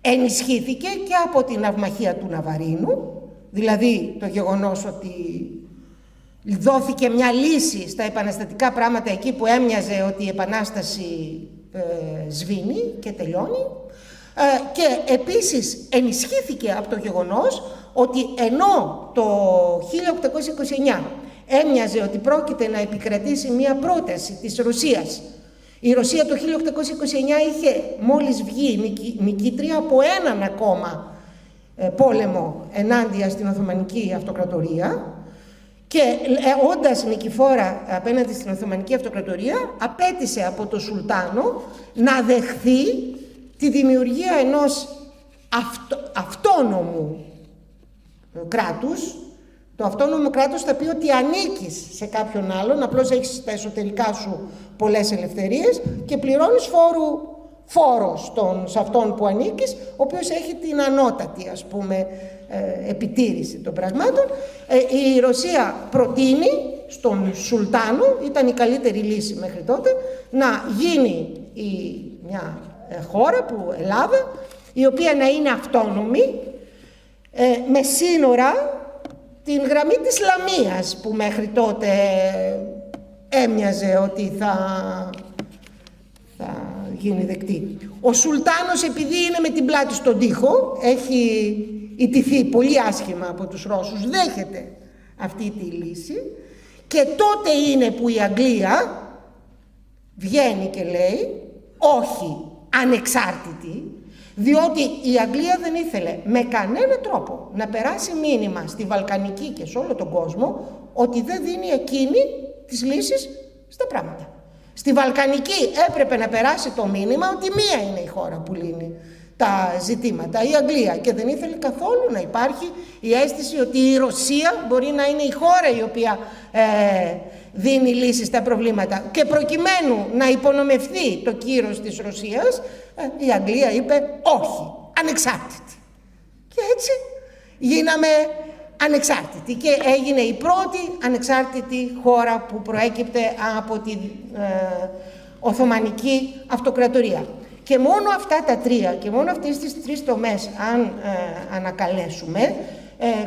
ενισχύθηκε και από την ναυμαχία του Ναβαρίνου, δηλαδή το γεγονός ότι δόθηκε μια λύση στα επαναστατικά πράγματα εκεί που έμοιαζε ότι η Επανάσταση σβήνει και τελειώνει, και επίσης ενισχύθηκε από το γεγονός ότι ενώ το 1829 έμοιαζε ότι πρόκειται να επικρατήσει μια πρόταση της Ρωσίας. Η Ρωσία το 1829 είχε μόλις βγει νικήτρια από έναν ακόμα πόλεμο ενάντια στην Οθωμανική Αυτοκρατορία, και όντας νικηφόρα απέναντι στην Οθωμανική Αυτοκρατορία, απέτησε από τον Σουλτάνο να δεχθεί τη δημιουργία ενός αυτόνομου κράτους. Το αυτόνομο κράτος θα πει ότι ανήκεις σε κάποιον άλλον, απλώς έχεις στα εσωτερικά σου πολλές ελευθερίες και πληρώνεις φόρο σε αυτόν που ανήκεις, ο οποίος έχει την ανώτατη, ας πούμε, επιτήρηση των πραγμάτων. Η Ρωσία προτείνει στον Σουλτάνο, ήταν η καλύτερη λύση μέχρι τότε, να γίνει μια χώρα, Ελλάδα, η οποία να είναι αυτόνομη, με σύνορα την γραμμή της Λαμίας, που μέχρι τότε έμοιαζε ότι θα γίνει δεκτή. Ο Σουλτάνος, επειδή είναι με την πλάτη στον τοίχο, έχει ιτηθεί πολύ άσχημα από τους Ρώσους, δέχεται αυτή τη λύση, και τότε είναι που η Αγγλία βγαίνει και λέει όχι ανεξάρτητη, διότι η Αγγλία δεν ήθελε με κανένα τρόπο να περάσει μήνυμα στη Βαλκανική και σε όλο τον κόσμο ότι δεν δίνει εκείνη τις λύσεις στα πράγματα. Στη Βαλκανική έπρεπε να περάσει το μήνυμα ότι μία είναι η χώρα που λύνει τα ζητήματα, η Αγγλία, και δεν ήθελε καθόλου να υπάρχει η αίσθηση ότι η Ρωσία μπορεί να είναι η χώρα η οποία δίνει λύσεις στα προβλήματα. Και προκειμένου να υπονομευθεί το κύρος της Ρωσίας, η Αγγλία είπε όχι, ανεξάρτητη. Και έτσι γίναμε ανεξάρτητη και έγινε η πρώτη ανεξάρτητη χώρα που προέκυπτε από την Οθωμανική Αυτοκρατορία. Και μόνο αυτά τα τρία και μόνο αυτές τις τρεις τομές αν ανακαλέσουμε,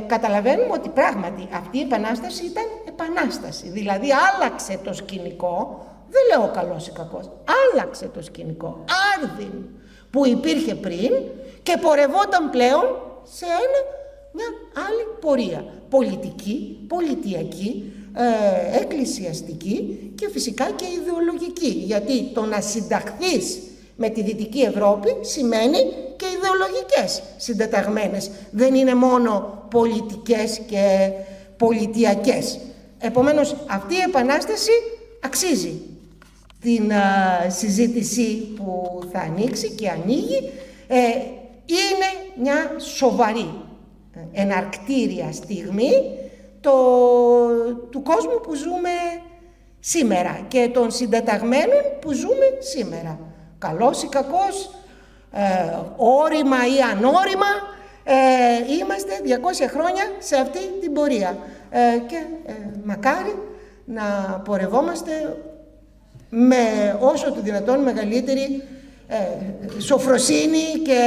καταλαβαίνουμε ότι πράγματι αυτή η επανάσταση ήταν επανάσταση. Δηλαδή άλλαξε το σκηνικό, δεν λέω καλός ή κακός, άλλαξε το σκηνικό, άρδιν που υπήρχε πριν και πορευόταν πλέον σε μια άλλη πορεία. Πολιτική, πολιτιακή, εκκλησιαστική και φυσικά και ιδεολογική. Γιατί το να συνταχθείς με τη Δυτική Ευρώπη σημαίνει και ιδεολογικές συντεταγμένες. Δεν είναι μόνο πολιτικές και πολιτιακές. Επομένως, αυτή η επανάσταση αξίζει την συζήτηση που θα ανοίξει και ανοίγει. Είναι μια σοβαρή εναρκτήρια στιγμή του κόσμου που ζούμε σήμερα και των συντεταγμένων που ζούμε σήμερα. Καλός ή κακός, όρημα ή ανώρημα, είμαστε 200 χρόνια σε αυτή την πορεία και μακάρι να πορευόμαστε με όσο το δυνατόν μεγαλύτερη σοφροσύνη και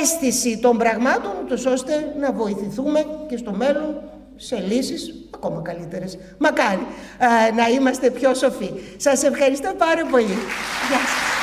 αίσθηση των πραγμάτων, ούτως ώστε να βοηθηθούμε και στο μέλλον σε λύσεις ακόμα καλύτερες. Μακάρι να είμαστε πιο σοφοί. Σας ευχαριστώ πάρα πολύ. Γεια σας.